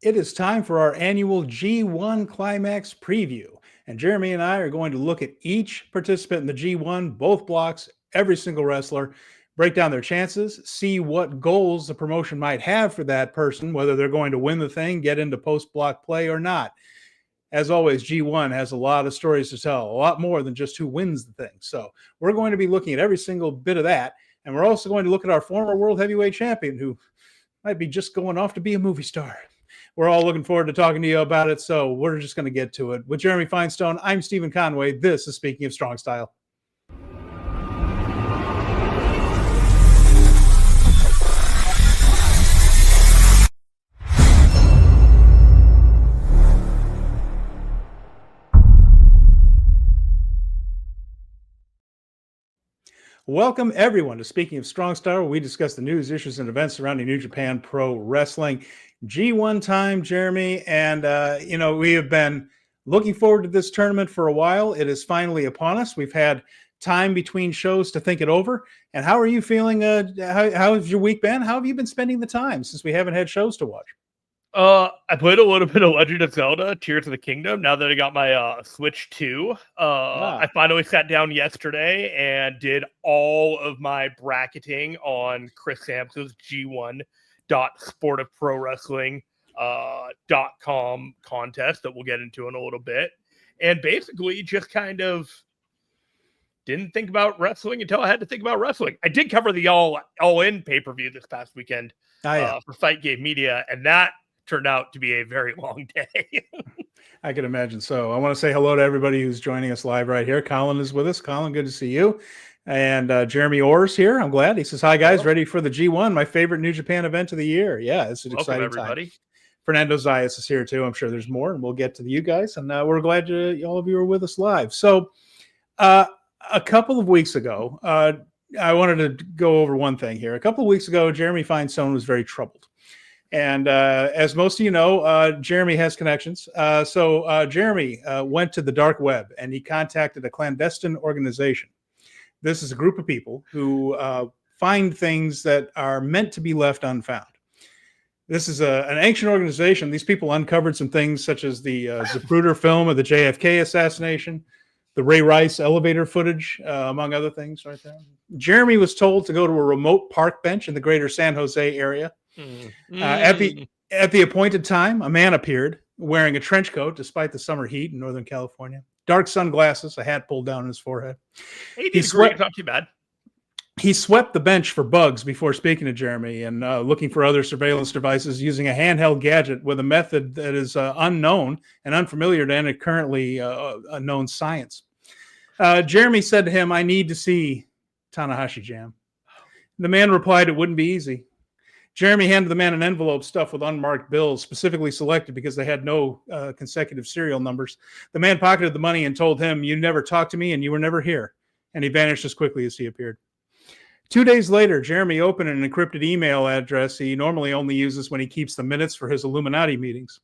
It is time for our annual G1 Climax Preview. And Jeremy and I are going to look at each participant in the G1, both blocks, every single wrestler, break down their chances, see what goals the promotion might have for that person, whether they're going to win the thing, get into post-block play or not. As always, G1 has a lot of stories to tell, a lot more than just who wins the thing. So we're going to be looking at every single bit of that. And we're also going to look at our former world heavyweight champion who might be just going off to be a movie star. We're all looking forward to talking to you about it, so we're just going to get to it. With Jeremy Finestone, I'm Steven Conway. This is Speaking of Strong Style. Welcome, everyone, to Speaking of Strong Style, where we discuss the news, issues, and events surrounding New Japan Pro Wrestling. G1 time, Jeremy, and, we have been looking forward to this tournament for a while. It is finally upon us. We've had time between shows to think it over. And how are you feeling? How has your week been? How have you been spending the time since we haven't had shows to watch? I played a little bit of Legend of Zelda, Tears of the Kingdom, now that I got my Switch 2. I finally sat down yesterday and did all of my bracketing on Chris Sampson's G1.sportofprowrestling.com contest that we'll get into in a little bit. And basically just kind of didn't think about wrestling until I had to think about wrestling. I did cover the All-In pay-per-view this past weekend for Fight Game Media, and that turned out to be a very long day. I can imagine so. I want to say hello to everybody who's joining us live right here. Colin is with us. Colin, good to see you. And Jeremy Orr's here. I'm glad. He says, hi, guys. Hello. Ready for the G1, my favorite New Japan event of the year. Yeah, it's an exciting everybody. Time. Fernando Zayas is here, too. I'm sure there's more, and we'll get to you guys. And we're glad all of you are with us live. So a couple of weeks ago, I wanted to go over one thing here. A couple of weeks ago, Jeremy Finestone was very troubled. And as most of you know, Jeremy has connections. So Jeremy went to the dark web and he contacted a clandestine organization. This is a group of people who find things that are meant to be left unfound. This is an ancient organization. These people uncovered some things such as the Zapruder film of the JFK assassination, the Ray Rice elevator footage, among other things right there. Jeremy was told to go to a remote park bench in the greater San Jose area. At the appointed time, a man appeared wearing a trench coat despite the summer heat in Northern California, dark sunglasses, a hat pulled down on his forehead. He's not too bad. He swept the bench for bugs before speaking to Jeremy and looking for other surveillance devices using a handheld gadget with a method that is unknown and unfamiliar to any currently known science. Jeremy said to him, I need to see Tanahashi Jam. The man replied it wouldn't be easy. Jeremy handed the man an envelope stuffed with unmarked bills, specifically selected because they had no consecutive serial numbers. The man pocketed the money and told him, you never talked to me and you were never here. And he vanished as quickly as he appeared. 2 days later, Jeremy opened an encrypted email address he normally only uses when he keeps the minutes for his Illuminati meetings.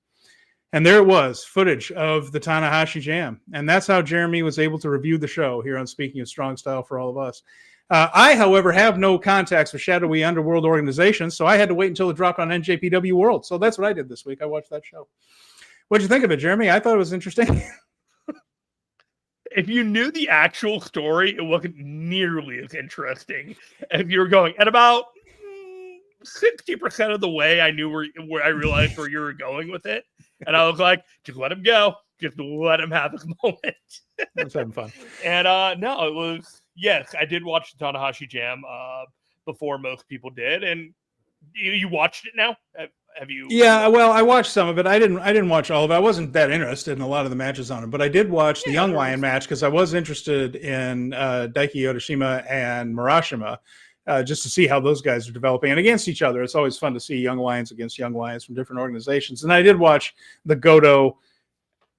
And there it was, footage of the Tanahashi Jam. And that's how Jeremy was able to review the show here on Speaking of Strong Style for all of us. I, however, have no contacts with shadowy underworld organizations, so I had to wait until it dropped on NJPW World. So that's what I did this week. I watched that show. What'd you think of it, Jeremy? I thought it was interesting. If you knew the actual story, it wasn't nearly as interesting as you were going. At about 60% of the way, I knew where I realized where you were going with it. And I was like, just let him go. Just let him have his moment. I was having fun. And no, it was... Yes, I did watch the Tanahashi Jam before most people did, and you watched it now. Have you? Yeah, well, I watched some of it. I didn't watch all of it. I wasn't that interested in a lot of the matches on it, but I did watch the Young Lion match because I was interested in Daiki Yoshima and Murashima, just to see how those guys are developing and against each other. It's always fun to see Young Lions against Young Lions from different organizations. And I did watch the Godo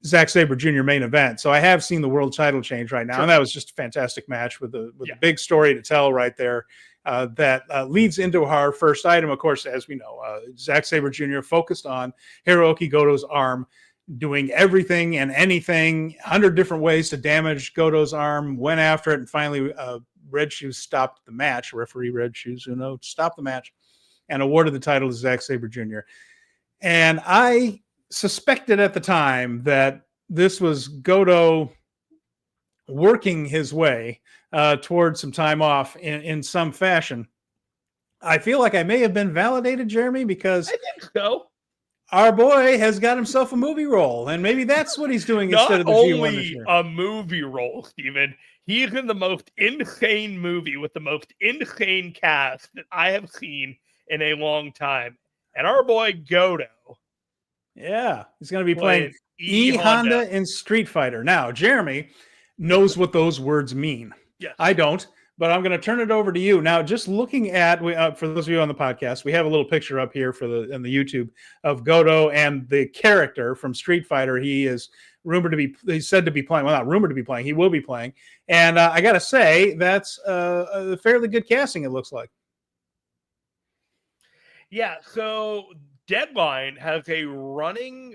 Zack Sabre Jr. main event. So I have seen the world title change right now. Sure. And that was just a fantastic match with a big story to tell right there. That leads into our first item. Of course, as we know, Zack Sabre Jr. focused on Hirooki Goto's arm, doing everything and anything, 100 different ways to damage Goto's arm, went after it, and finally Red Shoes stopped the match. Referee Red Shoes Uno stopped the match and awarded the title to Zack Sabre Jr. And I suspected at the time that this was Godo working his way towards some time off in some fashion. I feel like I may have been validated, Jeremy, because I think so. Our boy has got himself a movie role, and maybe that's what he's doing instead of the G1 this year. Not only a movie role, Steven, he's in the most insane movie with the most insane cast that I have seen in a long time. And our boy Godo. Yeah, he's going to be playing E Honda in Street Fighter. Now, Jeremy knows what those words mean. Yes. I don't. But I'm going to turn it over to you now. Just looking at for those of you on the podcast, we have a little picture up here in the YouTube of Godo and the character from Street Fighter. He is he's said to be playing. Well, not rumored to be playing. He will be playing. And I got to say, that's a fairly good casting. It looks like. Yeah. So Deadline has a running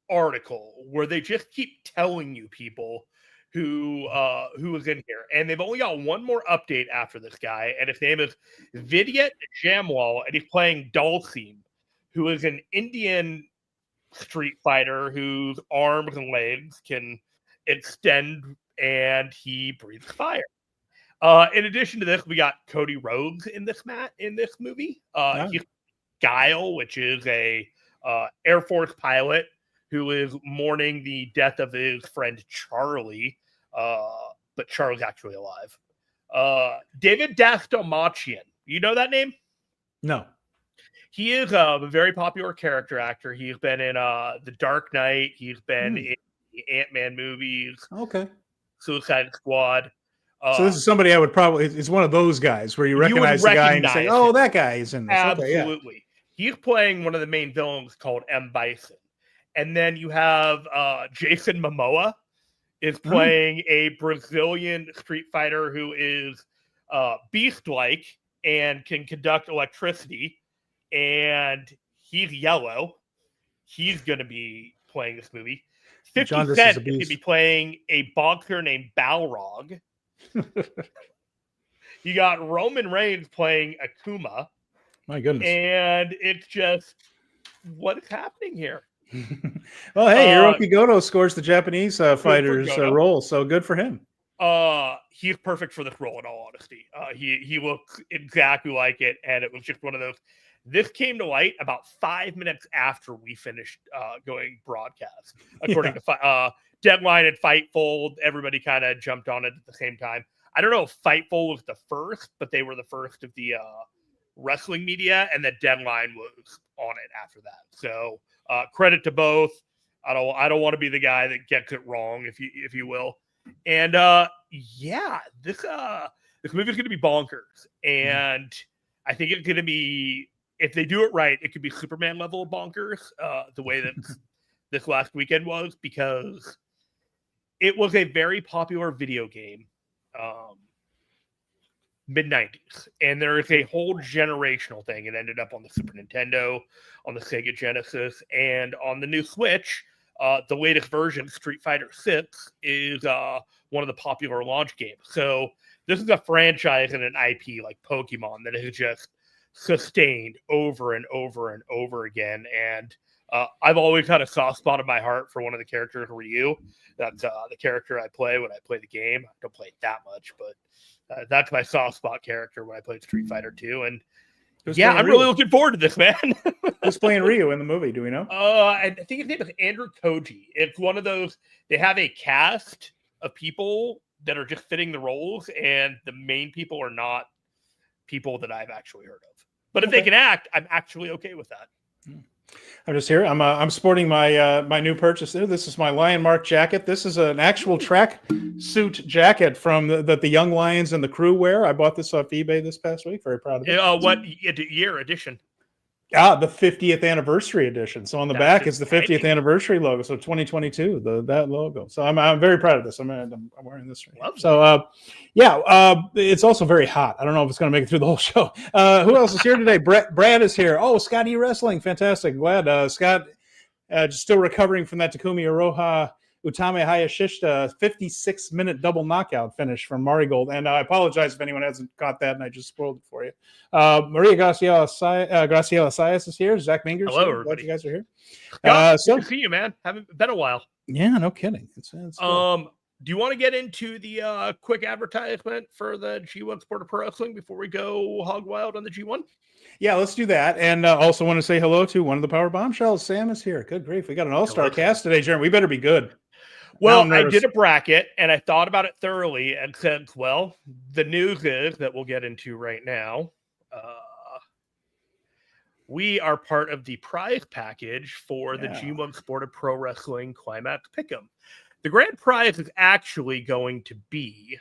article where they just keep telling you people who is in here. And they've only got one more update after this guy, and his name is Vidyet Jamwal, and he's playing Dalsim, who is an Indian street fighter whose arms and legs can extend, and he breathes fire. In addition to this, we got Cody Rhodes in this movie. He's Guile, which is a Air Force pilot who is mourning the death of his friend Charlie, but Charlie's actually alive. David Dastmalchian. You know that name? No. He is a very popular character actor. He's been in The Dark Knight. He's been in the Ant-Man movies. Okay. Suicide Squad. So this is somebody I would probably... It's one of those guys where you recognize the guy and you say, oh, that guy is in this. Absolutely. Okay, yeah. He's playing one of the main villains called M. Bison. And then you have Jason Momoa is playing a Brazilian street fighter who is beast-like and can conduct electricity. And he's yellow. He's going to be playing this movie. 50 Cent is going to be playing a boxer named Balrog. You got Roman Reigns playing Akuma. My goodness. And it's just, what is happening here? Well, hey, Hirooki Goto scores the Japanese fighter's role, so good for him. He's perfect for this role, in all honesty. He looks exactly like it, and it was just one of those. This came to light about 5 minutes after we finished going broadcast. According to Deadline and Fightful, everybody kind of jumped on it at the same time. I don't know if Fightful was the first, but they were the first of the wrestling media, and the Deadline was on it after that. So credit to both. I don't want to be the guy that gets it wrong, if you will. And this movie is going to be bonkers, and I think it's going to be, if they do it right, it could be Superman level of bonkers. The way that this last weekend was, because it was a very popular video game. Mid-90s, and there is a whole generational thing. It ended up on the Super Nintendo, on the Sega Genesis, and on the new Switch. The latest version, Street Fighter 6, is one of the popular launch games. So this is a franchise and an IP like Pokemon that has just sustained over and over and over again. And I've always had a soft spot in my heart for one of the characters, Ryu. That's the character I play when I play the game. I don't play it that much, but that's my soft spot character when I played Street Fighter 2. And I'm really looking forward to this, man. Who's playing Ryu in the movie? Do we know? I think his name is Andrew Koji. It's one of those, they have a cast of people that are just fitting the roles, and the main people are not people that I've actually heard of. But if they can act, I'm actually okay with that. I'm just here. I'm sporting my my new purchase. This is my Lion Mark jacket. This is an actual track suit jacket from that the Young Lions and the crew wear. I bought this off eBay this past week. Very proud of it. What year edition? The 50th anniversary edition. So on the back is the 50th anniversary logo. So 2022, that logo. So I'm very proud of this. I'm wearing this right now. So it's also very hot. I don't know if it's going to make it through the whole show. Who else is here today? Brad is here. Oh, Scott E Wrestling, fantastic. Glad Scott just still recovering from that Takumi Iroha Utami Hayashishita 56-minute double knockout finish from Marigold. And I apologize if anyone hasn't caught that, and I just spoiled it for you. Maria Graciela Sayas is here. Zach Mingers. Hello, here. everybody. Glad you guys are here. Scott, good to see you, man. Haven't been a while. Yeah, no kidding. It's do you want to get into the quick advertisement for the G1 Sport of Pro Wrestling before we go hog wild on the G1? Yeah, let's do that. And also want to say hello to one of the Power Bombshells. Sam is here. Good grief. We got an all-star cast today, Jeremy. We better be good. Well, I did a bracket, and I thought about it thoroughly and said, well, the news is that we'll get into right now. We are part of the prize package for the G1 Sport of Pro Wrestling Climax Pick'em. The grand prize is actually going to be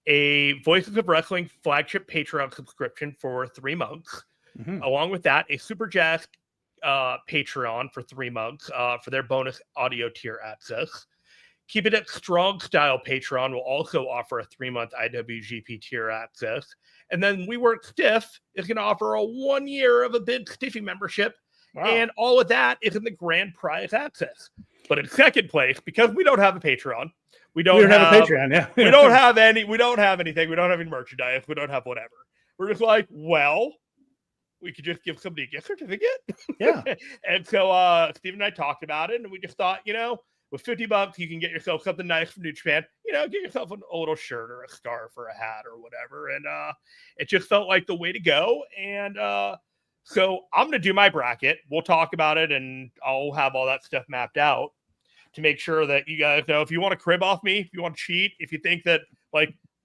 a Voices of Wrestling flagship Patreon subscription for 3 months. Mm-hmm. Along with that, a Super Jazz Patreon for 3 months for their bonus audio tier access. Keep It At Strong Style Patreon will also offer a 3-month IWGP tier access. And then We Work Stiff is going to offer a 1 year of a Big Stiffy membership. Wow. And all of that is in the grand prize access. But in second place, because we don't have a Patreon, we don't have a Patreon. Yeah, we don't have anything. We don't have any merchandise. We don't have whatever. We're just like, well, we could just give somebody a gift certificate. Yeah. And so Steve and I talked about it, and we just thought, with $50, you can get yourself something nice from New Japan. Get yourself a little shirt or a scarf or a hat or whatever. And it just felt like the way to go. And so I'm going to do my bracket. We'll talk about it, and I'll have all that stuff mapped out to make sure that you guys know if you want to crib off me, if you want to cheat, if you think that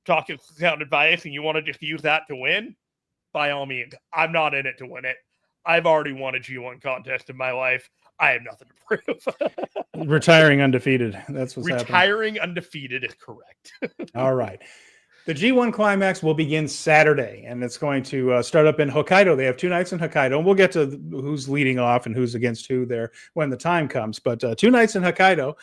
talking sound advice and you want to just use that to win, by all means. I'm not in it to win it. I've already won a G1 contest in my life. I have nothing to prove. Retiring undefeated. That's what's happening. Retiring undefeated is correct. All right. The G1 Climax will begin Saturday, and it's going to start up in Hokkaido. They have 2 nights in Hokkaido, and we'll get to who's leading off and who's against who there when the time comes. But 2 nights in Hokkaido,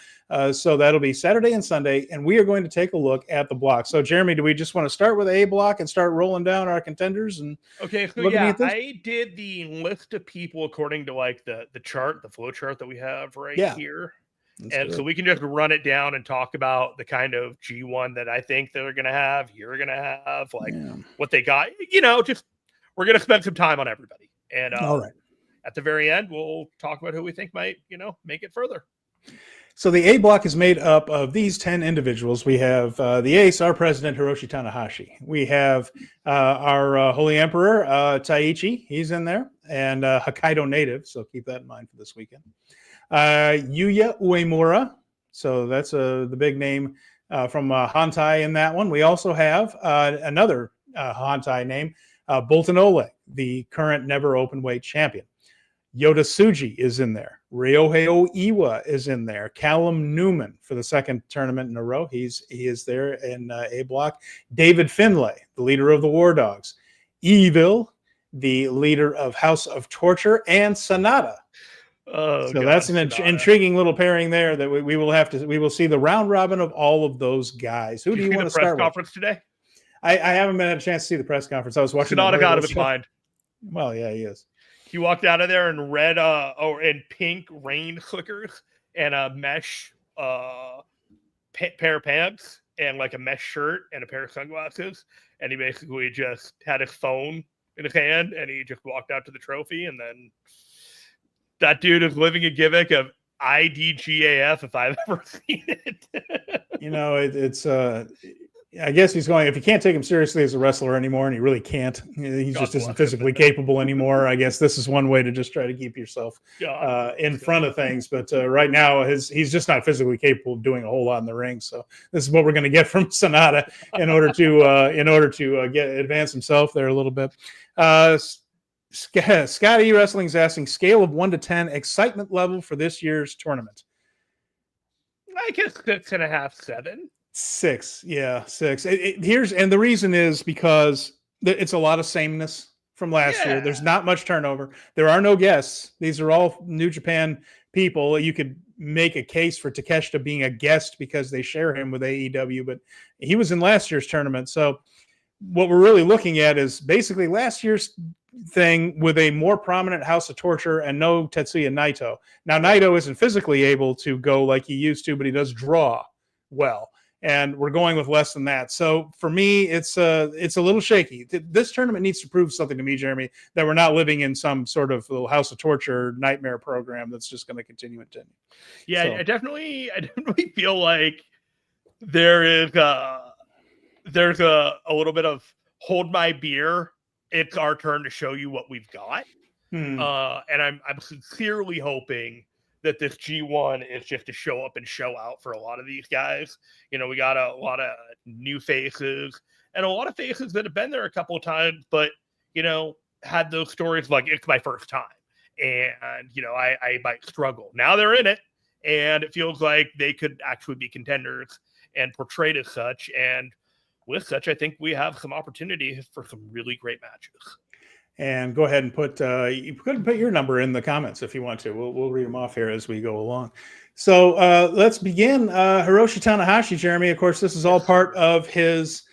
so that'll be Saturday and Sunday, and we are going to take a look at the block. So, Jeremy, do we just want to start with A block and start rolling down our contenders? And okay, so yeah, I did the list of people according to the chart, the flow chart that we have here. And so we can just run it down and talk about the kind of G1 that I think they're going to have, you're going to have, what they got. Just we're going to spend some time on everybody. And all right. At the very end, we'll talk about who we think might, make it further. So the A block is made up of these 10 individuals. We have the ace, our president, Hiroshi Tanahashi. We have our Holy Emperor, Taiichi. He's in there. And Hokkaido native. So keep that in mind for this weekend. Yuya Uemura, so that's the big name from Hantai in that one. We also have another Hantai name, Bolton Oleg, the current never open weight champion. Yoda Suji is in there. Rio Aiwa is in there. Callum Newman for the second tournament in a row. He is there in A block. David Finlay, the leader of the War Dogs. Evil, the leader of House of Torture, and Sanada. Oh, so God, that's an intriguing little pairing there that we will see the round robin of all of those guys. Who do you want to start with? Press conference today? I haven't had a chance to see the press conference. I was watching. Sanada out of his mind. Well, yeah, he is. He walked out of there in red, in pink rain slickers and a mesh pair of pants and a mesh shirt and a pair of sunglasses. And he basically just had his phone in his hand and he just walked out to the trophy. And then that dude is living a gimmick of IDGAF if I've ever seen it. It's I guess he's going, if you can't take him seriously as a wrestler anymore, and he really can't, he just isn't physically capable anymore. I guess this is one way to just try to keep yourself in front of things. But right now, he's just not physically capable of doing a whole lot in the ring. So this is what we're going to get from Sanada in order to advance himself there a little bit. Scotty Wrestling is asking scale of 1 to 10 excitement level for this year's tournament. I guess 6.5, 7. 6, yeah, 6. And the reason is because it's a lot of sameness from last year. There's not much turnover. There are no guests. These are all New Japan people. You could make a case for Takeshita being a guest because they share him with AEW, but he was in last year's tournament. So what we're really looking at is basically last year's thing with a more prominent House of Torture and no Tetsuya Naito. Now, Naito isn't physically able to go like he used to, but he does draw well. And we're going with less than that. So for me, it's a little shaky. This tournament needs to prove something to me, Jeremy, that we're not living in some sort of little House of Torture nightmare program that's just going to continue and continue. Yeah, so. I definitely feel like there's a little bit of hold my beer. It's our turn to show you what we've got. And I'm sincerely hoping that this G1 is just to show up and show out for a lot of these guys. You know, we got a lot of new faces and a lot of faces that have been there a couple of times, but, you know, had those stories like, it's my first time. And, you know, I might struggle. Now they're in it, and it feels like they could actually be contenders and portrayed as such. And with such, I think we have some opportunities for some really great matches. And go ahead and put your number in the comments if you want to. We'll read them off here as we go along. So let's begin. Hiroshi Tanahashi, Jeremy. Of course, this is all part of his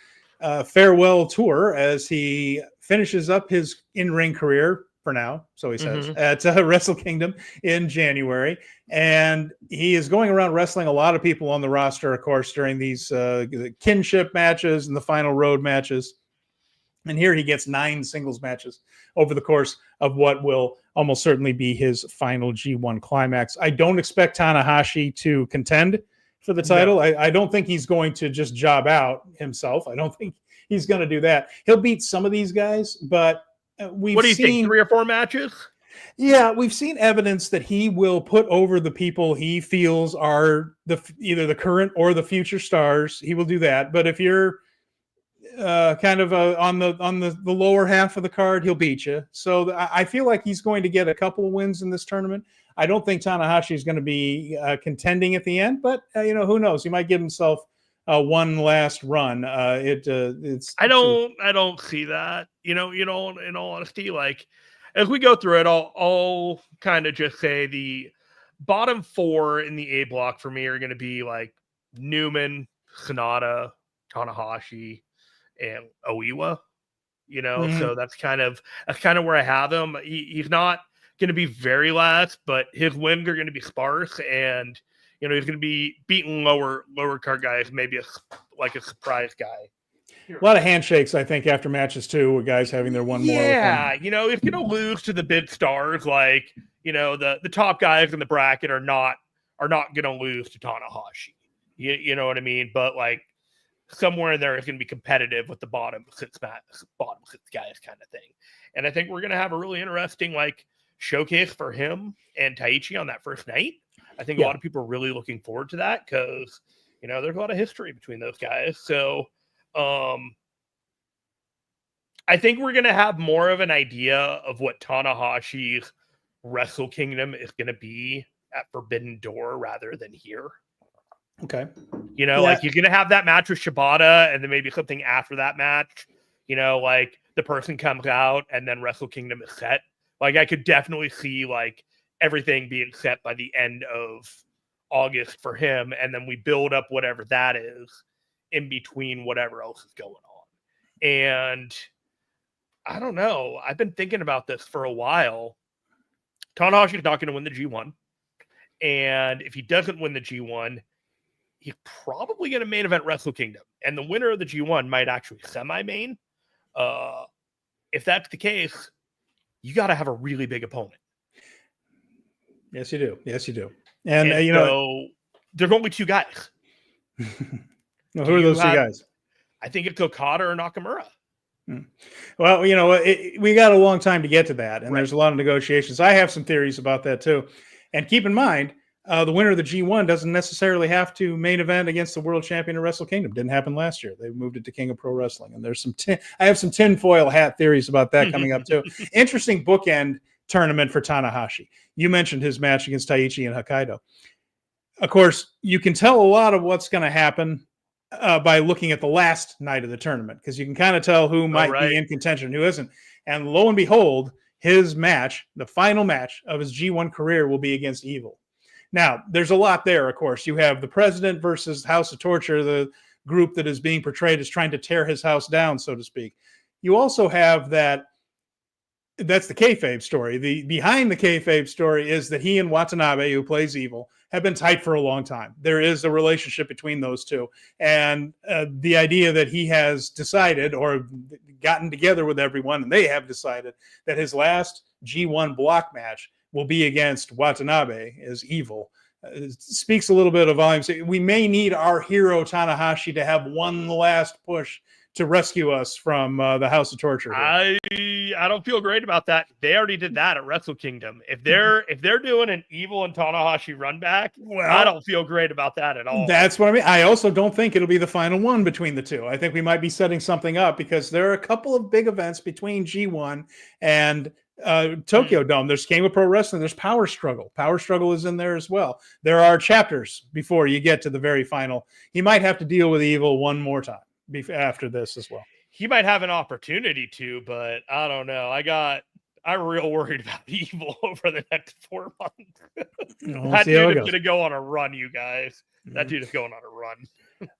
farewell tour as he finishes up his in-ring career for now, so he says, at Wrestle Kingdom in January. And he is going around wrestling a lot of people on the roster, of course, during these kinship matches and the final road matches. And here he gets 9 singles matches over the course of what will almost certainly be his final G1 climax. I don't expect Tanahashi to contend for the title. No. I don't think he's going to just job out himself. I don't think he's going to do that. He'll beat some of these guys, but what do you think, 3 or 4 matches? Yeah, we've seen evidence that he will put over the people he feels are either the current or the future stars. He will do that. But if you're kind of on the lower half of the card, he'll beat you. So I feel like he's going to get a couple of wins in this tournament. I don't think Tanahashi is going to be contending at the end, but who knows? He might give himself one last run. It's I don't see that. In all honesty, like as we go through it, I'll kind of just say the bottom 4 in the A block for me are going to be like Newman, Sonata, Tanahashi, and Aiwa, so that's kind of where I have him. He's not going to be very last, but his wins are going to be sparse, and he's going to be beating lower card guys, maybe a surprise guy. A lot of handshakes, I think, after matches too, with guys having their one more. Yeah, if you're going to lose to the big stars, like the top guys in the bracket are not going to lose to Tanahashi. You know what I mean? But like, somewhere in there is going to be competitive with the bottom six guys kind of thing. And I think we're going to have a really interesting showcase for him and Taiichi on that first night. I think a lot of people are really looking forward to that because, there's a lot of history between those guys. So I think we're going to have more of an idea of what Tanahashi's Wrestle Kingdom is going to be at Forbidden Door rather than here. Okay. You're going to have that match with Shibata and then maybe something after that match, the person comes out and then Wrestle Kingdom is set. I could definitely see everything being set by the end of August for him. And then we build up whatever that is in between whatever else is going on. And I don't know. I've been thinking about this for a while. Tanahashi's not going to win the G1. And if he doesn't win the G1, he's probably going to main event Wrestle Kingdom. And the winner of the G1 might actually semi-main. If that's the case, you got to have a really big opponent. Yes, you do. And there's only 2 guys. Well, who are those 2 guys? I think it's Okada or Nakamura. Well, we got a long time to get to that. And there's a lot of negotiations. I have some theories about that too. And keep in mind, the winner of the G1 doesn't necessarily have to main event against the world champion of Wrestle Kingdom. Didn't happen last year. They moved it to King of Pro Wrestling. And there's I have some tinfoil hat theories about that coming up too. Interesting bookend tournament for Tanahashi. You mentioned his match against Taiichi and Hokkaido. Of course, you can tell a lot of what's going to happen by looking at the last night of the tournament, because you can kind of tell who might be in contention and who isn't. And lo and behold, his match, the final match of his G1 career, will be against Evil. Now, there's a lot there, of course. You have the President versus House of Torture, the group that is being portrayed as trying to tear his house down, so to speak. You also have that that's the kayfabe story. The behind the kayfabe story is that he and Watanabe, who plays Evil, have been tight for a long time. There is a relationship between those two. And the idea that he has decided or gotten together with everyone, and they have decided that his last G1 block match will be against Watanabe as Evil. Speaks a little bit of volume. We may need our hero Tanahashi to have one last push to rescue us from the House of Torture here. I don't feel great about that. They already did that at Wrestle Kingdom. If they're doing an Evil and Tanahashi run back, well, I don't feel great about that at all. That's what I mean. I also don't think it'll be the final one between the two. I think we might be setting something up because there are a couple of big events between G1 and Tokyo Dome. There's Game of Pro Wrestling. There's Power Struggle. Power Struggle is in there as well. There are chapters before you get to the very final. He might have to deal with Evil one more time after this as well. He might have an opportunity to, but I don't know. I'm real worried about Evil over the next 4 months. That dude is going to go on a run, you guys. That dude is going on a run.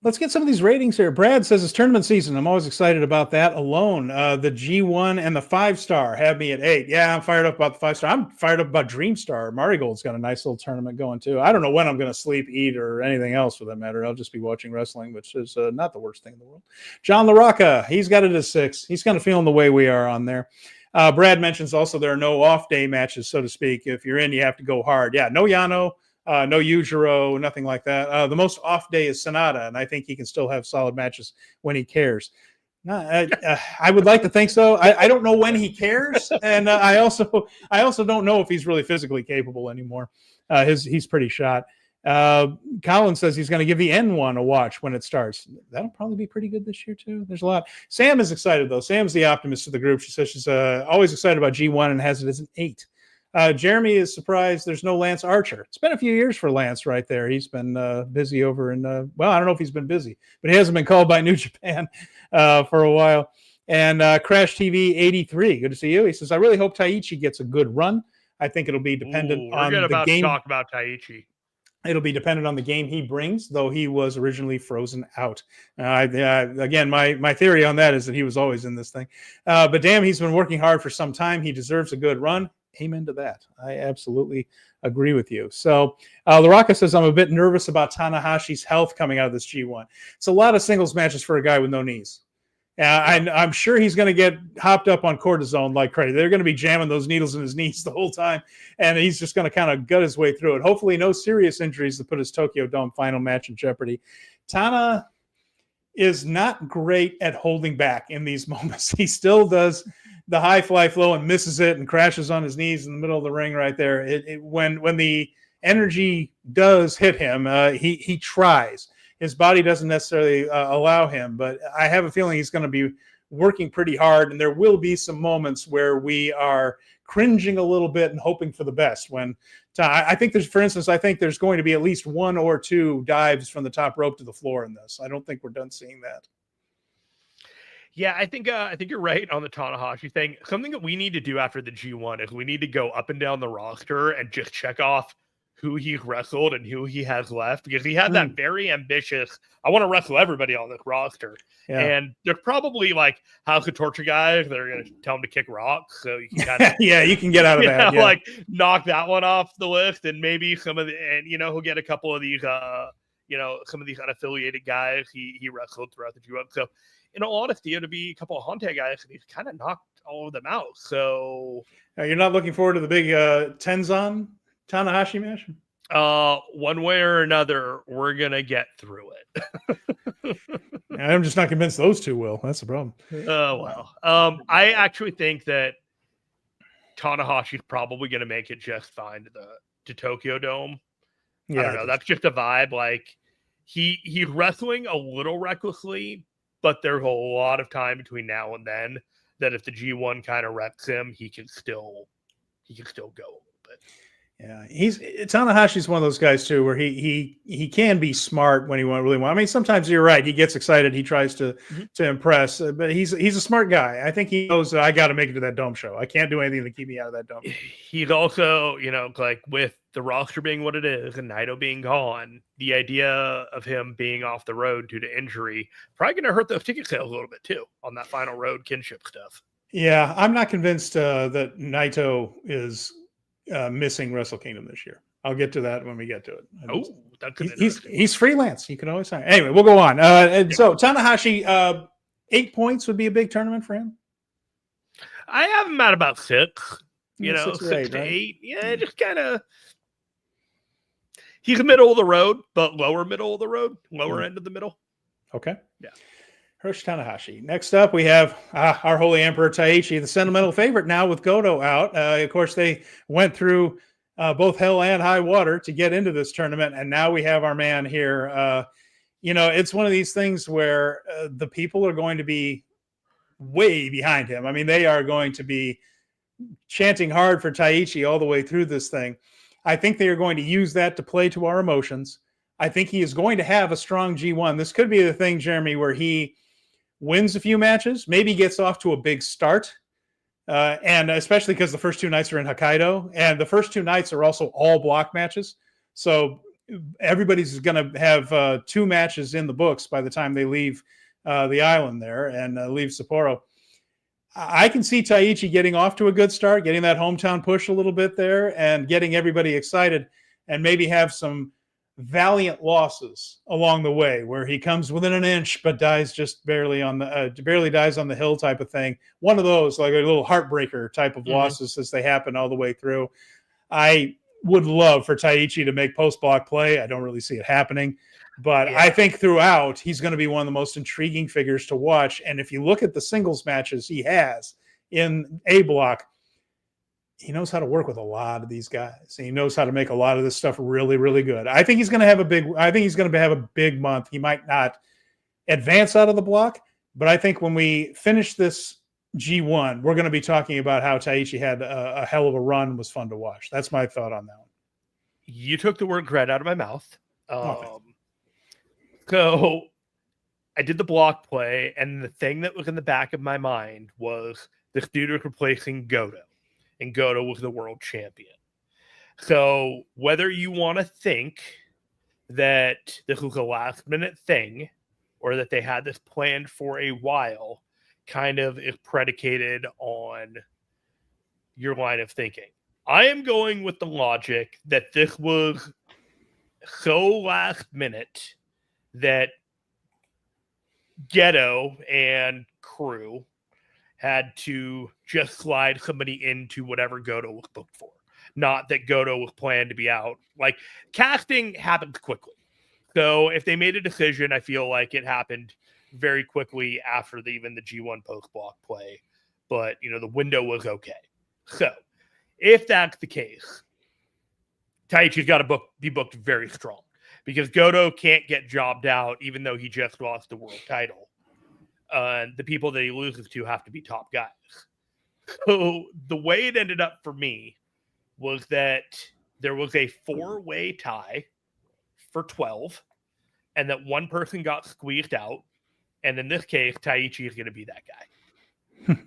Let's get some of these ratings here. Brad says it's tournament season. I'm always excited about that alone. The G1 and the 5-star have me at 8. Yeah, I'm fired up about the 5-star. I'm fired up about Dreamstar. Marigold's got a nice little tournament going too. I don't know when I'm going to sleep, eat, or anything else for that matter. I'll just be watching wrestling, which is not the worst thing in the world. John LaRocca, he's got it at 6. He's kind of feeling the way we are on there. Brad mentions also there are no off-day matches, so to speak. If you're in, you have to go hard. Yeah, no Yano. No Yujiro, nothing like that. The most off day is Sonata, and I think he can still have solid matches when he cares. I would like to think so. I don't know when he cares, and I also don't know if he's really physically capable anymore. He's pretty shot. Colin says he's going to give the N1 a watch when it starts. That'll probably be pretty good this year too. There's a lot. Sam is excited though. Sam's the optimist of the group. She says she's always excited about G1 and has it as an 8. Jeremy is surprised there's no Lance Archer. It's been a few years for Lance right there. He's been busy over in, well, I don't know if he's been busy, but he hasn't been called by New Japan for a while. And Crash TV 83, good to see you. He says, I really hope Taiichi gets a good run. I think it'll be dependent on the game. Talk about Taiichi. It'll be dependent on the game he brings, though he was originally frozen out. Again, my theory on that is that he was always in this thing. But damn, he's been working hard for some time. He deserves a good run. Amen to that. I absolutely agree with you. So LaRocca says, I'm a bit nervous about Tanahashi's health coming out of this G1. It's a lot of singles matches for a guy with no knees. I'm sure he's going to get hopped up on cortisone like crazy. They're going to be jamming those needles in his knees the whole time, and he's just going to kind of gut his way through it. Hopefully no serious injuries to put his Tokyo Dome final match in jeopardy. Tana is not great at holding back in these moments. He still does the high fly flow and misses it and crashes on his knees in the middle of the ring right there. When the energy does hit him, he tries. His body doesn't necessarily allow him, but I have a feeling he's going to be working pretty hard, and there will be some moments where we are cringing a little bit and hoping for the best. When I think there's, for instance, I think there's going to be at least 1 or 2 dives from the top rope to the floor in this. I don't think we're done seeing that. Yeah, I think you're right on the Tanahashi thing. Something that we need to do after the G1 is we need to go up and down the roster and just check off who he wrestled and who he has left, because he had that very ambitious, I want to wrestle everybody on this roster. Yeah. And there's probably like House of Torture guys that are going to tell him to kick rocks. So you can kind of, yeah, you can get out of that. Yeah. Like knock that one off the list, and maybe some of the, and he'll get a couple of these, some of these unaffiliated guys he wrestled throughout the G1. So in all honesty, it'll be a couple of Honte guys, and he's kind of knocked all of them out. So you're not looking forward to the big Tenzan Tanahashi match? One way or another, we're gonna get through it. I'm just not convinced those two will. That's the problem. I actually think that Tanahashi's probably gonna make it just fine to Tokyo Dome. Yeah, I don't know. That's just a vibe. Like he's wrestling a little recklessly, but there's a lot of time between now and then that if the G1 kind of wrecks him, he can still go a little bit. Yeah, Tanahashi's one of those guys too, where he can be smart when he really wants. I mean, sometimes you're right. He gets excited. He tries to impress, but he's a smart guy. I think he knows that I got to make it to that Dome show. I can't do anything to keep me out of that Dome. He's also, like with the roster being what it is and Naito being gone, the idea of him being off the road due to injury probably going to hurt those ticket sales a little bit too on that final road kinship stuff. Yeah, I'm not convinced that Naito is missing Wrestle Kingdom this year. I'll get to that when we get to it. Oh, that's an he's freelance. You can always hire. Anyway, we'll go on. So Tanahashi, 8 points would be a big tournament for him. I have him at about 6. You know, 6 to right? 8. Yeah, just kind of. He's middle of the road, but lower middle of the road, lower end of the middle. Okay. Yeah. Hiroshi Tanahashi. Next up, we have our Holy Emperor Taiichi, the sentimental favorite now with Godo out. Of course, they went through both hell and high water to get into this tournament, and now we have our man here. It's one of these things where the people are going to be way behind him. I mean, they are going to be chanting hard for Taiichi all the way through this thing. I think they are going to use that to play to our emotions. I think he is going to have a strong G1. This could be the thing, Jeremy, where he wins a few matches, maybe gets off to a big start, and especially because the first 2 nights are in Hokkaido, and the first 2 nights are also all block matches. So everybody's going to have 2 matches in the books by the time they leave the island there and leave Sapporo. I can see Taiichi getting off to a good start, getting that hometown push a little bit there, and getting everybody excited, and maybe have some valiant losses along the way where he comes within an inch but dies just barely on the barely dies on the hill type of thing. One of those, like a little heartbreaker type of losses as they happen all the way through. I would love for Taiichi to make post-block play. I don't really see it happening, but I think throughout he's going to be one of the most intriguing figures to watch. And if you look at the singles matches he has in A block, he knows how to work with a lot of these guys. He knows how to make a lot of this stuff really, really good. I think he's going to have a big month. He might not advance out of the block, but I think when we finish this G1, we're going to be talking about how Taiichi had a hell of a run, was fun to watch. That's my thought on that one. You took the word right out of my mouth. So I did the block play, and the thing that was in the back of my mind was this dude was replacing Godo. And Godo was the world champion. So whether you want to think that this was a last minute thing or that they had this planned for a while kind of is predicated on your line of thinking. I am going with the logic that this was so last minute that Gedo and crew had to just slide somebody into whatever Godo was booked for. Not that Godo was planned to be out. Like, casting happens quickly. So if they made a decision, I feel like it happened very quickly after even the G1 post-block play. But, the window was okay. So if that's the case, Taiichi's got to be booked very strong. Because Godo can't get jobbed out even though he just lost the world title. The people that he loses to have to be top guys. So the way it ended up for me was that there was a 4-way tie for 12, and that one person got squeezed out. And in this case, Taiichi is going to be that guy.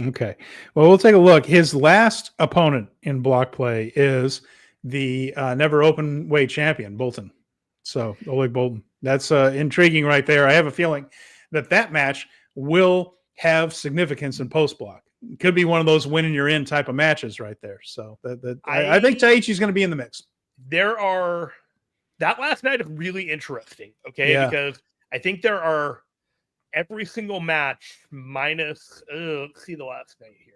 Okay. Well, we'll take a look. His last opponent in block play is the never open weight champion, Bolton. So Oleg Bolton. That's intriguing right there. I have a feeling that match will have significance in post block. It could be one of those winning you're in type of matches right there. So I think Taiichi's going to be in the mix. That last night is really interesting. Okay. Yeah. Because I think there are every single match minus, let's see the last night here.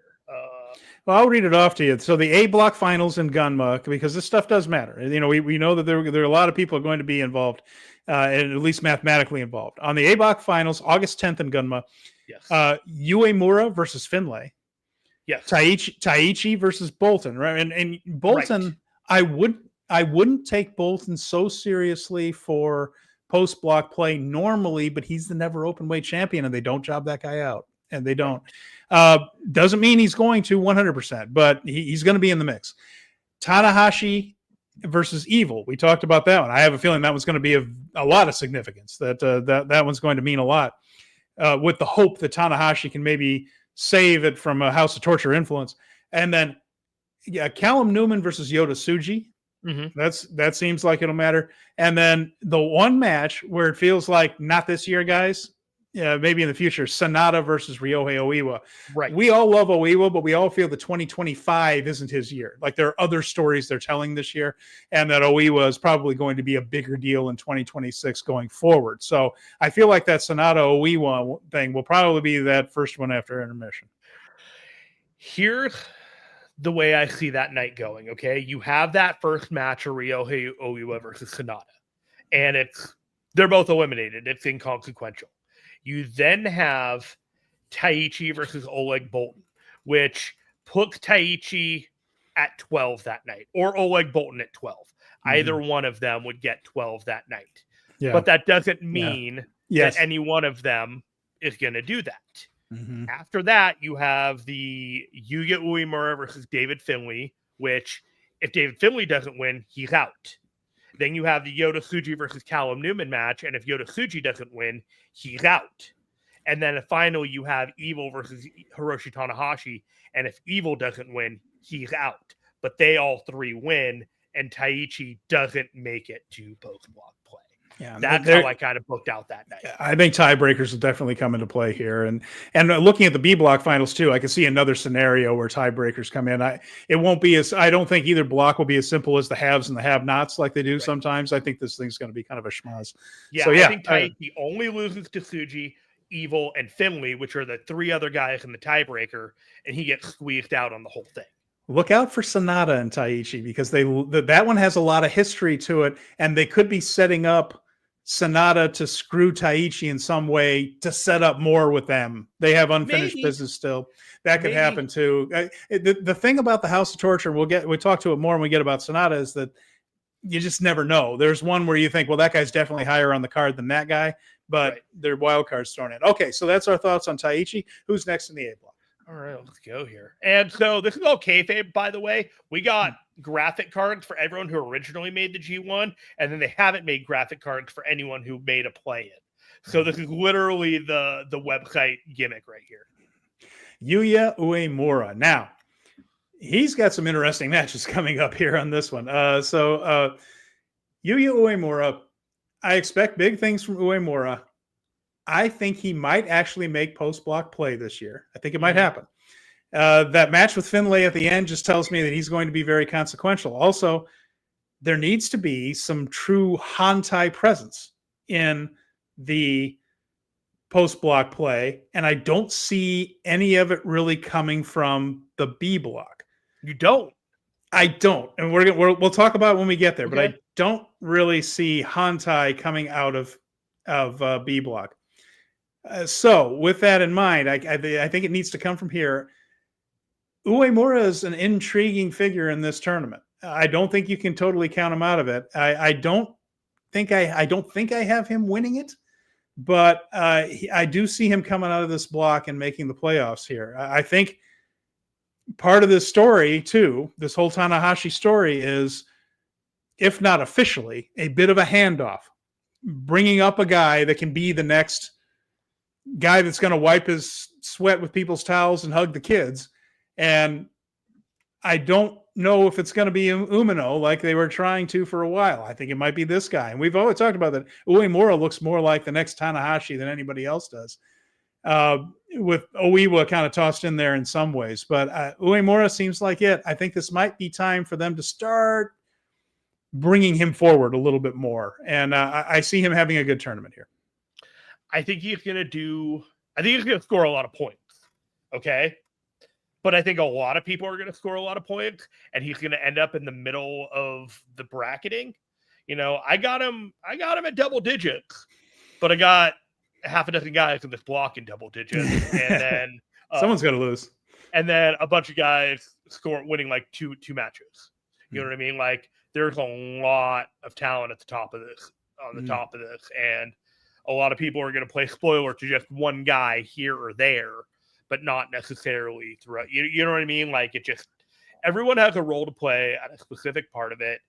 Well, I'll read it off to you. So the A block finals in Gunma, because this stuff does matter. We know that there are a lot of people going to be involved, and at least mathematically involved. On the A block finals, August 10th in Gunma, yes. Yue Mora versus Finlay. Yes. Taiichi versus Bolton, right? And Bolton, right. I wouldn't take Bolton so seriously for post block play normally, but he's the never open weight champion, and they don't job that guy out. And they don't. Doesn't mean he's going to 100%, but he's going to be in the mix. Tanahashi versus Evil. We talked about that one. I have a feeling that one's going to be a lot of significance. That one's going to mean a lot. With the hope that Tanahashi can maybe save it from a House of Torture influence. And then Callum Newman versus Yoda Suji. Mm-hmm. That seems like it'll matter. And then the one match where it feels like not this year, guys. maybe in the future, Sonata versus Rio Aiwa. Right. We all love Aiwa, but we all feel that 2025 isn't his year. Like there are other stories they're telling this year, and that Aiwa is probably going to be a bigger deal in 2026 going forward. So I feel like that Sonata Aiwa thing will probably be that first one after intermission. Here's the way I see that night going. Okay, you have that first match of Rio Aiwa versus Sonata, and they're both eliminated. It's inconsequential. You then have Taiichis versus Oleg Bolton, which puts Taiichi at 12 that night, or Oleg Bolton at 12. Either one of them would get 12 that night. Yeah. But that doesn't mean that any one of them is going to do that. After that, you have the Yuya Uemura versus David Finley, which if David Finley doesn't win, he's out. Then you have the Yoda Suji versus Callum Newman match, and if Yoda Suji doesn't win, he's out. And then finally, you have Evil versus Hiroshi Tanahashi, and if Evil doesn't win, he's out. But they all three win, and Taiichi doesn't make it to post-block play. Yeah, that's how I kind of booked out that night. I think tiebreakers will definitely come into play here, and looking at the B block finals too, I can see another scenario where tiebreakers come in. It won't be as I don't think either block will be as simple as the haves and the have-nots like they do sometimes. I think this thing's going to be kind of a schmoz. Yeah, so, I think Taiichi only loses to Tsuji, Evil, and Finley, which are the three other guys in the tiebreaker, and he gets squeezed out on the whole thing. Look out for Sonata and Taiichi because that one has a lot of history to it, and they could be setting up Sonata to screw Taiichi in some way to set up more with them. They have unfinished business still. That could happen too. The thing about the House of Torture, we'll talk to it more when we get about Sonata, is that you just never know. There's one where you think, well, that guy's definitely higher on the card than that guy, but they're wild cards thrown in. Okay, so that's our thoughts on Taiichi. Who's next in the A block? All right, let's go here. And so this is all kayfabe, by the way. We got graphic cards for everyone who originally made the G1, and then they haven't made graphic cards for anyone who made a play-in. So this is literally the website gimmick right here. Yuya Uemura. Now, he's got some interesting matches coming up here on this one. Yuya Uemura, I expect big things from Uemura. I think he might actually make post-block play this year. I think it might happen. That match with Finlay at the end just tells me that he's going to be very consequential. Also, there needs to be some true Hantai presence in the post-block play, and I don't see any of it really coming from the B block. You don't? I don't, and we'll talk about it when we get there. Okay. But I don't really see Hantai coming out of B block. So with that in mind, I think it needs to come from here. Uemura is an intriguing figure in this tournament. I don't think you can totally count him out of it. I don't think I have him winning it, but I do see him coming out of this block and making the playoffs here. I think part of this story too, this whole Tanahashi story, is, if not officially, a bit of a handoff, bringing up a guy that can be the next guy that's going to wipe his sweat with people's towels and hug the kids. And I don't know if it's going to be Umino like they were trying to for a while. I think it might be this guy. And we've always talked about that. Uemura looks more like the next Tanahashi than anybody else does, with Aiwa kind of tossed in there in some ways. But Uemura seems like it. I think this might be time for them to start bringing him forward a little bit more. And I see him having a good tournament here. I think he's going to score a lot of points. Okay. But I think a lot of people are going to score a lot of points, and he's going to end up in the middle of the bracketing. You know, I got him at double digits, but I got half a dozen guys in this block in double digits. And then someone's got to lose. And then a bunch of guys winning like two matches. You know what I mean? Like, there's a lot of talent at the top of this, top of this. And a lot of people are going to play spoiler to just one guy here or there, but not necessarily throughout. You know what I mean? Like, everyone has a role to play at a specific part of it.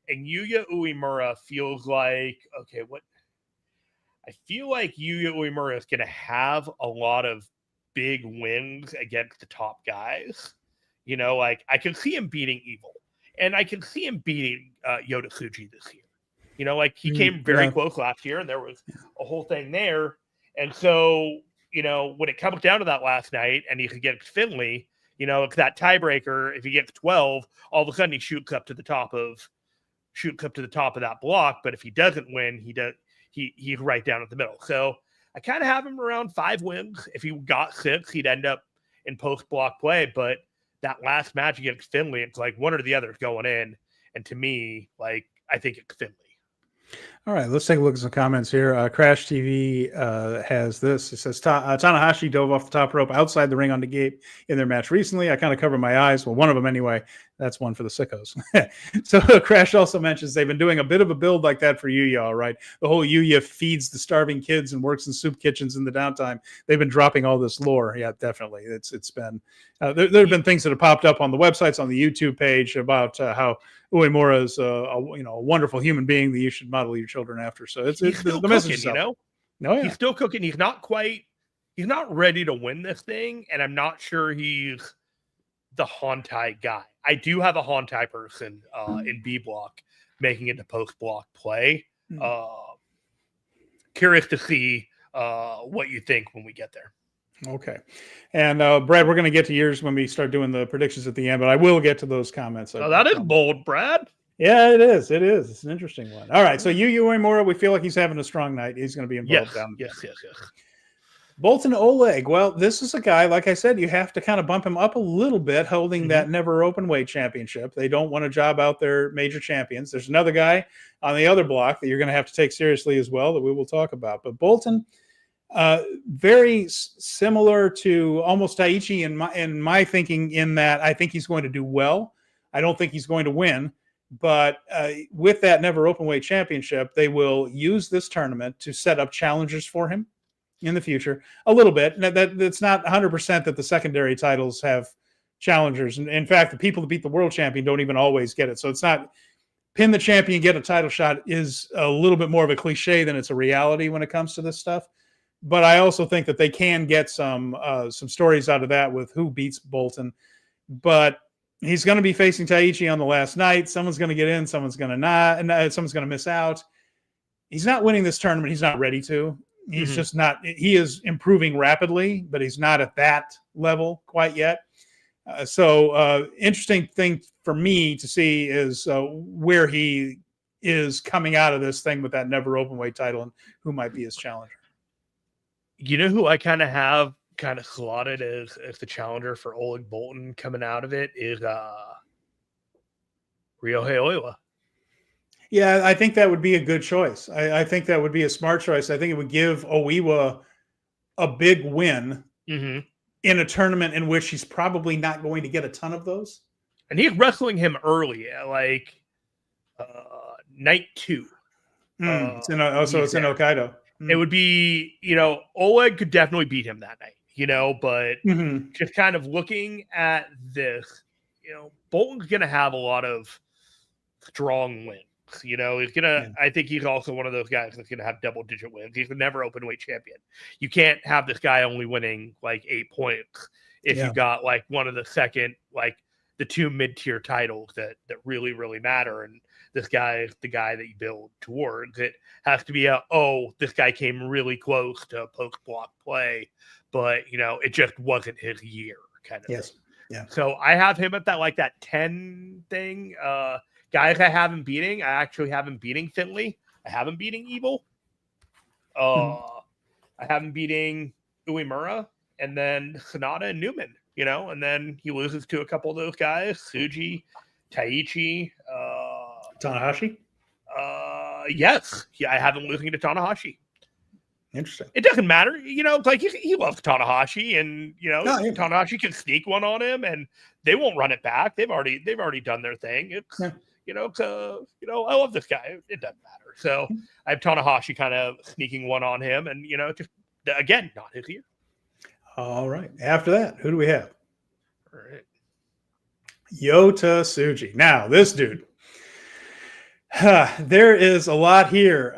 And Yuya Uemura feels like, I feel like Yuya Uemura is going to have a lot of big wins against the top guys. You know, like, I can see him beating Evil, and I can see him beating Yoda Suji this year. You know, like, he came very close last year, and there was a whole thing there. And so, when it comes down to that last night and he could get Finley, it's that tiebreaker. If he gets 12, all of a sudden he shoots up to the top of that block. But if he doesn't win, he's right down at the middle. So I kind of have him around 5 wins. If he got 6, he'd end up in post-block play. But that last match against Finley, it's like one or the other is going in. And to me, I think it's Finley. All right, let's take a look at some comments here. Crash TV has this. It says, Tanahashi dove off the top rope outside the ring onto Gabe in their match recently. I kind of covered my eyes. Well, one of them anyway. That's one for the sickos. So Crash also mentions they've been doing a bit of a build like that for Yuya, all right? The whole Yuya feeds the starving kids and works in soup kitchens in the downtime. They've been dropping all this lore. Yeah, definitely. It's been there have been things that have popped up on the websites, on the YouTube page about how Mora is a wonderful human being that you should model your children after. So it's the message, No, yeah. He's still cooking. He's not ready to win this thing, and I'm not sure he's the Hontai guy. I do have a Hontai person in B block making it to post block play. Curious to see what you think when we get there. Okay. And Brad, we're going to get to yours when we start doing the predictions at the end, but I will get to those comments. Oh, that is bold, Brad. Yeah, it is. It is. It's an interesting one. All right. So Mora, we feel like he's having a strong night. He's going to be involved down there. Yes. Bolton Oleg. Well, this is a guy, like I said, you have to kind of bump him up a little bit, holding that never open weight championship. They don't want to job out their major champions. There's another guy on the other block that you're going to have to take seriously as well that we will talk about. But Bolton, very similar to almost Taiichi in my thinking, in that I think he's going to do well. I don't think he's going to win. But with that never open weight championship, they will use this tournament to set up challengers for him in the future a little bit. That's not 100% that the secondary titles have challengers. And in fact, the people that beat the world champion don't even always get it. So it's not pin the champion, get a title shot is a little bit more of a cliche than it's a reality when it comes to this stuff. But I also think that they can get some stories out of that with who beats Bolton. But he's going to be facing Taiichi on the last night. Someone's going to get in, someone's going to not, and someone's going to miss out. He's not winning this tournament. He's not ready to. He's just not. He is improving rapidly, but he's not at that level quite yet. So interesting thing for me to see is where he is coming out of this thing with that never open weight title and who might be his challenger. You know who I kind of slotted as the challenger for Oleg Bolton coming out of it is Rio Aiwa. Yeah, I think that would be a good choice. I think that would be a smart choice. I think it would give Aiwa a big win in a tournament in which he's probably not going to get a ton of those. And he's wrestling him early at night 2. It's in Hokkaido. It would be, Oleg could definitely beat him that night, but just kind of looking at this, Bolton's going to have a lot of strong wins. He's gonna. I think he's also one of those guys that's gonna have double-digit wins. He's the never open weight champion. You can't have this guy only winning 8 points if you got one of the second, the 2 mid-tier titles that really, really matter. And this guy is the guy that you build towards. It has to be this guy came really close to post-block play, but it just wasn't his year kind of thing. Yeah. So I have him at that 10 thing. Guys I have him beating, I actually have him beating Finley. I have him beating Evil. I have him beating Uemura, and then Sonata and Newman, and then he loses to a couple of those guys, Suji, Taiichi. Tanahashi? Yes. Yeah, I have him losing to Tanahashi. Interesting. It doesn't matter. He loves Tanahashi, and Tanahashi can sneak one on him, and they won't run it back. They've already done their thing. It's I love this guy. It doesn't matter. So I have Tanahashi kind of sneaking one on him, and just again, not his year. All right. After that, who do we have? All right. Yota Tsuji. Now, this dude. There is a lot here.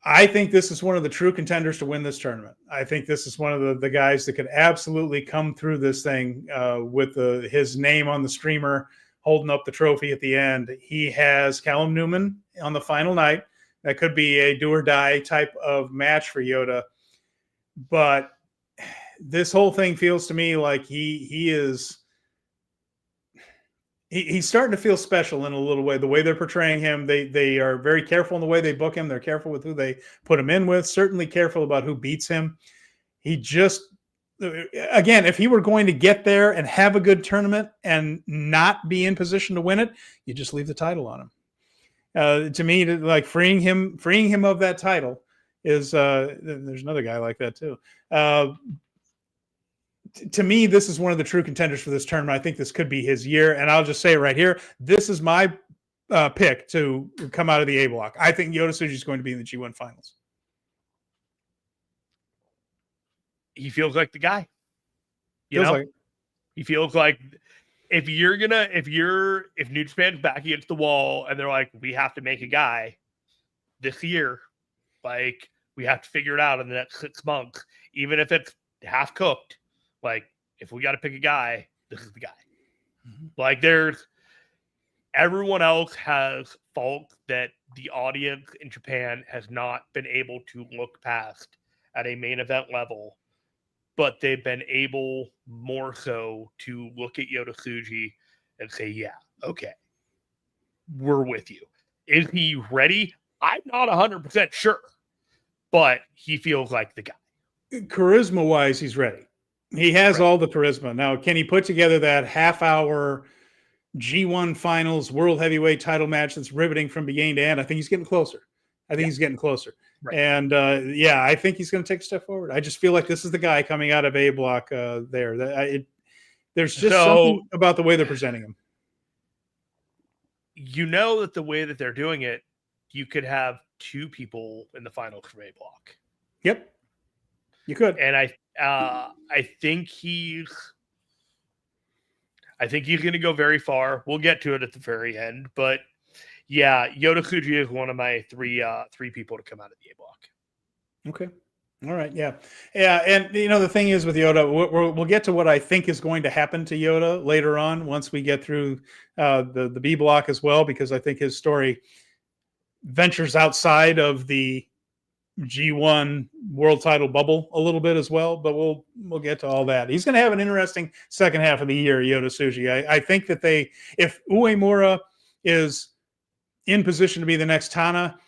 I think this is one of the true contenders to win this tournament. I think this is one of the guys that could absolutely come through this thing with his name on the streamer, holding up the trophy at the end. He has Callum Newman on the final night. That could be a do or die type of match for Yoda. but this whole thing feels to me like he's starting to feel special in a little way. The way they're portraying him, they are very careful in the way they book him. They're careful with who they put him in with. Certainly careful about who beats him. He just, again, if he were going to get there and have a good tournament and not be in position to win it, you just leave the title on him. To me, like freeing him of that title is there's another guy like that too. To me, this is one of the true contenders for this tournament. I think this could be his year, and I'll just say it right here. This is my pick to come out of the A block. I think Yoda Suji is going to be in the G1 finals. He feels like the guy. You know? He feels like if New Japan's back against the wall and they're like, we have to make a guy this year, like we have to figure it out in the next 6 months, even if it's half cooked. Like, if we got to pick a guy, this is the guy. Mm-hmm. Like, everyone else has fault that the audience in Japan has not been able to look past at a main event level, but they've been able more so to look at Yoda Suji and say, yeah, okay, we're with you. Is he ready? I'm not 100% sure, but he feels like the guy. Charisma-wise, he's ready. He has all the charisma. Now, can he put together that half-hour G1 finals world heavyweight title match that's riveting from beginning to end? I think he's getting closer. He's getting closer. Right. And, I think he's going to take a step forward. I just feel like this is the guy coming out of A block there. There's just something about the way they're presenting him. You know that the way that they're doing it, you could have 2 people in the finals from A block. Yep. You could. And I think he's going to go very far. We'll get to it at the very end, but yeah, Yoda Tsuji is one of my three people to come out of the A block. Okay. All right. Yeah. And the thing is with Yoda, we'll get to what I think is going to happen to Yoda later on once we get through the B block as well, because I think his story ventures outside of the G1 world title bubble a little bit as well, but we'll get to all that. He's going to have an interesting second half of the year, Yoda Suji. I think that if Mora is in position to be the next Tana,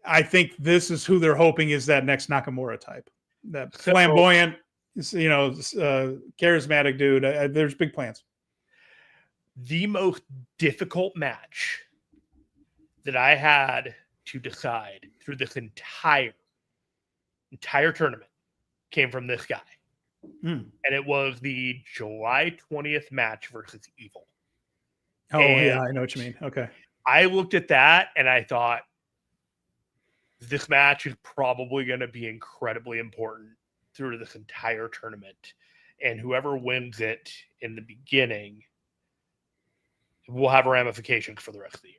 I think this is who they're hoping is that next Nakamura type, that flamboyant, charismatic dude. There's big plans. The most difficult match that I had to decide through this entire tournament came from this guy. And it was the July 20th match versus Evil. Oh, yeah, I know what you mean. Okay. I looked at that and I thought, this match is probably going to be incredibly important through this entire tournament. And whoever wins it in the beginning will have ramifications for the rest of the year.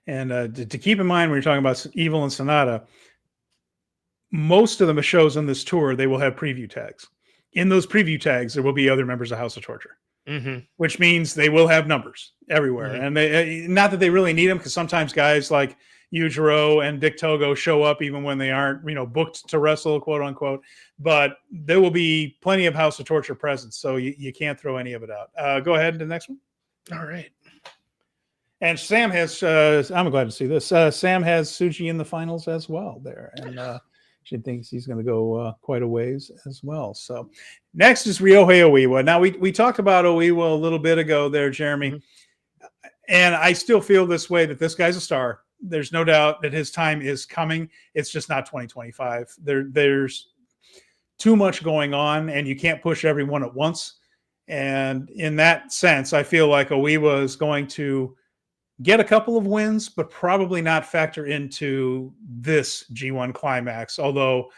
And to keep in mind when you're talking about Evil and Sonata, most of the shows on this tour, they will have preview tags. In those preview tags, there will be other members of House of Torture, which means they will have numbers everywhere. And they, not that they really need them, because sometimes guys like Yujiro and Dick Togo show up even when they aren't, booked to wrestle, quote unquote. But there will be plenty of House of Torture presence, so you can't throw any of it out. Go ahead to the next one. All right. And Sam has, I'm glad to see this. Sam has Suji in the finals as well there. And she thinks he's going to go quite a ways as well. So next is Rio Aiwa. Now, we talked about Aiwa a little bit ago there, Jeremy. And I still feel this way, that this guy's a star. There's no doubt that his time is coming. It's just not 2025. There's too much going on, and you can't push everyone at once. And in that sense, I feel like Aiwa is going to get a couple of wins, but probably not factor into this G1 Climax, although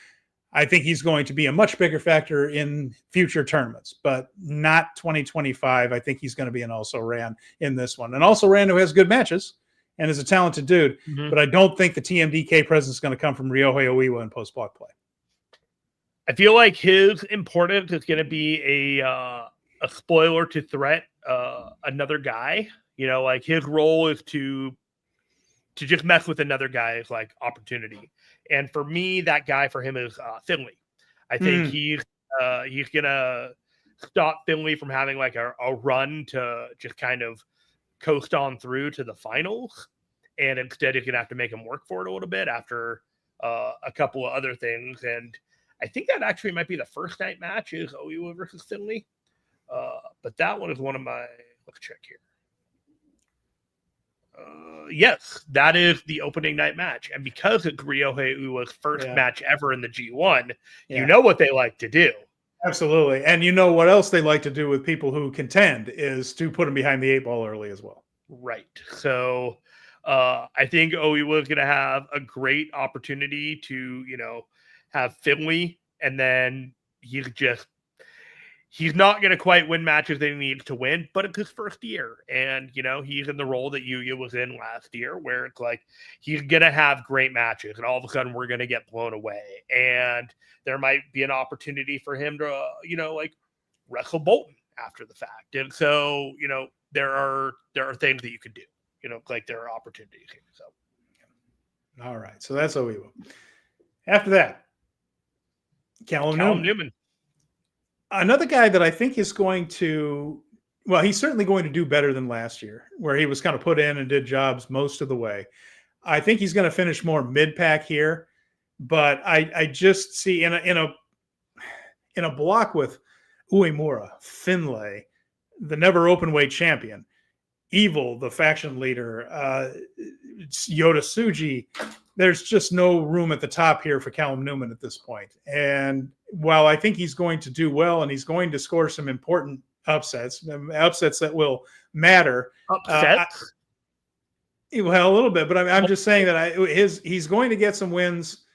I think he's going to be a much bigger factor in future tournaments, but not 2025. I think he's going to be an also-ran in this one. And also-ran who has good matches and is a talented dude, but I don't think the TMDK presence is going to come from Rio Aiwa in post-block play. I feel like his importance is going to be a spoiler to threat another guy. Like his role is to just mess with another guy's like opportunity. And for me, that guy for him is Finley. I think he's gonna stop Finley from having like a run to just kind of coast on through to the finals, and instead he's gonna have to make him work for it a little bit after a couple of other things. And I think that actually might be the first night match is Aiwa versus Finley, but that one is one of my. Let's check here. Yes, that is the opening night match, and because it's Rio Aiwa's first match ever in the G1, you know what they like to do. Absolutely. And you know what else they like to do with people who contend is to put them behind the 8 ball early as well. Right. So I think Aiwa is going to have a great opportunity to, have Finley, and then he's not going to quite win matches that he needs to win, but it's his first year. And, he's in the role that Yuya was in last year, where it's like he's going to have great matches, and all of a sudden we're going to get blown away. And there might be an opportunity for him to, wrestle Bolton after the fact. And so, there are things that you could do, like there are opportunities here. So, all right. So that's Aiwa. After that, Callum Newman. Another guy that I think is going to, he's certainly going to do better than last year, where he was kind of put in and did jobs most of the way. I think he's going to finish more mid-pack here, but I just see in a block with Mora, Finlay, the never open weight champion, Evil, the faction leader, Yoda Suji. There's just no room at the top here for Callum Newman at this point. And while I think he's going to do well and he's going to score some important upsets that will matter. Upsets? A little bit, but I'm just saying that he's going to get some wins.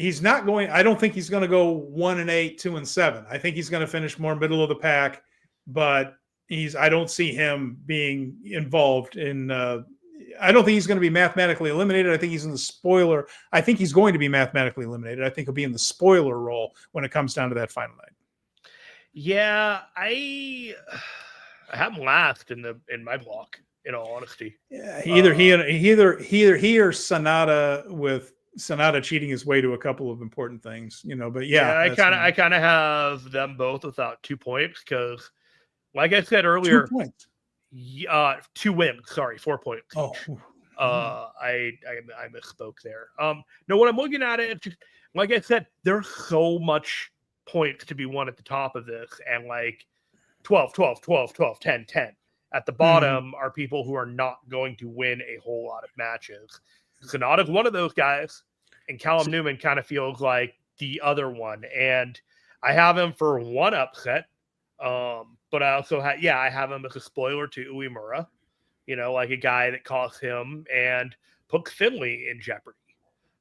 I don't think he's going to go 1-8, 2-7. I think he's going to finish more middle of the pack, but I don't see him being involved in, I don't think he's going to be mathematically eliminated. I think he's in the spoiler. I think he's going to be mathematically eliminated. I think he'll be in the spoiler role when it comes down to that final night. Yeah, I have him last in my block, in all honesty. Yeah, either he or Sonata, with Sonata cheating his way to a couple of important things, but I kind of have them both without 2 points, because like I said earlier, 2 points. 2 wins. Sorry, 4 points. Oh, I misspoke there. No, what I'm looking at it, just like I said, there's so much points to be won at the top of this, and like 12, 10. At the bottom are people who are not going to win a whole lot of matches. Sonata's one of those guys, and Callum Newman kind of feels like the other one. And I have him for one upset. But I also I have him as a spoiler to Uemura, like a guy that costs him and puts Finley in jeopardy.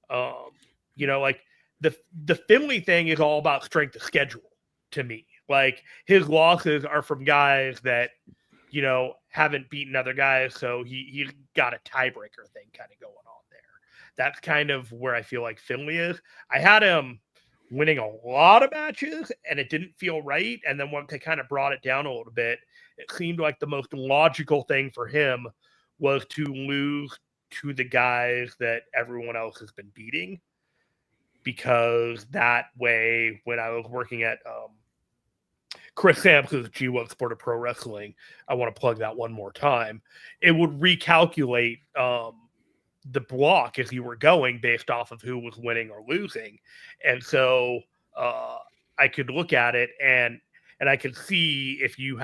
Like the Finley thing is all about strength of schedule to me. Like his losses are from guys that, haven't beaten other guys. So he got a tiebreaker thing kind of going on there. That's kind of where I feel like Finley is. I had him winning a lot of matches, and it didn't feel right. And then once they kind of brought it down a little bit, it seemed like the most logical thing for him was to lose to the guys that everyone else has been beating. Because that way, when I was working at Chris Sampson's G1 Sport of Pro Wrestling, I want to plug that one more time, it would recalculate the block as you were going based off of who was winning or losing. And so I could look at it and I could see if you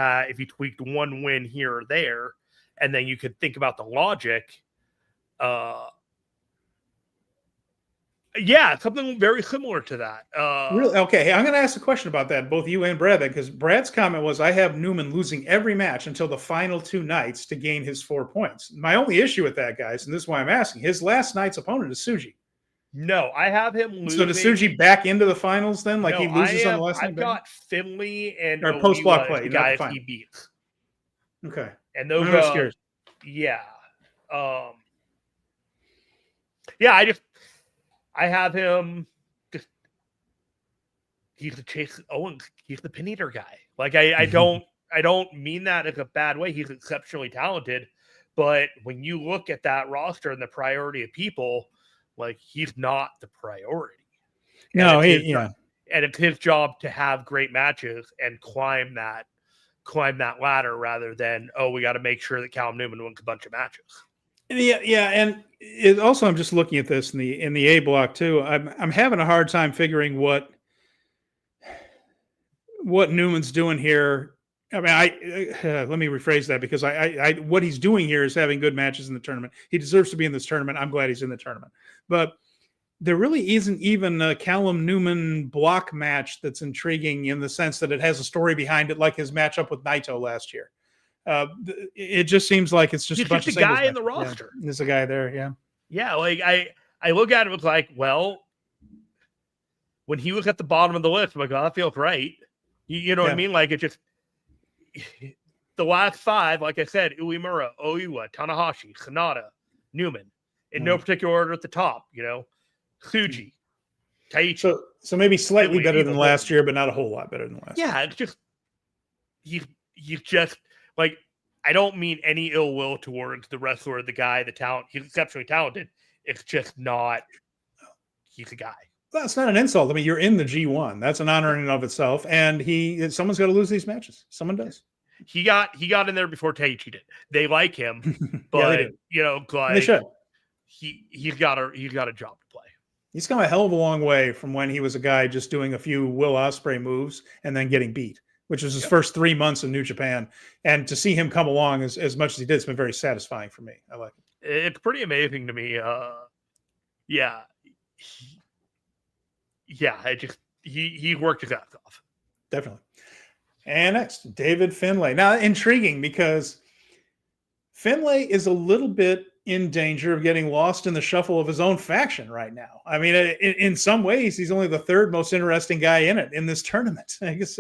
tweaked one win here or there, and then you could think about the logic. Something very similar to that. Really? Okay. I'm going to ask a question about that, both you and Brad, because Brad's comment was, I have Newman losing every match until the final 2 nights to gain his 4 points. My only issue with that, guys, and this is why I'm asking, his last night's opponent is Suji. No, I have him losing. So does Suji back into the finals then? Like he loses on the last night? I've got Finley and or post-block play, the guys he beats. Okay. And those I'm scared. Yeah. I have him just, he's the Chase Owens, he's the pin eater guy. Like I don't mean that in a bad way. He's exceptionally talented, but when you look at that roster and the priority of people, like he's not the priority. No, And it's his job to have great matches and climb that ladder rather than, we got to make sure that Callum Newman wins a bunch of matches. Yeah, and it also, I'm just looking at this in the A block too. I'm having a hard time figuring what Newman's doing here. I mean, let me rephrase that, because I what he's doing here is having good matches in the tournament. He deserves to be in this tournament. I'm glad he's in the tournament, but there really isn't even a Callum Newman block match that's intriguing in the sense that it has a story behind it, like his matchup with Naito last year. It just seems like it's just He's a bunch just of a guy in matches. the roster. Yeah, there's a guy there. Yeah. Yeah. Like I look at it, it's like, well, when he was at the bottom of the list, I'm like, that feels right. You know what I mean? Like, it just, the last 5, like I said, Uemura, Oiwa, Tanahashi, Sanada, Newman, in no particular order at the top, Tsuji, Taiichis. So maybe slightly Finley, better than last year, but not a whole lot better than last year. Yeah, it's just, you just, like, I don't mean any ill will towards the wrestler, the guy, the talent. He's exceptionally talented. It's just not, he's a guy. Well, it's not an insult. I mean, you're in the G1. That's an honor in and of itself. And someone's got to lose these matches. Someone does. He got in there before Taiichi did. They like him, but they should. He's got a job to play. He's come a hell of a long way from when he was a guy just doing a few Will Ospreay moves and then getting beat, which was his first 3 months in New Japan. And to see him come along as much as he did, it's been very satisfying for me. I like it. It's pretty amazing to me. He worked his ass off. Definitely. And next, David Finlay. Now, intriguing, because Finlay is a little bit in danger of getting lost in the shuffle of his own faction right now. I mean, in some ways, he's only the 3rd most interesting guy in this tournament. I guess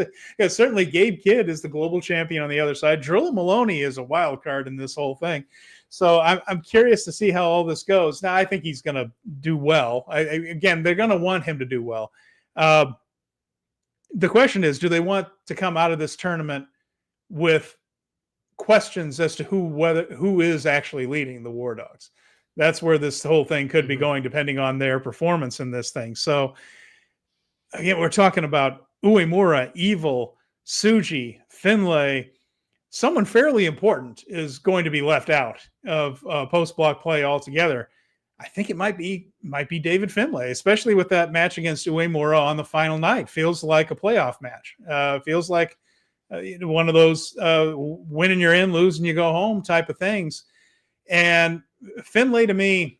certainly Gabe Kidd is the global champion on the other side. Drilla Maloney is a wild card in this whole thing. So I'm curious to see how all this goes. Now, I think he's going to do well. Again, they're going to want him to do well. The question is, do they want to come out of this tournament with questions as to who is actually leading the War Dogs? That's where this whole thing could be going, depending on their performance in this thing. So again, we're talking about Uemura, Evil, Tsuji, Finlay. Someone fairly important is going to be left out of post-block play altogether. I think it might be David Finlay, especially with that match against Uemura on the final night. Feels like a playoff match. Feels like one of those winning you're in, losing you go home type of things. And Finlay, to me,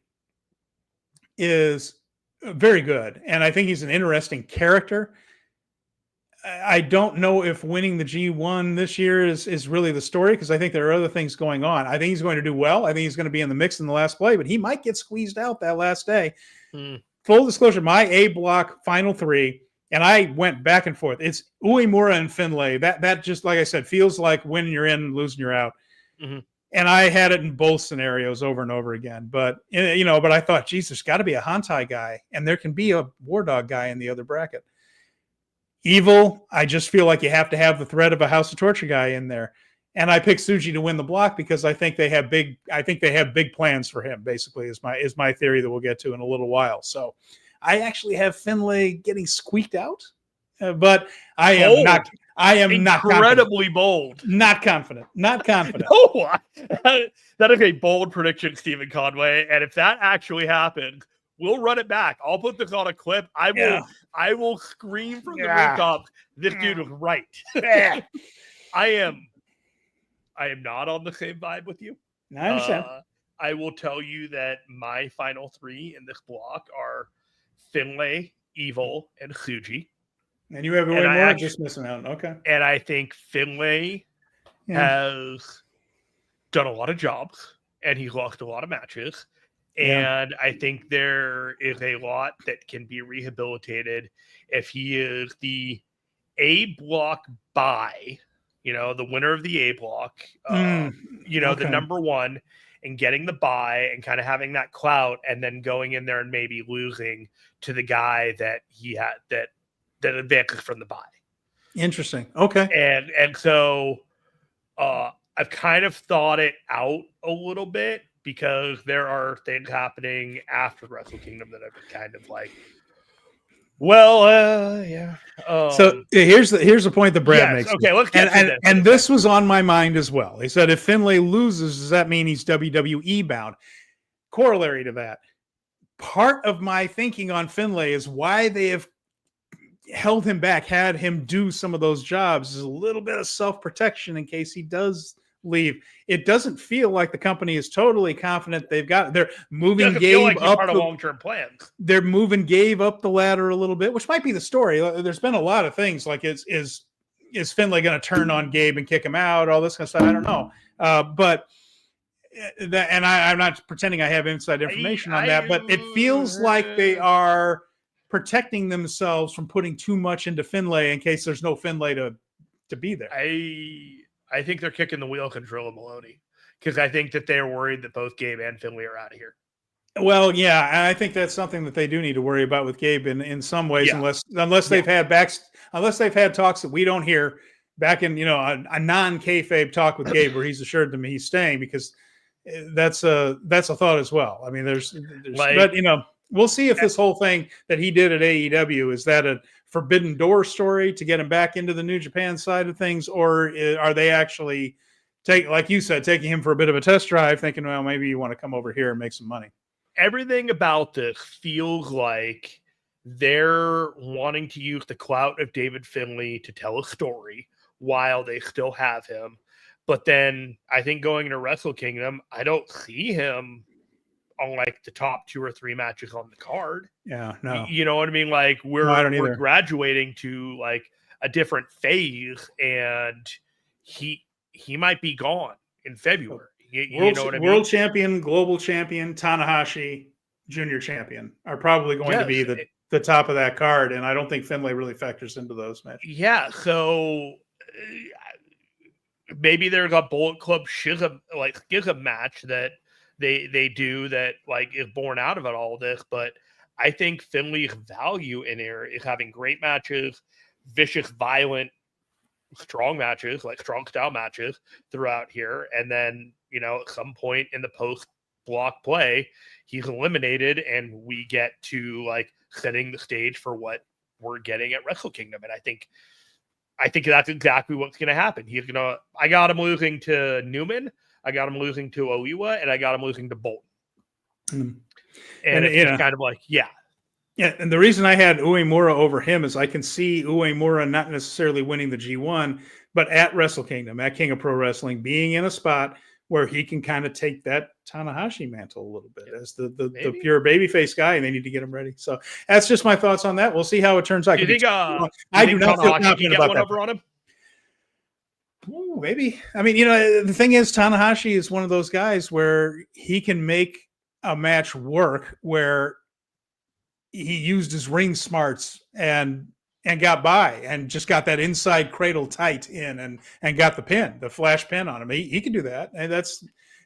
is very good. And I think he's an interesting character. I don't know if winning the G1 this year is really the story, because I think there are other things going on. I think he's going to do well. I think he's going to be in the mix in the last play, but he might get squeezed out that last day. Full disclosure, my A block final 3, and I went back and forth. It's Uemura and Finlay. That just, like I said, feels like winning you're in, losing you're out. And I had it in both scenarios over and over again. But but I thought, geez, there's got to be a Hantai guy, and there can be a War Dog guy in the other bracket. Evil, I just feel like you have to have the threat of a House of Torture guy in there. And I picked Tsuji to win the block because I think they have big plans for him, basically, is my theory that we'll get to in a little while. So I actually have Finlay getting squeaked out, but I am not incredibly bold. Not confident. Not confident. No, that is a bold prediction, Steven Conway. And if that actually happens, we'll run it back. I'll put this on a clip. I will scream from the rooftops. This dude was right. I am not on the same vibe with you. I understand. I will tell you that my final 3 in this block are Finlay, Evil, and Tsuji. And you have a way more just missing out. Okay. And I think Finlay has done a lot of jobs, and he's lost a lot of matches. And I think there is a lot that can be rehabilitated if he is the A block bye, the winner of the A block, the number 1, and getting the bye and kind of having that clout, and then going in there and maybe losing to the guy that he had that advances from the bye. Interesting. Okay. And so I've kind of thought it out a little bit, because there are things happening after Wrestle Kingdom that I've been kind of like, Well, yeah. So here's the point that Brad makes. Okay, let's get to this. And this was on my mind as well. He said, if Finlay loses, does that mean he's WWE bound? Corollary to that, part of my thinking on Finlay is why they have held him back, had him do some of those jobs, is a little bit of self-protection in case he does leave. It doesn't feel like the company is totally confident they're moving Gabe up part of long-term plans. They're moving Gabe up the ladder a little bit, which might be the story. There's been a lot of things like is Finlay going to turn on Gabe and kick him out, all this kind of stuff. I don't know. I'm not pretending I have inside information on that, but it feels like they are protecting themselves from putting too much into Finlay in case there's no Finlay to be there. I think they're kicking the wheel control of Maloney because I think that they're worried that both Gabe and Finlay are out of here. Well, yeah, and I think that's something that they do need to worry about with Gabe in some ways, unless they've had talks that we don't hear back in a non-kayfabe talk with Gabe where he's assured them he's staying, because that's a thought as well. I mean, there's but we'll see if this whole thing that he did at AEW, is that a forbidden door story to get him back into the New Japan side of things, or are they actually like you said, taking him for a bit of a test drive, thinking, well, maybe you want to come over here and make some money. Everything about this feels like they're wanting to use the clout of David Finlay to tell a story while they still have him. But then I think going into Wrestle Kingdom, I don't see him on like the top 2 or 3 matches on the card. Yeah, no. You know what I mean? Like we're graduating to like a different phase, and he might be gone in February. You know what I mean? World champion, global champion, Tanahashi, junior champion are probably going to be the top of that card, and I don't think Finlay really factors into those matches. Yeah, so maybe there's a Bullet Club schism match that they do that like is born out of it, all this, but I think Finlay's value in here is having great matches, vicious, violent, strong matches, like strong style matches throughout here, and then at some point in the post block play, he's eliminated, and we get to like setting the stage for what we're getting at Wrestle Kingdom, and I think that's exactly what's going to happen. I got him losing to Newman, I got him losing to Aiwa, and I got him losing to Bolton. And it's kind of like, yeah. And the reason I had Uemura over him is I can see Uemura not necessarily winning the G1, but at Wrestle Kingdom, at King of Pro Wrestling, being in a spot where he can kind of take that Tanahashi mantle a little bit as the pure babyface guy, and they need to get him ready. So that's just my thoughts on that. We'll see how it turns out. I do not feel confident about that. Over on him? Ooh, maybe. I mean, the thing is, Tanahashi is one of those guys where he can make a match work where he used his ring smarts and got by and just got that inside cradle tight in and got the flash pin on him. He can do that. And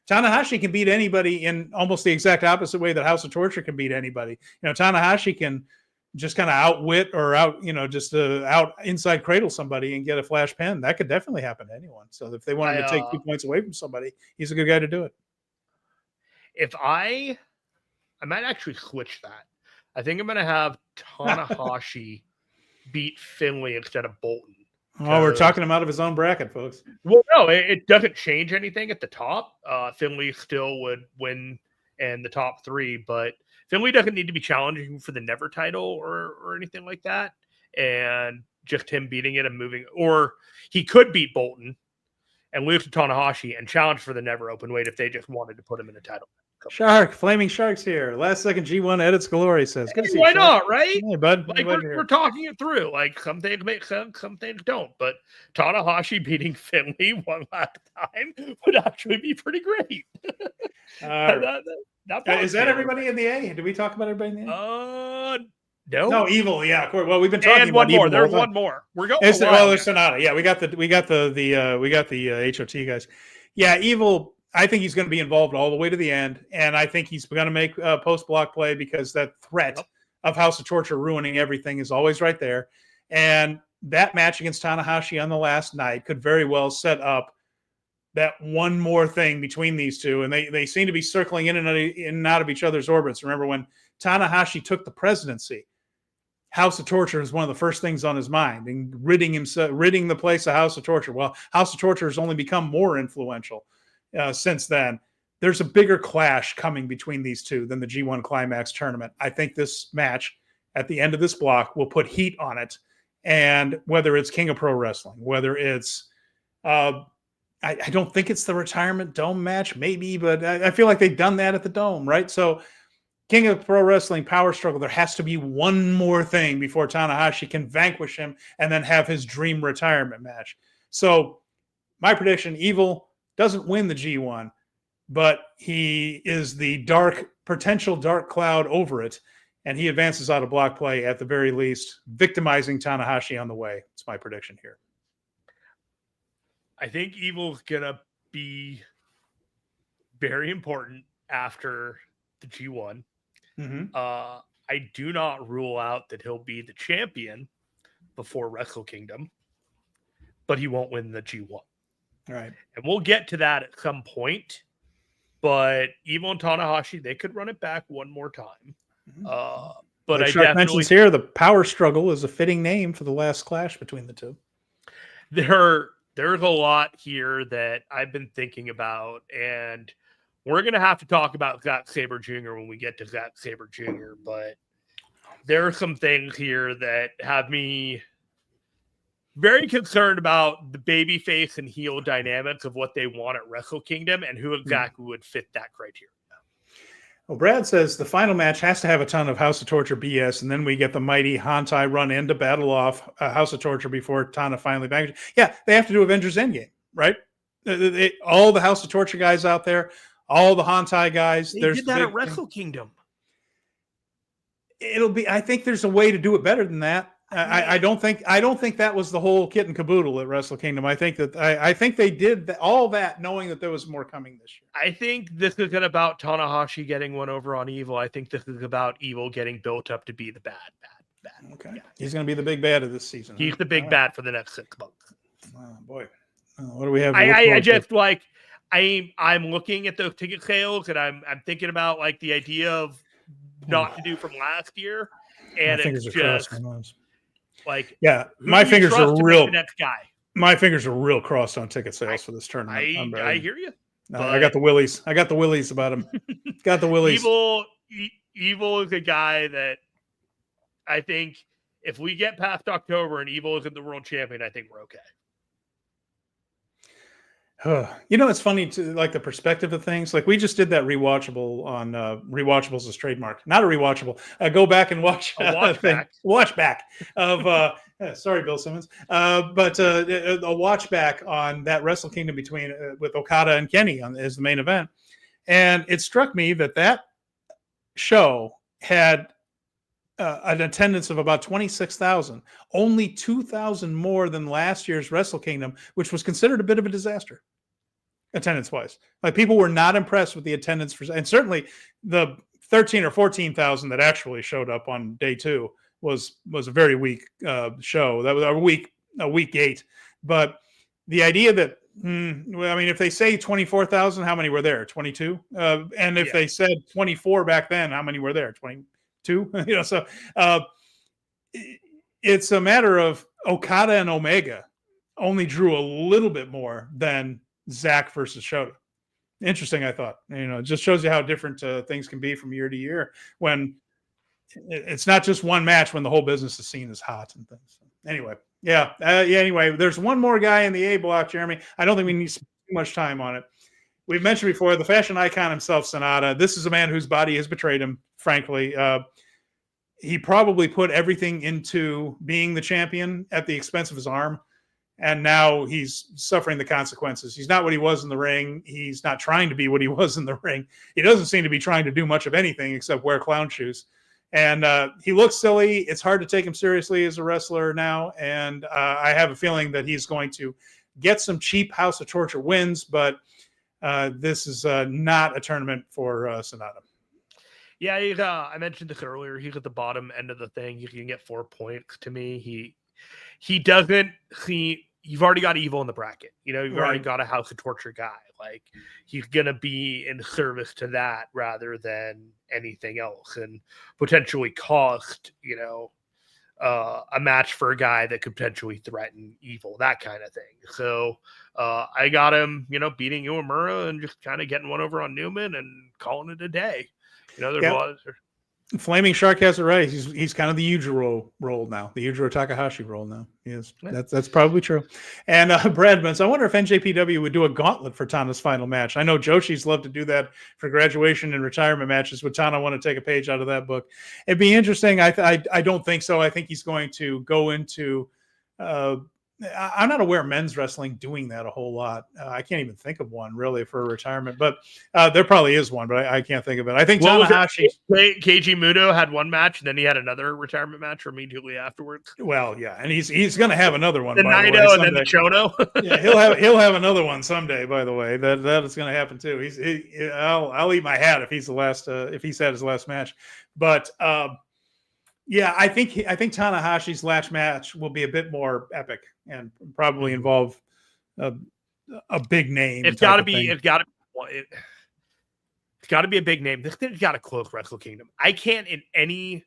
Tanahashi can beat anybody in almost the exact opposite way that House of Torture can beat anybody. Tanahashi can just kind of outwit or out inside cradle somebody and get a flash pin. That could definitely happen to anyone. So if they wanted to take 2 points away from somebody, he's a good guy to do it. If I might actually switch that. I think I'm going to have Tanahashi beat Finlay instead of Bolton. Oh, we're talking him out of his own bracket, folks. Well, no, it doesn't change anything at the top. Finlay still would win in the top 3, but Finlay doesn't need to be challenging for the Never title or anything like that. And just him beating it and moving, or he could beat Bolton and lose to Tanahashi and challenge for the Never open weight if they just wanted to put him in a title. Flaming Sharks here. Last second G1 edits glory says. Good to see why you, not, right? Hey, bud. Like we're talking it through. Like some things make sense, some things don't. But Tanahashi beating Finlay one last time would actually be pretty great. Is that everybody in the A? Did we talk about everybody in the A? No, Evil. Yeah, well, we've been talking and about one more. Evil. There's one more. We're going. There's Sonata. Yeah, we got the HOT guys. Yeah, Evil. I think he's going to be involved all the way to the end, and I think he's going to make post-block play because that threat of House of Torture ruining everything is always right there. And that match against Tanahashi on the last night could very well set up that one more thing between these two, and they seem to be circling in and out of each other's orbits. Remember when Tanahashi took the presidency, House of Torture is one of the first things on his mind, and ridding the place of House of Torture. Well, House of Torture has only become more influential since then. There's a bigger clash coming between these two than the G1 Climax tournament. I think this match at the end of this block will put heat on it. And whether it's King of Pro Wrestling, whether it's, I don't think it's the Retirement Dome match, maybe, but I feel like they've done that at the Dome, right? So King of Pro Wrestling Power Struggle, there has to be one more thing before Tanahashi can vanquish him and then have his dream retirement match. So my prediction, Evil doesn't win the G1, but he is the potential dark cloud over it, and he advances out of block play at the very least, victimizing Tanahashi on the way. It's my prediction here. I think Evil's going to be very important after the G1. Mm-hmm. I do not rule out that he'll be the champion before Wrestle Kingdom, but he won't win the G1. All right. And we'll get to that at some point. But Evil and Tanahashi, they could run it back one more time. But like I Shark definitely mentions here, the Power Struggle is a fitting name for the last clash between the two. There's a lot here that I've been thinking about, and we're going to have to talk about Zack Sabre Jr. when we get to Zack Sabre Jr., but there are some things here that have me very concerned about the babyface and heel dynamics of what they want at Wrestle Kingdom and who exactly would fit that criteria. Well, Brad says the final match has to have a ton of House of Torture BS, and then we get the mighty Hantai run in to battle off House of Torture before Tana finally bangs. Yeah, they have to do Avengers Endgame, right? All the House of Torture guys out there, all the Hantai guys. They did that at Wrestle Kingdom. I think there's a way to do it better than that. I don't think that was the whole kit and caboodle at Wrestle Kingdom. I think they did all that knowing that there was more coming this year. I think this isn't about Tanahashi getting one over on Evil. I think this is about Evil getting built up to be the bad. Okay, yeah. He's going to be the big bad of this season. He's the big bad for the next 6 months. Oh boy, what do we have? I just like I'm looking at those ticket sales and I'm thinking about like the idea of not to do from last year, and it's just like, yeah, my fingers are real. The next guy. My fingers are real crossed on ticket sales for this tournament. I hear you. I got the willies. I got the willies about him. Got the willies. Evil is a guy that I think if we get past October and Evil isn't the world champion, I think we're okay. It's funny to like the perspective of things. Like we just did that rewatchable on rewatchables as trademark, not a rewatchable. Go back and watch watch back of sorry, Bill Simmons. But a watch back on that Wrestle Kingdom between with Okada and Kenny as the main event, and it struck me that show had an attendance of about 26,000, only 2,000 more than last year's Wrestle Kingdom, which was considered a bit of a disaster attendance-wise. Like people were not impressed with the attendance and certainly the 13 or 14,000 that actually showed up on day 2 was a very weak show. That was a week 8. But the idea that if they say 24,000, how many were there? 22. And if they said 24 back then, how many were there? 22. So it's a matter of Okada and Omega only drew a little bit more than Zack versus Shota. Interesting, I thought. It just shows you how different things can be from year to year when it's not just one match when the whole business is seen as hot and things. So anyway, anyway, there's one more guy in the A block, Jeremy. I don't think we need to spend too much time on it. We've mentioned before the fashion icon himself, Sonata. This is a man whose body has betrayed him, frankly. He probably put everything into being the champion at the expense of his arm. And now he's suffering the consequences. He's not what he was in the ring. He's not trying to be what he was in the ring. He doesn't seem to be trying to do much of anything except wear clown shoes. And he looks silly. It's hard to take him seriously as a wrestler now. And I have a feeling that he's going to get some cheap House of Torture wins, but this is not a tournament for Sonata. Yeah, I mentioned this earlier. He's at the bottom end of the thing. You can get 4 points to me. He doesn't see. You've already got Evil in the bracket. You've already got a House of Torture guy. Like he's gonna be in service to that rather than anything else, and potentially cost a match for a guy that could potentially threaten Evil, that kind of thing. So I got him, beating Uemura and just kind of getting one over on Newman and calling it a day. There's a lot of. Flaming Shark has it right. He's kind of the Yujiro role now, the Yujiro Takahashi role now. Yes, that's probably true. And Brad Benz, I wonder if NJPW would do a gauntlet for Tana's final match. I know Joshi's love to do that for graduation and retirement matches. Would Tana want to take a page out of that book? It'd be interesting. I don't think so. I think he's going to go into. I'm not aware of men's wrestling doing that a whole lot. I can't even think of one really for retirement, but there probably is one, but I can't think of it. I think Tanahashi. Keiji Muto had one match, and then he had another retirement match immediately afterwards. Well, yeah, and he's going to have another one. The Naito and then the Chono. Yeah, he'll have another one someday. By the way, that is going to happen too. I'll eat my hat if he's the last. If he's had his last match, but. Yeah, I think Tanahashi's last match will be a bit more epic and probably involve a big name. It's got to be. It's got to be a big name. This thing's got to close Wrestle Kingdom. You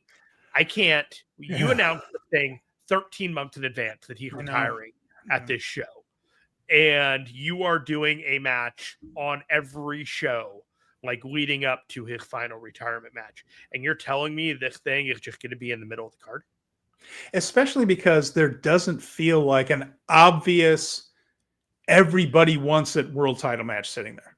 announced the thing 13 months in advance that he's retiring at this show, and you are doing a match on every show, like leading up to his final retirement match. And you're telling me this thing is just going to be in the middle of the card? Especially because there doesn't feel like an obvious everybody wants it world title match sitting there.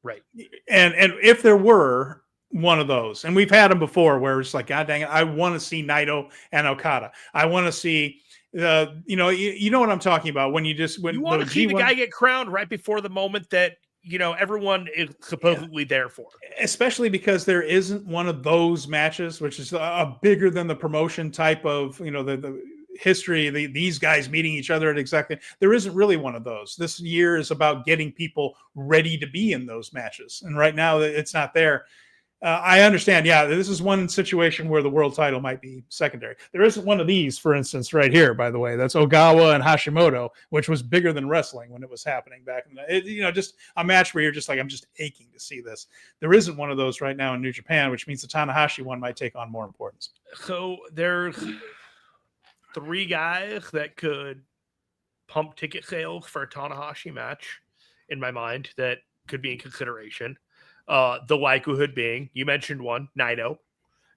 Right. And if there were one of those, and we've had them before where it's like, God dang it, I want to see Naito and Okada. I want to see you know what I'm talking about when you want to see the guy get crowned right before the moment that everyone is supposedly there for. Especially because there isn't one of those matches, which is a bigger than the promotion type of, the history, these guys meeting each other at exactly. There isn't really one of those. This year is about getting people ready to be in those matches. And right now it's not there. I understand. Yeah, this is one situation where the world title might be secondary. There isn't one of these, for instance, right here, by the way. That's Ogawa and Hashimoto, which was bigger than wrestling when it was happening back in the, just a match where you're just like, I'm just aching to see this. There isn't one of those right now in New Japan, which means the Tanahashi one might take on more importance. So there's 3 guys that could pump ticket sales for a Tanahashi match in my mind that could be in consideration. The likelihood being, you mentioned one, Naito.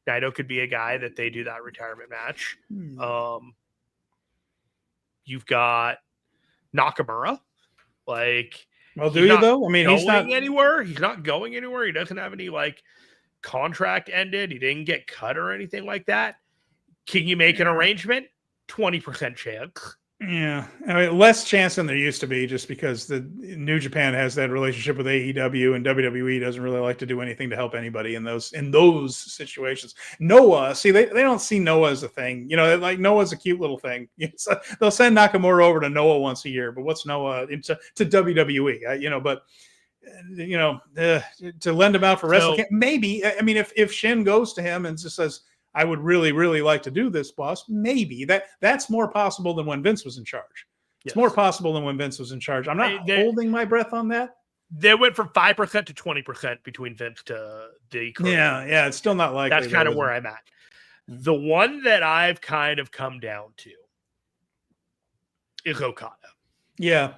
Naito could be a guy that they do that retirement match. You've got Nakamura. Well, do you though? I mean, he's not anywhere. He's not going anywhere. He doesn't have any contract ended. He didn't get cut or anything like that. Can you make an arrangement? 20% chance. Yeah, I mean, less chance than there used to be, just because the New Japan has that relationship with AEW, and WWE doesn't really like to do anything to help anybody in those situations. Noah, see, they don't see Noah as a thing. Like Noah's a cute little thing. So they'll send Nakamura over to Noah once a year, but what's Noah to WWE? But to lend him out for wrestling, maybe. I mean, if Shin goes to him and just says, I would really, really like to do this, boss. Maybe that's more possible than when Vince was in charge. It's more possible than when Vince was in charge. I'm not holding my breath on that. They went from 5% to 20% between Vince to the current. Yeah, it's still not likely. That's kind of where I'm at. The one that I've kind of come down to is Okada. Yeah.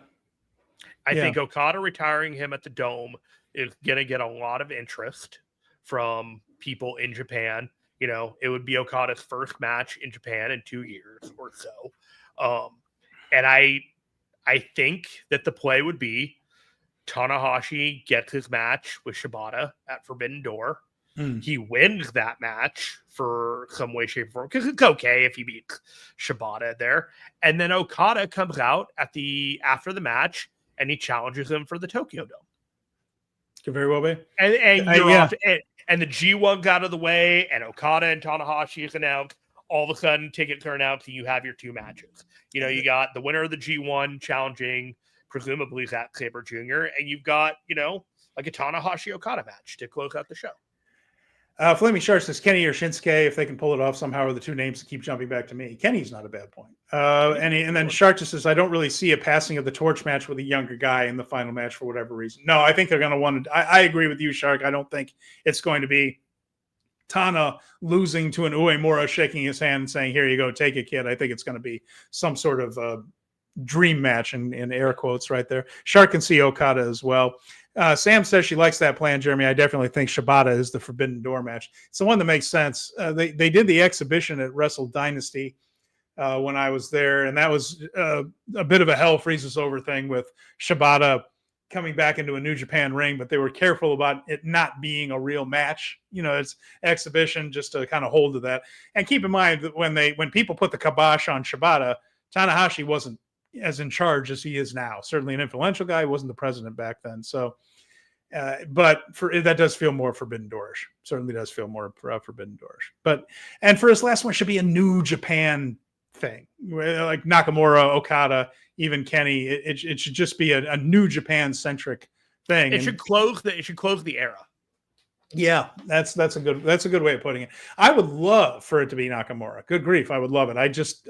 I think Okada retiring him at the Dome is going to get a lot of interest from people in Japan. It would be Okada's first match in Japan in 2 years or so. And I think that the play would be Tanahashi gets his match with Shibata at Forbidden Door. He wins that match for some way, shape, or form, because it's okay if he beats Shibata there. And then Okada comes out after the match and he challenges him for the Tokyo Dome. Could very well be. And you're off. And the G1's out of the way, and Okada and Tanahashi is announced. All of a sudden, tickets are announced, and you have your 2 matches. You got the winner of the G1 challenging, presumably, Zack Sabre Jr., and you've got, like a Tanahashi-Okada match to close out the show. Flaming Shark says Kenny or Shinsuke, if they can pull it off somehow, are the 2 names that keep jumping back to me. Kenny's not a bad point. And then Shark just says, I don't really see a passing of the torch match with a younger guy in the final match for whatever reason. No, I think they're going to want to. I agree with you, Shark. I don't think it's going to be Tana losing to an Uemura, shaking his hand and saying, "Here you go, take it, kid." I think it's going to be some sort of dream match in air quotes right there. Shark can see Okada as well. Sam says she likes that plan, Jeremy. I definitely think Shibata is the Forbidden Door match. It's the one that makes sense. They did the exhibition at Wrestle Dynasty when I was there, and that was a bit of a hell freezes over thing with Shibata coming back into a New Japan ring, but they were careful about it not being a real match. It's exhibition just to kind of hold to that. And keep in mind that when people put the kibosh on Shibata, Tanahashi wasn't as in charge as he is now. Certainly an influential guy, wasn't the president back then. So, but that does feel more Forbidden Doorish. Certainly does feel more Forbidden Doorish. And for his last one, should be a New Japan thing, like Nakamura, Okada, even Kenny. It should just be a New Japan centric thing. It should close the era. Yeah, that's a good way of putting it. I would love for it to be Nakamura. Good grief, I would love it. I just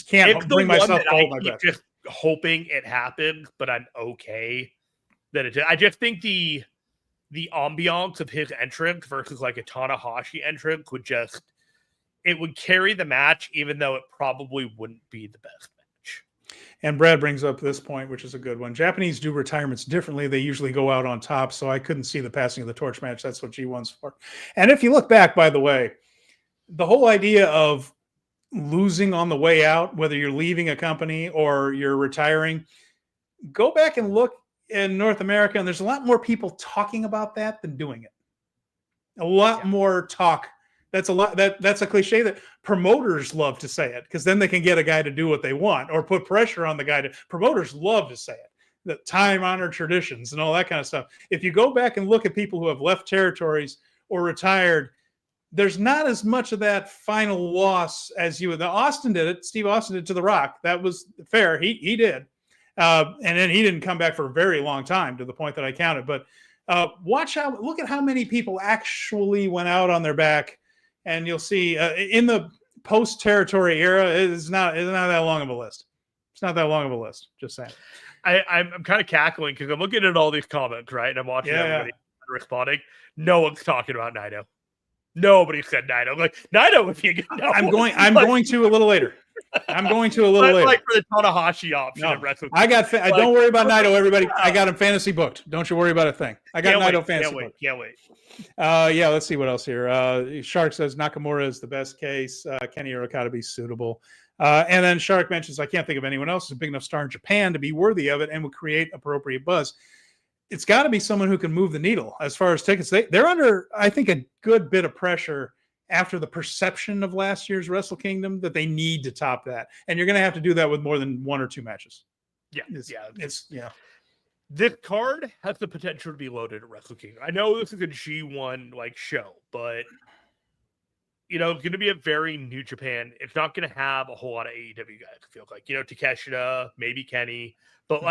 can't bring myself to hold my breath. Just hoping it happens, but I'm okay that it. I just think the ambiance of his entrance versus like a Tanahashi entrance would carry the match, even though it probably wouldn't be the best match. And Brad brings up this point, which is a good one. Japanese do retirements differently. They usually go out on top, so I couldn't see the passing of the torch match. That's what G1's for. And if you look back, by the way, the whole idea of losing on the way out, whether you're leaving a company or you're retiring, go back and look in North America, and there's a lot more people talking about that than doing it. A lot more talk. That's a cliche that promoters love to say it, because then they can get a guy to do what they want or put pressure on the guy to. Promoters love to say it, the time-honored traditions and all that kind of stuff. If you go back and look at people who have left territories or retired, there's not as much of that final loss as you would. Austin did it. Steve Austin did to The Rock. That was fair. He did. And then he didn't come back for a very long time, to the point that I counted. But look at how many people actually went out on their back. And you'll see in the post-territory era, it's not that long of a list. It's not that long of a list. Just saying. I'm kind of cackling because I'm looking at all these comments, right? And I'm watching everybody responding. No one's talking about Naito. Nobody said Naito. Like, Naito would be a good. I'm going to a little later. I'm going to a little later. Like for the Tanahashi option at Wrestle Kingdom. Don't worry about Naito, everybody. I got him fantasy booked. Don't you worry about a thing. I got Naito fantasy booked. Can't wait. Let's see what else here. Shark says Nakamura is the best case. Kenny or Okada be suitable. And then Shark mentions, I can't think of anyone else who's a big enough star in Japan to be worthy of it and would create appropriate buzz. It's got to be someone who can move the needle as far as tickets. They're under, I think, a good bit of pressure after the perception of last year's Wrestle Kingdom that they need to top that. And you're going to have to do that with more than one or two matches. Yeah. This card has the potential to be loaded at Wrestle Kingdom. I know this is a G1 show, but it's going to be a very New Japan. It's not going to have a whole lot of AEW guys. It feels like Takeshita, maybe Kenny, but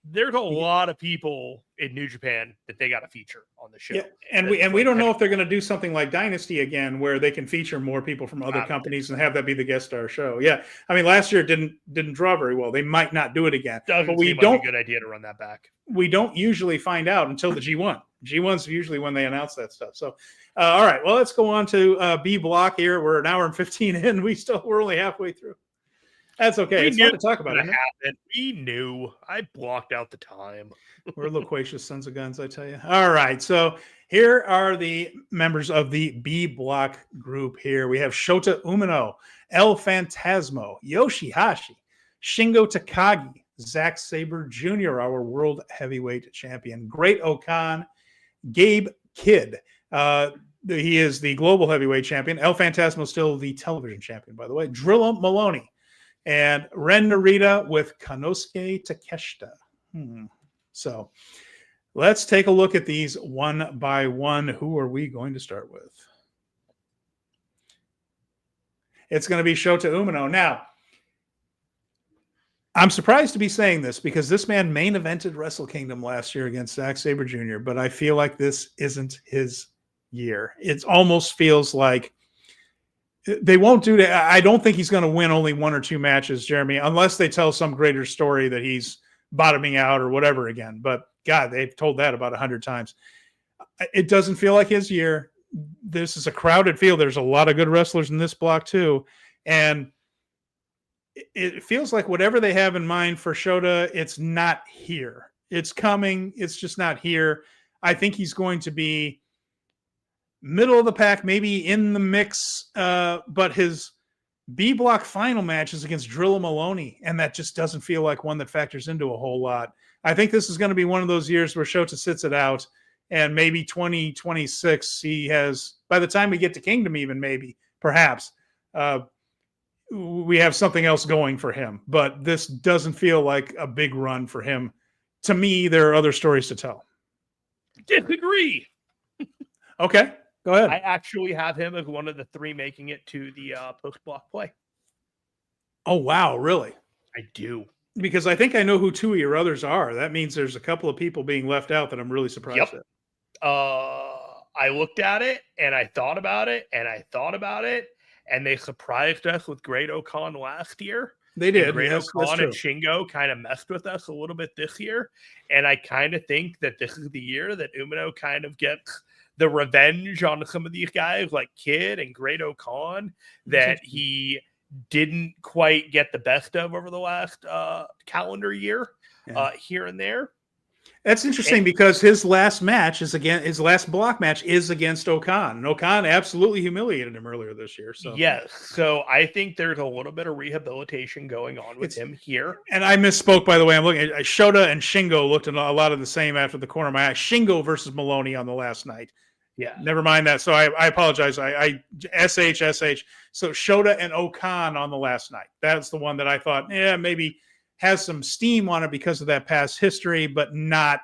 there's a lot of people in New Japan that they got to feature on the show. Yeah, and we don't know if they're going to do something like Dynasty again, where they can feature more people from other companies and have that be the guest star show. Yeah, I mean, last year it didn't draw very well. They might not do it again. But we don't. Like a good idea to run that back. We don't usually find out until the G1. G1's usually when they announce that stuff. So, all right, well, let's go on to B block here. We're an hour and 15 in. We're only halfway through. That's okay. It's fun to talk about it. We knew. I blocked out the time. We're loquacious sons of guns, I tell you. All right. So here are the members of the B block group here. We have Shota Umino, El Phantasmo, Yoshihashi, Shingo Takagi, Zack Sabre Jr., our world heavyweight champion, Great Okan, Gabe Kidd. He is the global heavyweight champion. El Phantasmo still the television champion, by the way. Drilla Maloney. And Ren Narita with Konosuke Takeshita. So let's take a look at these one by one. Who are we going to start with? It's going to be Shota Umino. Now, I'm surprised to be saying this because this man main evented Wrestle Kingdom last year against Zack Sabre Jr., but I feel like this isn't his year. It almost feels like they won't do that. I don't think he's going to win only one or two matches, Jeremy, unless they tell some greater story that he's bottoming out or whatever again. But God, they've told that about 100 times. It doesn't feel like his year. this is a crowded field. There's a lot of good wrestlers in this block too. And it feels like whatever they have in mind for Shota, it's not here. It's coming. It's just not here. I think he's going to be middle of the pack, maybe in the mix. But his B block final match is against Drilla Maloney, and that just doesn't feel like one that factors into a whole lot. I think this is going to be one of those years where Shota sits it out, and maybe 2026 he has, by the time we get to Kingdom even, maybe, perhaps, we have something else going for him. But this doesn't feel like a big run for him. To me, there are other stories to tell. Disagree. Okay, go ahead. I actually have him as one of the 3 making it to the post-block play. Oh, wow, really? I do. Because I think I know who 2 of your others are. That means there's a couple of people being left out that I'm really surprised at. I looked at it, and I thought about it, and they surprised us with Great Okan last year. They did. Great yes, Okan and Shingo kind of messed with us a little bit this year, and I kind of think that this is the year that Umino kind of gets the revenge on some of these guys like Kidd and Great Okan that he didn't quite get the best of over the last calendar year here and there. That's interesting because his last match is his last block match is against Okan. And Okan absolutely humiliated him earlier this year. So yes. So I think there's a little bit of rehabilitation going on with him here. And I misspoke, by the way. I'm looking at Shota and Shingo looked a lot of the same after the corner of my eye. Shingo versus Maloney on the last night. Yeah. Never mind that. So I apologize. I SH. So Shota and Okan on the last night. That's the one that I thought, maybe has some steam on it because of that past history, but not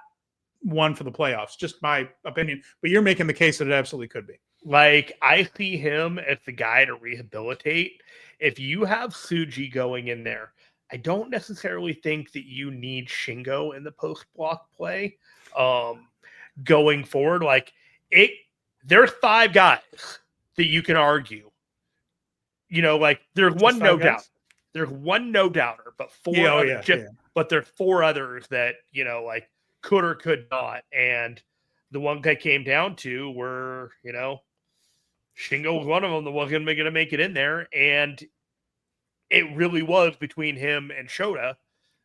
one for the playoffs. Just my opinion. But you're making the case that it absolutely could be. Like, I see him as the guy to rehabilitate. If you have Tsuji going in there, I don't necessarily think that you need Shingo in the post-block play going forward. Like, there's 5 guys that you can argue. You know, like, there's one no doubt. There's one no doubter, but 4 but there's 4 others that, you know, like, could or could not. And the one that came down to were, you know, Shingo was one of them that wasn't going to make it in there. And it really was between him and Shota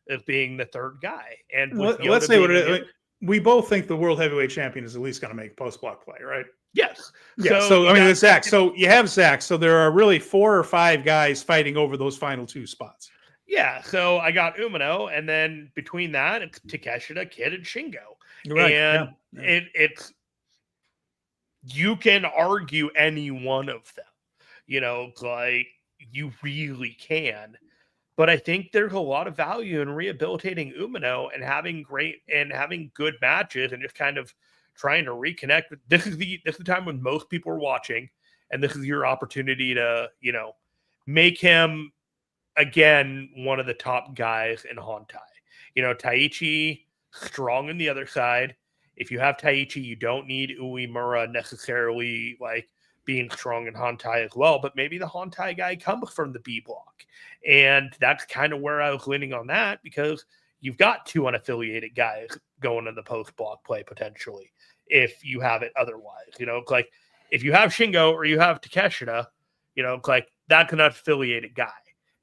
as being the 3rd guy. And let's say what it is. We both think the world heavyweight champion is at least going to make post-block play, right? Yes. Yeah. So I mean, it's Zack. So you have Zack. So there are really 4 or 5 guys fighting over those final 2 spots. Yeah. So I got Umino, and then between that, it's Takeshita, Kidd, and Shingo. Right. And it's you can argue any one of them. You know, like you really can. But I think there's a lot of value in rehabilitating Umino and having good matches and just kind of trying to reconnect. This is the time when most people are watching, and this is your opportunity to, you know, make him again one of the top guys in Hontai. You know, Taiichi strong on the other side. If you have Taiichi, you don't need Mora necessarily like being strong in Hontai as well, but maybe the Hontai guy comes from the B block. And that's kind of where I was leaning on that, because you've got 2 unaffiliated guys going in the post block play potentially if you have it otherwise. You know, it's like if you have Shingo or you have Takeshita, you know, it's like that's an unaffiliated guy.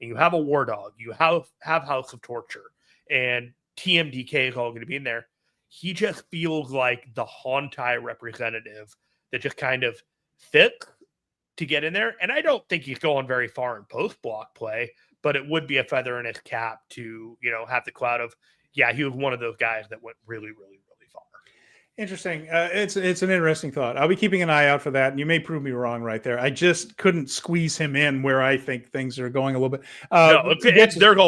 And you have a War Dog, you have House of Torture, and TMDK is all going to be in there. He just feels like the Hontai representative that just kind of fit to get in there. And I don't think he's going very far in post-block play, but it would be a feather in his cap to, you know, have the cloud of, yeah, he was one of those guys that went really, really, really far. Interesting. It's an interesting thought. I'll be keeping an eye out for that. And you may prove me wrong right there. I just couldn't squeeze him in where I think things are going a little bit. There's a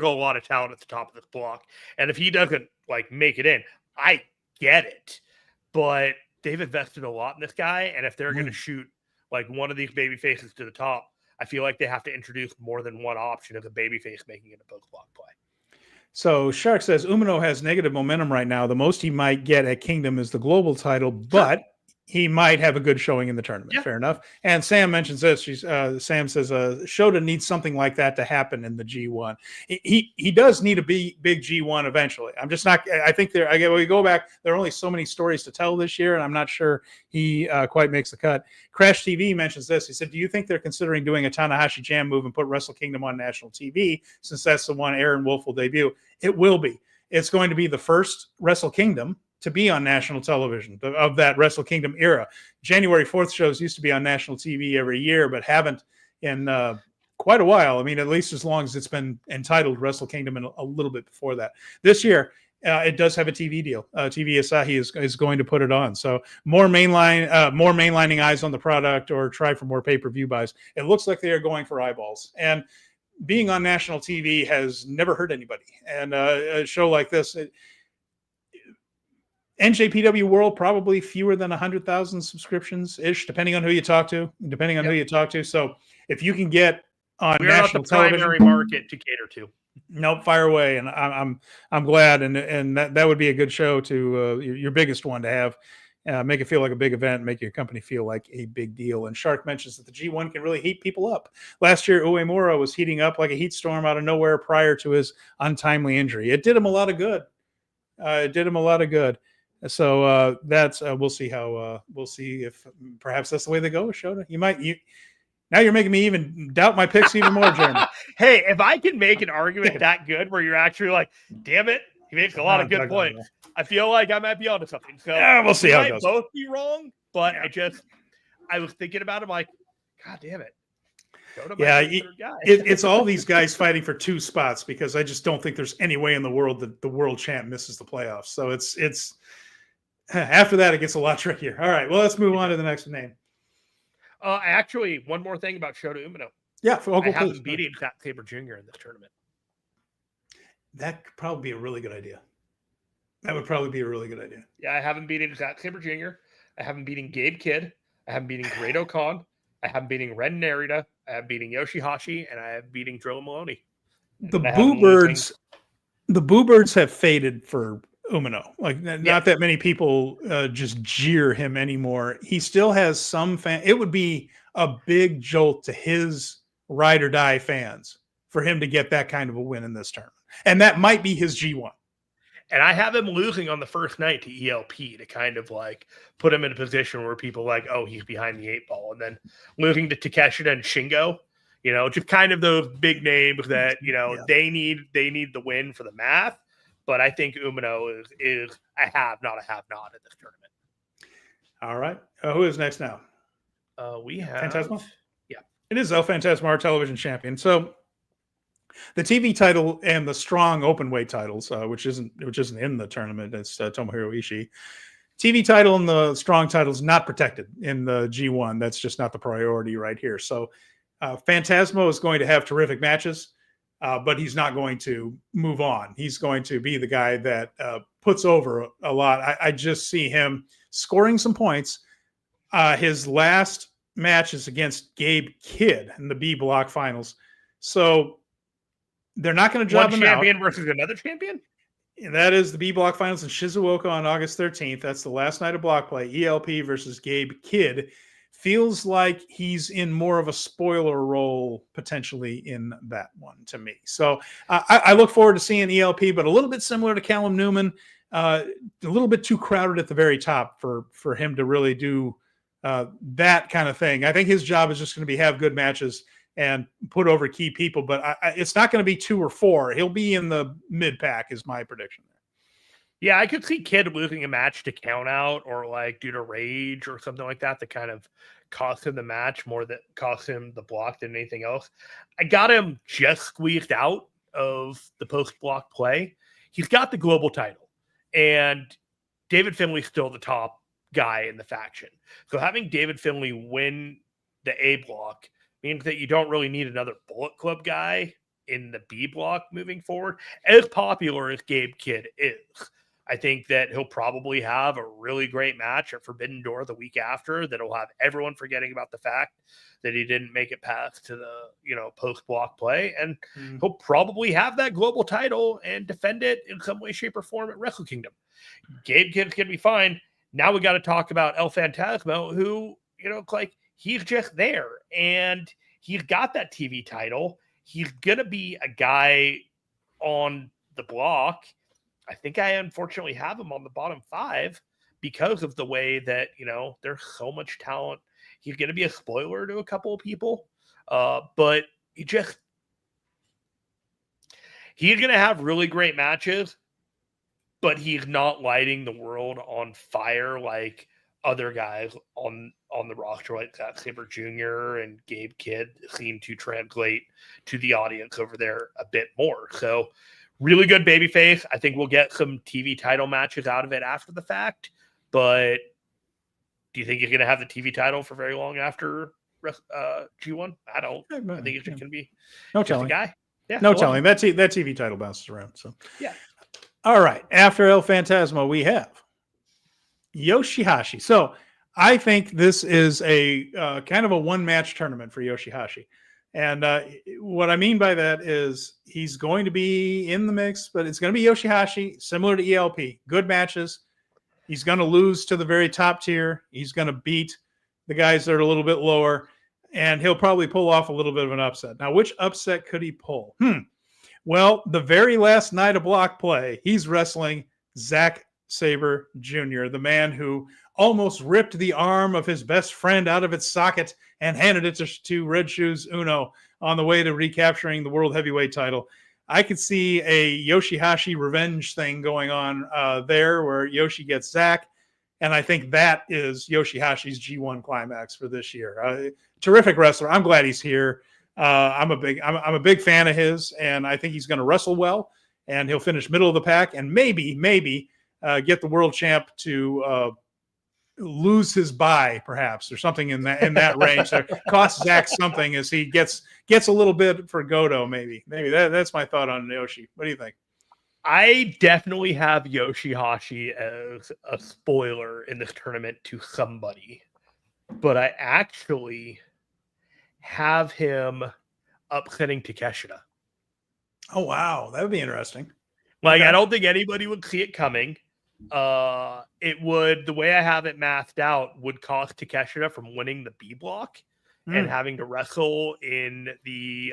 lot of talent at the top of this block. And if he doesn't like make it in, I get it. But they've invested a lot in this guy. And if they're going to shoot like one of these baby faces to the top, I feel like they have to introduce more than one option of a baby face making it a post-block play. So Shark says Umino has negative momentum right now. The most he might get at Kingdom is the global title, but he might have a good showing in the tournament. Yeah. Fair enough. And Sam mentions this. Sam says Shota needs something like that to happen in the G1. He does need a big G1 eventually. I'm just not. I think we go back. There are only so many stories to tell this year, and I'm not sure he quite makes the cut. Crash TV mentions this. He said, "Do you think they're considering doing a Tanahashi Jam move and put Wrestle Kingdom on national TV since that's the one Aaron Wolf will debut?" It will be. It's going to be the first Wrestle Kingdom to be on national television of that Wrestle Kingdom era. January 4th shows used to be on national TV every year, but haven't in quite a while. I mean, at least as long as it's been entitled Wrestle Kingdom and a little bit before that. This year, it does have a TV deal. TV Asahi is going to put it on. So more mainlining eyes on the product, or try for more pay-per-view buys. It looks like they are going for eyeballs. And being on national TV has never hurt anybody. And a show like this, NJPW World, probably fewer than 100,000 subscriptions ish, depending on who you talk to. So if you can get on national television, primary market to cater to. Nope, fire away. And I'm glad, and that would be a good show to your biggest one to have. Make it feel like a big event, make your company feel like a big deal. And Shark mentions that the G1 can really heat people up. Last year, Mora was heating up like a heat storm out of nowhere prior to his untimely injury. It did him a lot of good. So that's we'll see if perhaps that's the way they go with Shota. Now you're making me even doubt my picks even more, Jeremy. Hey, if I can make an argument that good where you're actually like, damn it, he makes a lot of good points. I feel like I might be onto something. So we'll see how it goes. Both be wrong, but I was thinking about him like, God damn it. It's all these guys fighting for two spots, because I just don't think there's any way in the world that the world champ misses the playoffs. So it's after that, it gets a lot trickier. All right, well, let's move on to the next name. Actually, one more thing about Shota Umino. Yeah, I haven't beaten Zack Sabre Jr. in this tournament. That could probably be a really good idea. Yeah, I haven't beaten Zack Sabre Jr. I haven't beaten Gabe Kidd. I haven't beaten Great Khan. I haven't beaten Ren Narita. I have beaten Yoshihashi, and I have beaten Drill Maloney. The Boo Birds have faded for Umino. Like, not that many people just jeer him anymore. He still has some fan. It would be a big jolt to his ride or die fans for him to get that kind of a win in this tournament. And that might be his G1. And I have him losing on the first night to ELP to kind of like put him in a position where people are like, oh, he's behind the 8 ball. And then losing to Takeshita and Shingo, just kind of those big names that, they need the win for the math. But I think Umino is a have, not in this tournament. All right. Who is next now? We have Phantasmo? Yeah. It is El Phantasmo, our television champion. So the TV title and the strong open weight titles, which isn't in the tournament, it's Tomohiro Ishii. TV title and the strong title is not protected in the G1. That's just not the priority right here. So Phantasmo is going to have terrific matches, but he's not going to move on. He's going to be the guy that puts over a lot. I just see him scoring some points. His last match is against Gabe Kidd in the B block finals. So they're not going to drop him out. One champion versus another champion? And that is the B block finals in Shizuoka on August 13th. That's the last night of block play. ELP versus Gabe Kidd. Feels like he's in more of a spoiler role potentially in that one to me. So I look forward to seeing ELP, but a little bit similar to Callum Newman, a little bit too crowded at the very top for him to really do that kind of thing. I think his job is just going to be have good matches and put over key people, but it's not going to be 2 or 4. He'll be in the mid pack is my prediction. Yeah, I could see Kidd losing a match to count out or like due to rage or something like that kind of cost him the match more than cost him the block than anything else. I got him just squeezed out of the post-block play. He's got the global title, and David Finley's still the top guy in the faction. So having David Finley win the A block means that you don't really need another Bullet Club guy in the B block moving forward. As popular as Gabe Kidd is, I think that he'll probably have a really great match at Forbidden Door the week after that'll have everyone forgetting about the fact that he didn't make it past to the, post-block play. And he'll probably have that global title and defend it in some way, shape, or form at Wrestle Kingdom. Gabe Kidd's going to be fine. Now we got to talk about El Phantasmo, who, like he's just there and he's got that TV title. He's going to be a guy on the block. I think I unfortunately have him on the bottom 5 because of the way that, there's so much talent. He's going to be a spoiler to a couple of people. But he's going to have really great matches, but he's not lighting the world on fire like other guys on the roster, like Zack Sabre Jr. and Gabe Kidd, seem to translate to the audience over there a bit more. So really good babyface. I think we'll get some TV title matches out of it after the fact, but do you think he's going to have the TV title for very long after G1? I don't. I think it's just going to be no just telling. a guy. Yeah, no telling. That TV title bounces around. So yeah. All right. After El Phantasmo, we have Yoshihashi. So I think this is a kind of a one-match tournament for Yoshihashi. And what I mean by that is he's going to be in the mix, but it's going to be Yoshihashi, similar to ELP. Good matches. He's going to lose to the very top tier. He's going to beat the guys that are a little bit lower, and he'll probably pull off a little bit of an upset. Now, which upset could he pull? Well, the very last night of block play, he's wrestling Zack Sabre Jr., the man who almost ripped the arm of his best friend out of its socket and handed it to Red Shoes Uno on the way to recapturing the World Heavyweight title. I could see a Yoshihashi revenge thing going on there where Yoshi gets Zack, and I think that is Yoshihashi's G1 climax for this year. Terrific wrestler. I'm glad he's here. I'm a big fan of his, and I think he's going to wrestle well, and he'll finish middle of the pack, and maybe get the world champ to lose his bye, perhaps, or something in that range. So cost Zack something as he gets a little bit for Godo. Maybe that's my thought on Yoshi. What do you think? I definitely have Yoshihashi as a spoiler in this tournament to somebody, but I actually have him upsetting Takeshita. Oh wow, that would be interesting. Like, okay. I don't think anybody would see it coming. It would, the way I have it mathed out, would cost Takeshita from winning the B block and having to wrestle in the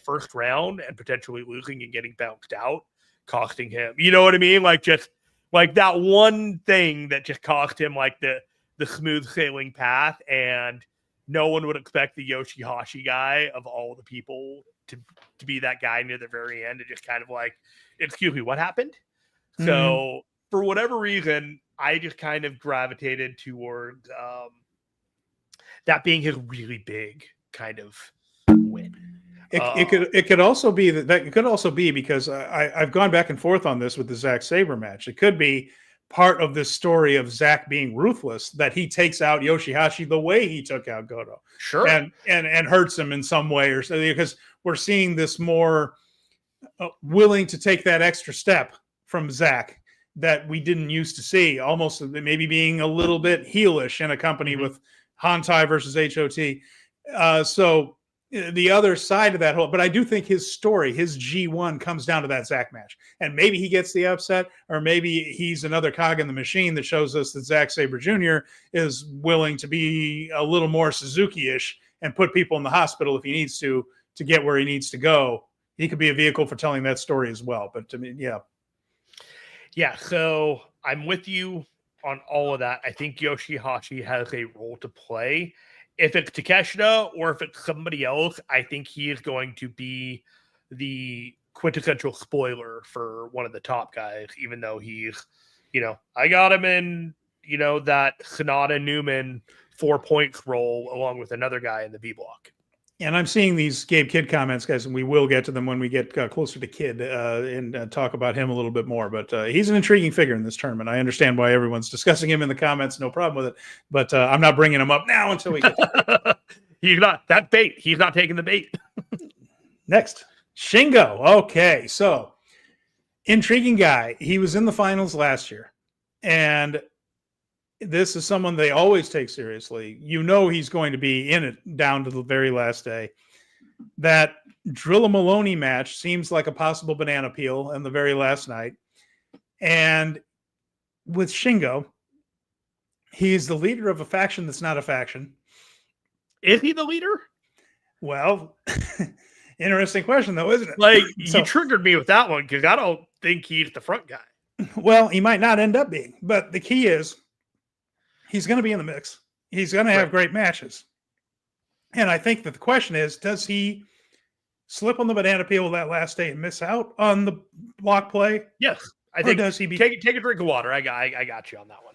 first round and potentially losing and getting bounced out, costing him. You know what I mean? Like, just like that one thing that just cost him like the smooth sailing path, and no one would expect the Yoshihashi guy of all the people to be that guy near the very end and just kind of like, excuse me, what happened? So for whatever reason, I just kind of gravitated toward that being his really big kind of win. It could also be that it could also be because I've gone back and forth on this with the Zack Sabre match. It could be part of this story of Zack being ruthless, that he takes out Yoshihashi the way he took out Godo, sure, and hurts him in some way, or so, because we're seeing this more willing to take that extra step from Zack that we didn't used to see, almost maybe being a little bit heelish in a company with Hantai versus HOT. So the other side of that whole, but I do think his story, his G1 comes down to that Zack match, and maybe he gets the upset, or maybe he's another cog in the machine that shows us that Zack Sabre Jr. is willing to be a little more Suzuki-ish and put people in the hospital if he needs to get where he needs to go. He could be a vehicle for telling that story as well. But to me, yeah. So I'm with you on all of that. I think Yoshihashi has a role to play. If it's Takeshita or if it's somebody else, I think he is going to be the quintessential spoiler for one of the top guys, even though he's, I got him in, that Sonata Newman 4 points role along with another guy in the B block. And I'm seeing these Gabe Kidd comments, guys, and we will get to them when we get closer to Kidd and talk about him a little bit more. But he's an intriguing figure in this tournament. I understand why everyone's discussing him in the comments. No problem with it. But I'm not bringing him up now until we get to He's not that bait. He's not taking the bait. Next, Shingo. Okay, so intriguing guy. He was in the finals last year, and this is someone they always take seriously. He's going to be in it down to the very last day. That Drilla Maloney match seems like a possible banana peel in the very last night. And with Shingo, He's the leader of a faction that's not a faction. Is he the leader? Well, interesting question, though, isn't it? Like, you triggered me with that one because I don't think he's the front guy. Well, he might not end up being, but the key is he's going to be in the mix. He's going to have great matches. And I think that the question is, does he slip on the banana peel that last day and miss out on the block play? Yes. I think does he take a drink of water? I got you on that one.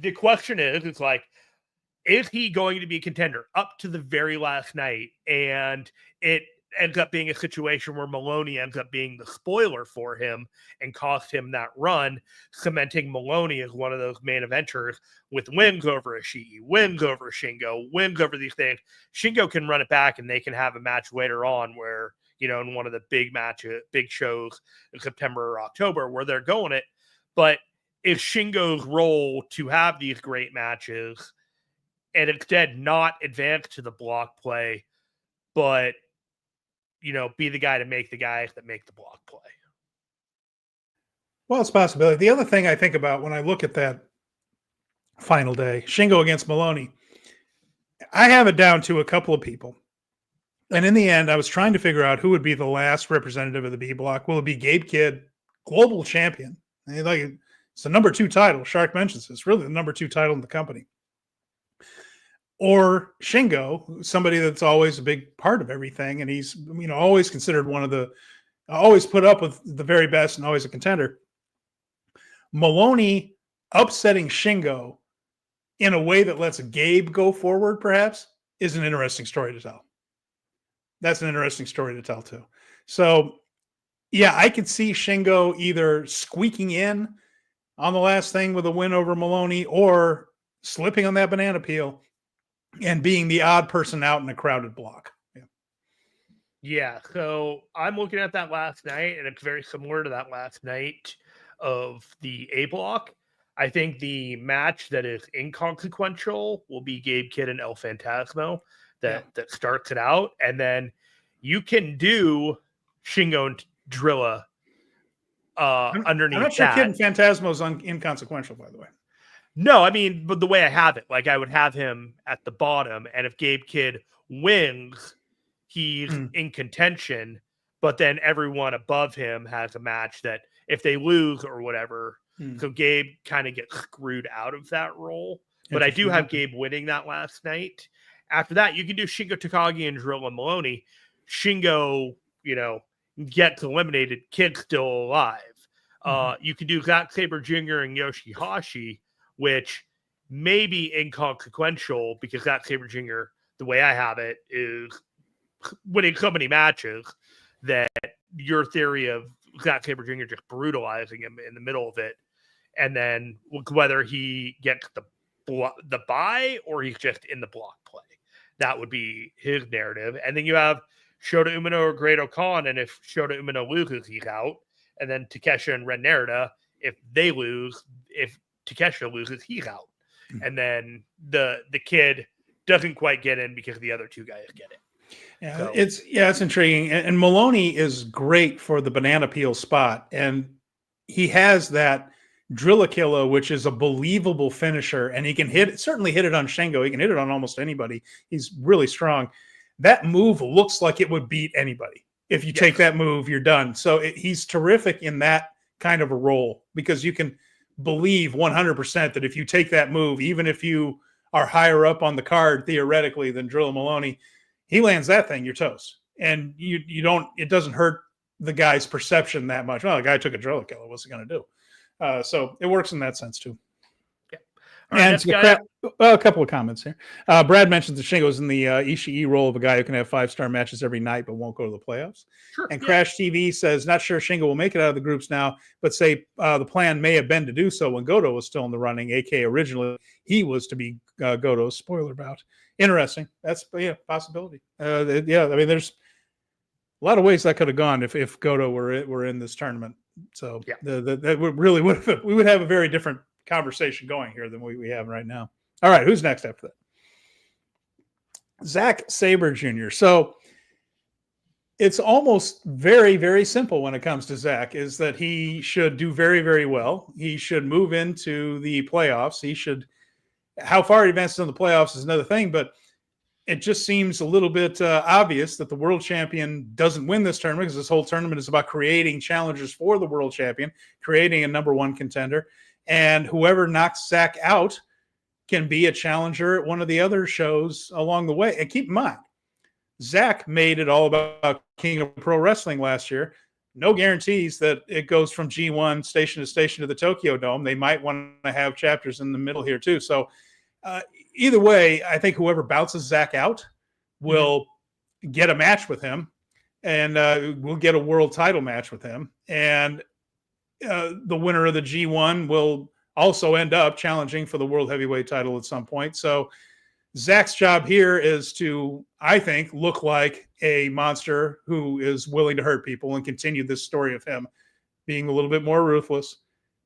The question is, it's like, is he going to be a contender up to the very last night? And it ends up being a situation where Maloney ends up being the spoiler for him and cost him that run, cementing Maloney as one of those main eventers with wins over Ishii, wins over Shingo, wins over these things. Shingo can run it back and they can have a match later on where, you know, in one of the big shows in September or October where they're going it. But is Shingo's role to have these great matches and instead not advance to the block play, but, you know, be the guy to make the guys that make the block play? Well, it's a possibility. The other thing I think about when I look at that final day, Shingo against Maloney, I have it down to a couple of people. And in the end, I was trying to figure out who would be the last representative of the B block. Will it be Gabe Kidd, global champion? And it's the number 2 title. Shark mentions it's really the number 2 title in the company. Or Shingo, somebody that's always a big part of everything. And he's, you know, always considered one of the, always put up with the very best and always a contender. Maloney upsetting Shingo in a way that lets Gabe go forward, perhaps, is an interesting story to tell. That's an interesting story to tell, too. So, yeah, I could see Shingo either squeaking in on the last thing with a win over Maloney or slipping on that banana peel and being the odd person out in a crowded block. Yeah, so I'm looking at that last night, and it's very similar to that last night of the A block. I think the match that is inconsequential will be Gabe Kidd and El Phantasmo that starts it out. And then you can do Shingo and Drilla underneath I'm not sure that. Kidd and Phantasmo's inconsequential, by the way. No, I mean, but the way I have it, like I would have him at the bottom, and if Gabe Kidd wins, he's in contention, but then everyone above him has a match that if they lose or whatever, so Gabe kind of gets screwed out of that role. But I do have Gabe winning that last night. After that, you can do Shingo Takagi and Drilla Maloney. Shingo, you know, gets eliminated. Kidd's still alive. You can do Zack Sabre Jr. and Yoshihashi, which may be inconsequential because Zack Sabre Jr., the way I have it, is winning so many matches that your theory of Zack Sabre Jr. just brutalizing him in the middle of it, and then whether he gets the bye or he's just in the block play, that would be his narrative. And then you have Shota Umino or Great Khan, and if Shota Umino loses, he's out. And then Takeshita and Ren Narita, if they lose, if Takeshita loses, he's out. And then the kid doesn't quite get in because the other two guys get it. Yeah, so. It's intriguing. And Maloney is great for the banana peel spot. And he has that Drillakilla, which is a believable finisher. And he can certainly hit it on Shingo. He can hit it on almost anybody. He's really strong. That move looks like it would beat anybody. If you take that move, you're done. So he's terrific in that kind of a role because you can believe 100% that if you take that move, even if you are higher up on the card theoretically than Drilla Maloney, he lands that thing, you're toast. And it doesn't hurt the guy's perception that much. Well, the guy took a Drillakilla. What's he going to do? So it works in that sense too. And a couple of comments here. Brad mentions that Shingo's in the Ishii role of a guy who can have 5-star matches every night but won't go to the playoffs. Sure, and Crash TV says, not sure Shingo will make it out of the groups now, but say the plan may have been to do so when Godo was still in the running, a.k.a. originally he was to be Godo's spoiler bout. Interesting. That's possibility. I mean, there's a lot of ways that could have gone if Godo were in this tournament. So that we would have a very different conversation going here than we have right now. All right, who's next after that? Zack Sabre Jr. So it's almost very, very simple when it comes to Zack, is that he should do very, very well. He should move into the playoffs. He should How far he advances in the playoffs is another thing, but it just seems a little bit obvious that the world champion doesn't win this tournament, because this whole tournament is about creating challengers for the world champion, creating a number one contender, and whoever knocks Zack out can be a challenger at one of the other shows along the way. And keep in mind, Zack made it all about King of Pro Wrestling last year. No guarantees that it goes from G1 station to station to the Tokyo Dome. They might want to have chapters in the middle here too. So either way, I think whoever bounces Zack out will get a match with him, and we'll get a world title match with him. And the winner of the G1 will also end up challenging for the world heavyweight title at some point. So Zack's job here is to, I think, look like a monster who is willing to hurt people and continue this story of him being a little bit more ruthless,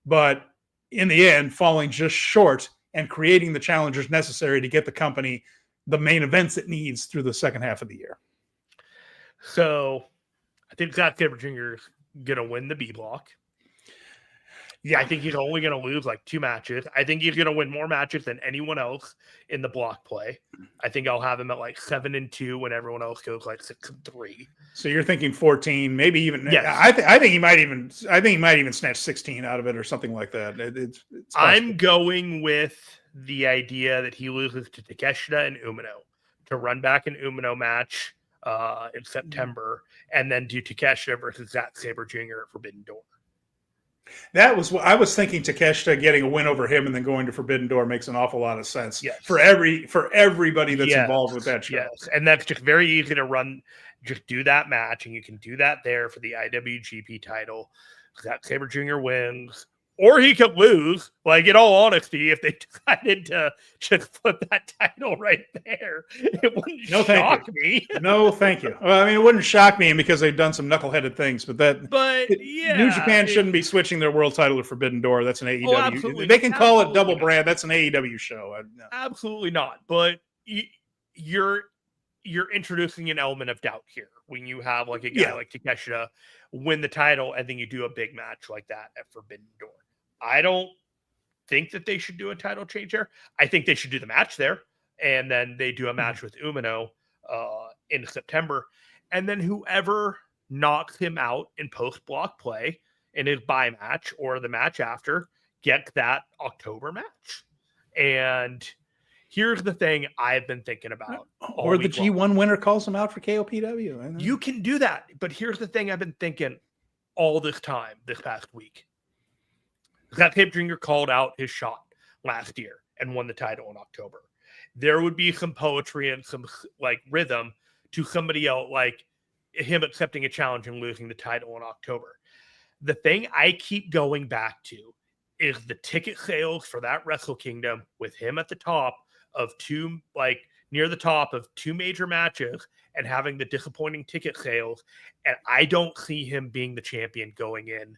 but in the end, falling just short and creating the challengers necessary to get the company the main events it needs through the second half of the year. So I think Zack Sabre Jr. is going to win the B block. Yeah, I think he's only going to lose like 2 matches. I think he's going to win more matches than anyone else in the block play. I think I'll have him at like 7-2 when everyone else goes like 6-3. So you're thinking 14, maybe even. Yes. I think he might even snatch 16 out of it or something like that. It's I'm going with the idea that he loses to Takeshita and Umino to run back an Umino match in September, and then do Takeshita versus Zack Sabre Jr. at Forbidden Door. That was what I was thinking. Takeshita getting a win over him and then going to Forbidden Door makes an awful lot of sense. Yes. For everybody that's involved with that show. Yes, and that's just very easy to run. Just do that match, and you can do that there for the IWGP title. Zack Sabre Jr. wins, or he could lose. Like, in all honesty, if they decided to just flip that title right there, it wouldn't shock me. No, thank you. Well, I mean, it wouldn't shock me because they've done some knuckleheaded things, but yeah, New Japan shouldn't be switching their world title to Forbidden Door. That's an AEW. Absolutely. They can call it double brand. That's an AEW show. No. Absolutely not. But you're introducing an element of doubt here when you have like a guy like Takeshita win the title and then you do a big match like that at Forbidden Door. I don't think that they should do a title change there. I think they should do the match there, and then they do a match with Umino in September, and then whoever knocks him out in post-block play in his bye match or the match after gets that October match. And here's the thing I've been thinking about. Or the G1 winner calls him out for KOPW. You can do that, but here's the thing I've been thinking all this time, this past week. Zack Sabre Jr. called out his shot last year and won the title in October. There would be some poetry and some like rhythm to somebody else, like him accepting a challenge and losing the title in October. The thing I keep going back to is the ticket sales for that Wrestle Kingdom with him at the top of near the top of 2 major matches and having the disappointing ticket sales. And I don't see him being the champion going in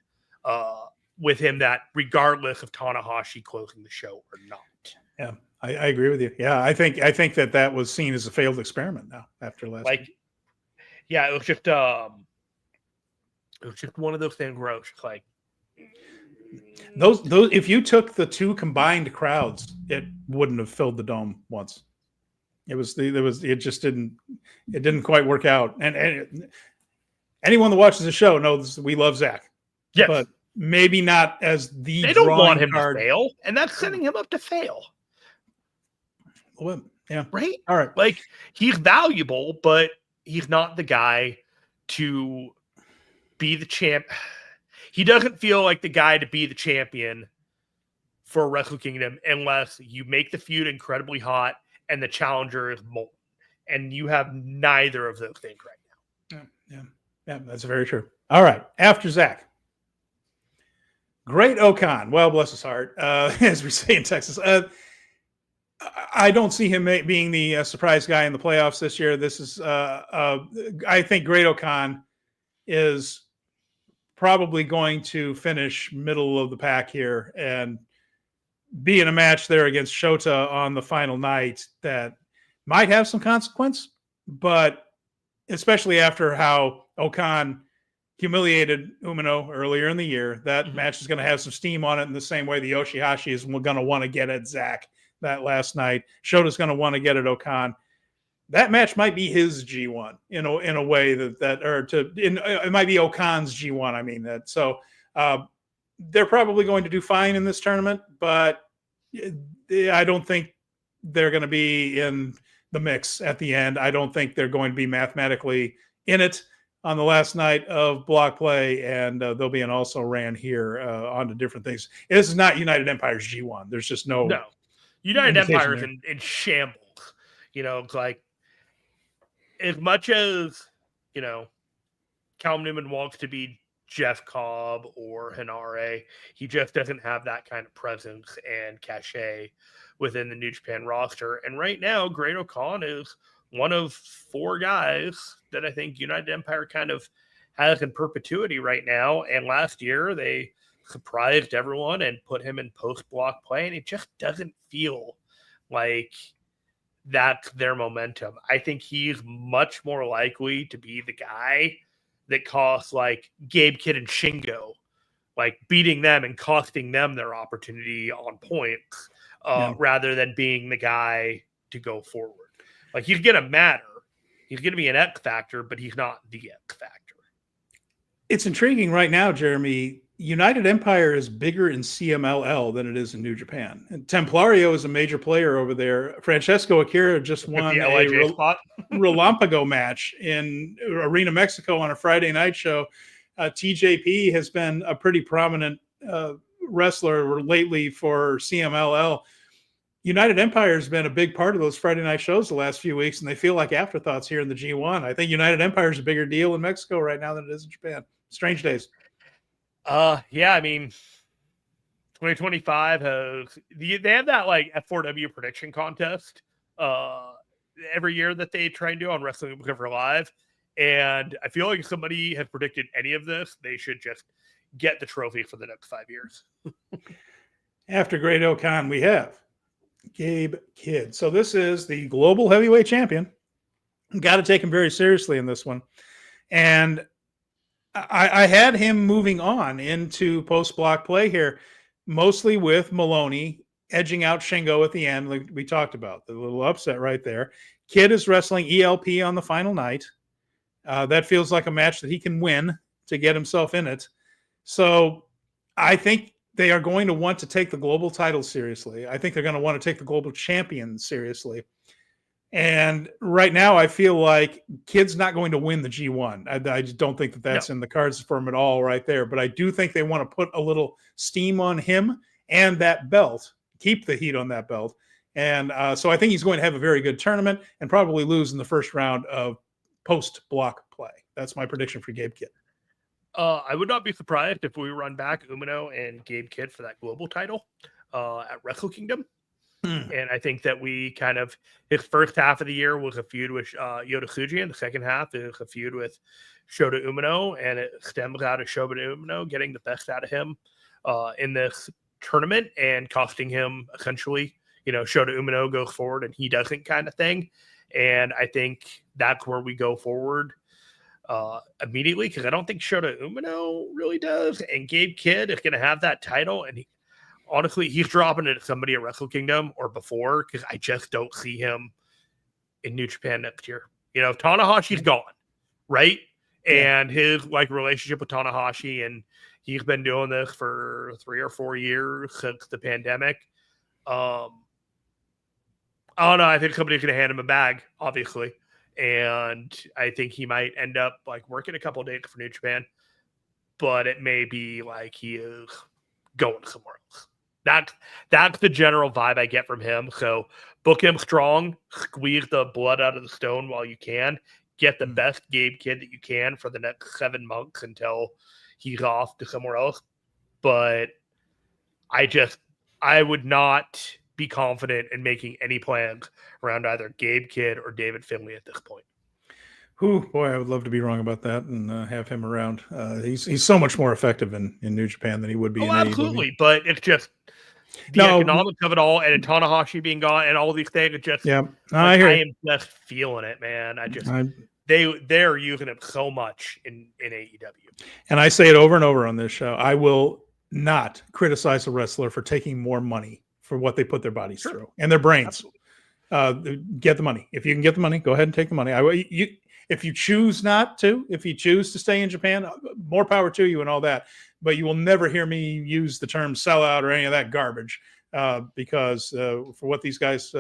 with him, that regardless of Tanahashi closing the show or not. Yeah, I agree with you. Yeah, I think that was seen as a failed experiment now after last week. Yeah, it was just one of those things where I was just like, those if you took the 2 combined crowds, it wouldn't have filled the dome once. It just didn't quite work out. And anyone that watches the show knows we love Zack. Yes. But maybe not as the they don't want him card. to fail, and that's setting him up to fail. Well, yeah. Right? All right. Like, he's valuable, but he's not the guy to be the champ. He doesn't feel like the guy to be the champion for Wrestle Kingdom unless you make the feud incredibly hot and the challenger is molten. And you have neither of those things right now. Yeah, that's very true. All right. After Zack. Great Okan. Well, bless his heart, as we say in Texas. I don't see him being the surprise guy in the playoffs this year. This is, I think Great Okan is probably going to finish middle of the pack here and be in a match there against Shota on the final night that might have some consequence, but especially after how Okan humiliated Umino earlier in the year, that match is going to have some steam on it in the same way the Yoshihashi is going to want to get at Zack that last night. Shota's going to want to get at Okan. That match might be his G1 in a way it might be Okan's G1. I mean that. So they're probably going to do fine in this tournament, but I don't think they're going to be in the mix at the end. I don't think they're going to be mathematically in it on the last night of block play, and there'll be an also ran here on to different things. This is not United Empire's G1. There's just no. United Empire is in shambles. It's like, as much as, Callum Newman wants to be Jeff Cobb or Hinare, he just doesn't have that kind of presence and cachet within the New Japan roster. And right now, Great Okan is one of 4 guys that I think United Empire kind of has in perpetuity right now. And last year, they surprised everyone and put him in post-block play, and it just doesn't feel like that's their momentum. I think he's much more likely to be the guy that costs like Gabe Kidd and Shingo, like beating them and costing them their opportunity on points, rather than being the guy to go forward. Like, he's going to matter. He's going to be an X factor, but he's not the X factor. It's intriguing right now, Jeremy. United Empire is bigger in CMLL than it is in New Japan. And Templario is a major player over there. Francesco Akira just won a Relampago match in Arena Mexico on a Friday night show. TJP has been a pretty prominent wrestler lately for CMLL. United Empire has been a big part of those Friday night shows the last few weeks, and they feel like afterthoughts here in the G1. I think United Empire is a bigger deal in Mexico right now than it is in Japan. Strange days. Yeah, I mean, 2025 they have that like F4W prediction contest every year that they try and do on Wrestling Cover Live. And I feel like if somebody has predicted any of this, they should just get the trophy for the next 5 years. After Great Okan, we have Gabe Kidd. So this is the global heavyweight champion. Got to take him very seriously in this one. And I had him moving on into post-block play here, mostly with Maloney edging out Shingo at the end, like we talked about. The little upset right there. Kidd is wrestling ELP on the final night. That feels like a match that he can win to get himself in it. So I think they are going to want to take the global title seriously. I think they're going to want to take the global champion seriously. And right now, I feel like Kidd's not going to win the G1. I just don't think that's in the cards for him at all right there. But I do think they want to put a little steam on him and that belt, keep the heat on that belt. And so I think he's going to have a very good tournament and probably lose in the first round of post-block play. That's my prediction for Gabe Kidd. I would not be surprised if we run back Umino and Gabe Kidd for that global title at Wrestle Kingdom. And I think that we kind of, his first half of the year was a feud with Yoda Suji, and the second half is a feud with Shota Umino, and it stems out of Shota Umino getting the best out of him in this tournament and costing him essentially, Shota Umino goes forward and he doesn't kind of thing. And I think that's where we go forward immediately, because I don't think Shota Umino really does. And Gabe Kidd is going to have that title, and honestly, he's dropping it to somebody at Wrestle Kingdom or before, because I just don't see him in New Japan next year. Tanahashi's gone, right? Yeah. And his relationship with Tanahashi, and he's been doing this for 3 or 4 years since the pandemic. I don't know. I think somebody's going to hand him a bag, obviously. And I think he might end up working a couple of days for New Japan, but it may be like he is going somewhere else. That's the general vibe I get from him. So book him strong, squeeze the blood out of the stone while you can, get the best Gabe Kidd that you can for the next 7 months until he's off to somewhere else. But I would not be confident in making any plans around either Gabe Kidd or David Finley at this point. Boy, I would love to be wrong about that and have him around. He's so much more effective in New Japan than he would be in absolutely, AEW. But it's just the economics of it all, and Tanahashi being gone, and all these things. It just I am just feeling it, man. They're using it so much in AEW, and I say it over and over on this show. I will not criticize a wrestler for taking more money for what they put their bodies through and their brains. Get the money. If you can get the money, go ahead and take the money. If you choose not to, if you choose to stay in Japan, more power to you and all that. But you will never hear me use the term sellout or any of that garbage because for what these guys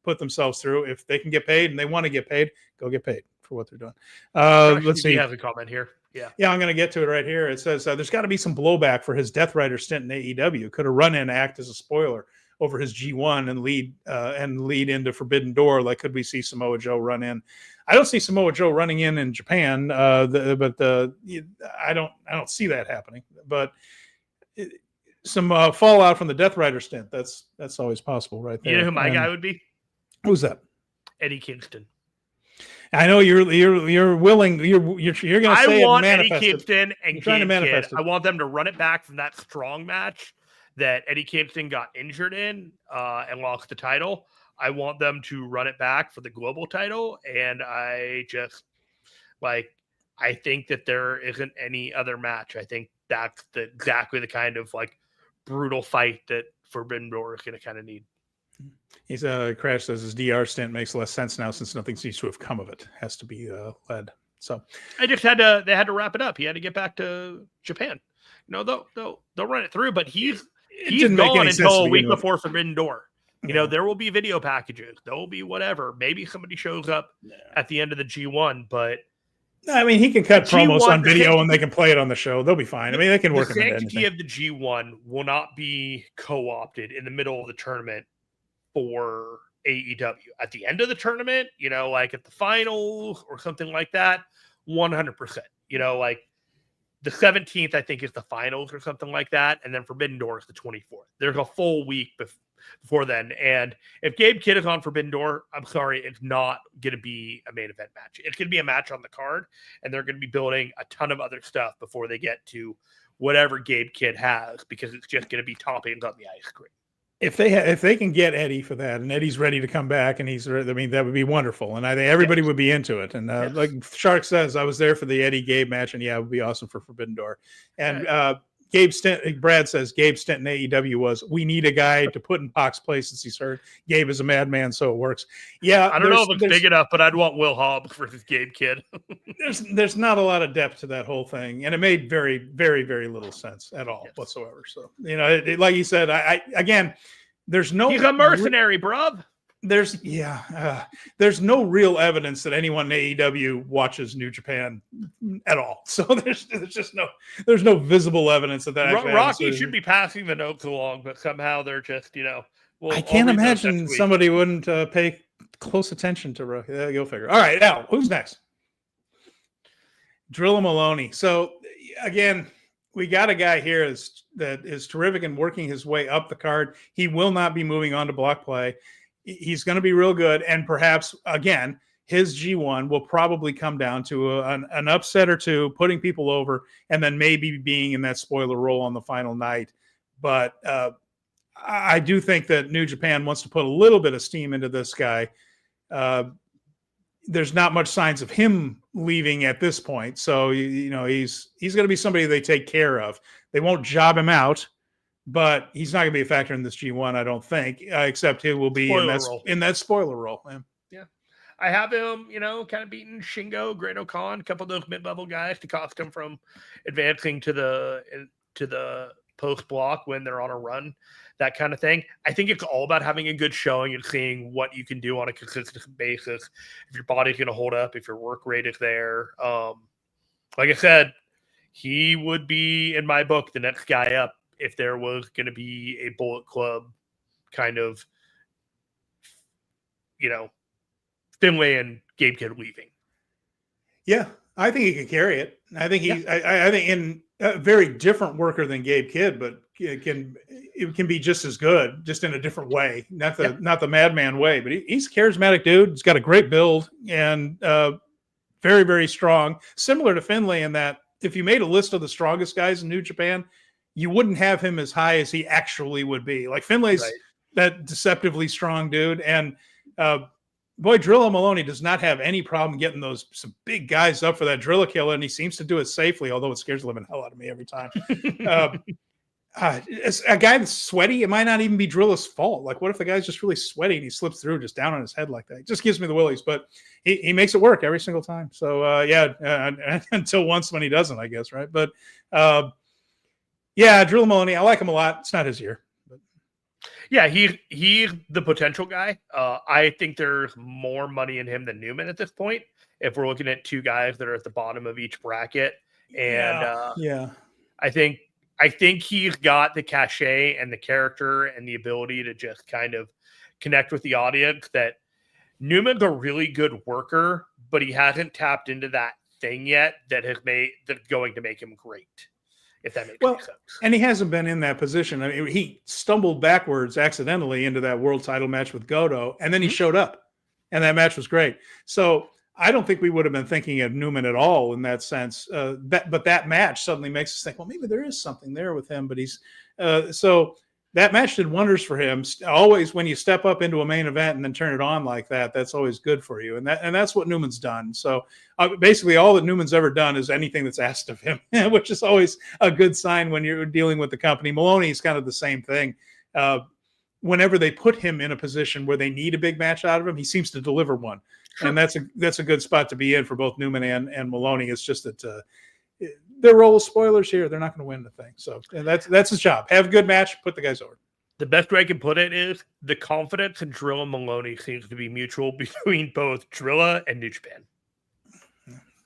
put themselves through, if they can get paid and they want to get paid, go get paid for what they're doing. Let's see. You have a comment here. Yeah, I'm going to get to it right here. It says there's got to be some blowback for his Death Rider stint in AEW. Could a run-in act as a spoiler over his G1 and lead into Forbidden Door? Like, could we see Samoa Joe run in? I don't see Samoa Joe running in Japan, but I don't see that happening. But some fallout from the Death Rider stint. That's always possible, right there. You know who my guy would be? Who's that? Eddie Kingston. I know you're willing. You're going to say I want it Eddie Kingston and Gabe Kidd. I want them to run it back from that strong match that Eddie Kingston got injured in and lost the title. I want them to run it back for the global title, and I think that there isn't any other match. I think that's exactly the kind of like brutal fight that Forbidden Door is going to kind of need. He's Crash says his DR stint makes less sense now since nothing seems to have come of it. Has to be led. So they had to wrap it up. He had to get back to Japan. They'll run it through, but he's gone until a week before Forbidden Door. There will be video packages. There will be whatever. Maybe somebody shows up at the end of the G1, but I mean, he can cut promos on video and they can play it on the show. They'll be fine. I mean, they can work. The sanctity of the G1 will not be co-opted in the middle of the tournament for AEW. At the end of the tournament, like at the finals or something like that, 100%. Like the 17th, I think, is the finals or something like that, and then Forbidden Door is the 24th. There's a full week before then, and if Gabe Kidd is on Forbidden Door, I'm sorry, it's not going to be a main event match. It's going to be a match on the card, and they're going to be building a ton of other stuff before they get to whatever Gabe Kidd has, because it's just going to be toppings on the ice cream. If they can get Eddie for that, and Eddie's ready to come back, and that would be wonderful, and I think everybody would be into it. And like Shark says, I was there for the Eddie Gabe match, and it would be awesome for Forbidden Door. And Brad says Gabe's stint in AEW was, we need a guy to put in Pac's place since he's hurt. Gabe is a madman, so it works. Yeah, I don't know if it's big enough, but I'd want Will Hobbs versus Gabe Kidd. there's not a lot of depth to that whole thing, and it made very, very, very little sense at all whatsoever. So like you said, there's no. He's a mercenary, bruv. There's no real evidence that anyone in AEW watches New Japan at all. So there's no visible evidence of that. Rocky should be passing the notes along, but somehow they're just I can't imagine somebody wouldn't pay close attention to Rocky. You'll figure. All right, Al, who's next? Drilla Maloney. So again, we got a guy here that is terrific in working his way up the card. He will not be moving on to block play. He's going to be real good, and perhaps again his G1 will probably come down to an upset or two, putting people over, and then maybe being in that spoiler role on the final night. But I do think that New Japan wants to put a little bit of steam into this guy. There's not much signs of him leaving at this point, so he's going to be somebody they take care of. They won't job him out, but he's not going to be a factor in this G1, I don't think, except he will be in that spoiler role. Yeah. I have him, kind of beating Shingo, Great Okan, a couple of those mid-level guys to cost him from advancing to the post block when they're on a run, that kind of thing. I think it's all about having a good showing and seeing what you can do on a consistent basis. If your body's going to hold up, if your work rate is there. Like I said, he would be, in my book, the next guy up if there was going to be a Bullet Club kind of, Finlay and Gabe Kidd leaving. Yeah, I think he can carry it. I think I think in a very different worker than Gabe Kidd, but it can be just as good, just in a different way, not the madman way. But he's a charismatic dude. He's got a great build and very, very strong. Similar to Finlay in that if you made a list of the strongest guys in New Japan, you wouldn't have him as high as he actually would be. Like Finlay's that deceptively strong dude, and boy, Drilla Maloney does not have any problem getting some big guys up for that Drilla killer, and he seems to do it safely, although it scares the living hell out of me every time. As a guy that's sweaty, it might not even be Drilla's fault. Like, what if the guy's just really sweaty and he slips through just down on his head like that? It just gives me the willies, but he makes it work every single time. So, until once when he doesn't, I guess, right? But, Drilla Maloney, I like him a lot. It's not his year. But. Yeah, he's the potential guy. I think there's more money in him than Newman at this point, if we're looking at two guys that are at the bottom of each bracket. And I think he's got the cachet and the character and the ability to just kind of connect with the audience. That Newman's a really good worker, but he hasn't tapped into that thing yet that's going to make him great. If that makes sense. And he hasn't been in that position. I mean, he stumbled backwards accidentally into that world title match with Godo, and then he showed up, and that match was great. So I don't think we would have been thinking of Newman at all in that sense. But that match suddenly makes us think, well, maybe there is something there with him. But he's so that match did wonders for him. Always when you step up into a main event and then turn it on like that, that's always good for you. And that's what Newman's done. So basically all that Newman's ever done is anything that's asked of him, which is always a good sign when you're dealing with the company. Maloney is kind of the same thing. Whenever they put him in a position where they need a big match out of him, he seems to deliver one. Sure. And that's a good spot to be in for both Newman and Maloney. It's just that their role as spoilers here. They're not going to win the thing. So and that's his job. Have a good match. Put the guys over. The best way I can put it is the confidence in Drilla Maloney seems to be mutual between both Drilla and New Japan.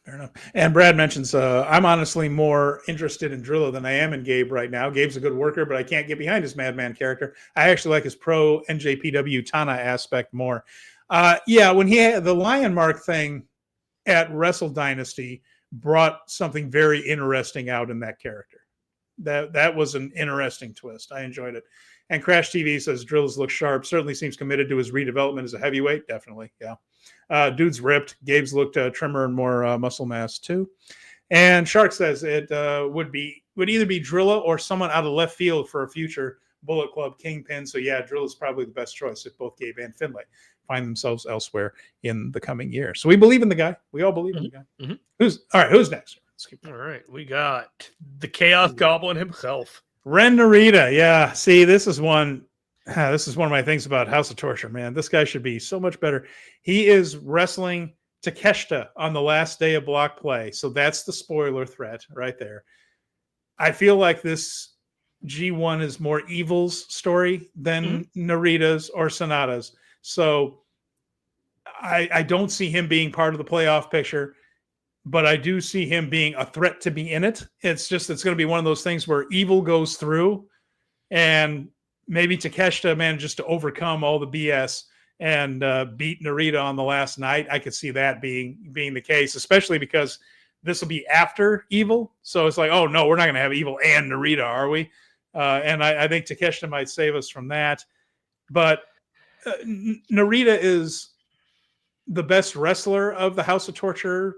Fair enough. And Brad mentions, I'm honestly more interested in Drilla than I am in Gabe right now. Gabe's a good worker, but I can't get behind his madman character. I actually like his pro NJPW Tana aspect more. When he had the Lion Mark thing at Wrestle Dynasty brought something very interesting out in that character. That was an interesting twist. I enjoyed it. And Crash TV says Drills looks sharp. Certainly seems committed to his redevelopment as a heavyweight. Definitely, yeah. Dude's ripped. Gabe's looked trimmer and more muscle mass too. And Shark says it would either be Drilla or someone out of left field for a future Bullet Club Kingpin. So yeah, Drilla's probably the best choice if both Gabe and Finlay find themselves elsewhere in the coming year. So we believe in the guy. We all believe in the guy. Mm-hmm. Who's next? All right, we got the Chaos Goblin himself, Ren Narita. Yeah, see, this is one of my things about House of Torture, man. This guy should be so much better. He is wrestling Takeshita on the last day of block play. So that's the spoiler threat right there. I feel like this G1 is more Evil's story than Narita's or Sonata's. So I don't see him being part of the playoff picture, but I do see him being a threat to be in it. It's going to be one of those things where Evil goes through and maybe Takeshita manages to overcome all the BS and beat Narita on the last night. I could see that being the case, especially because this will be after Evil. So it's like, oh no, we're not going to have Evil and Narita, are we? And I think Takeshita might save us from that. But Narita is the best wrestler of the House of Torture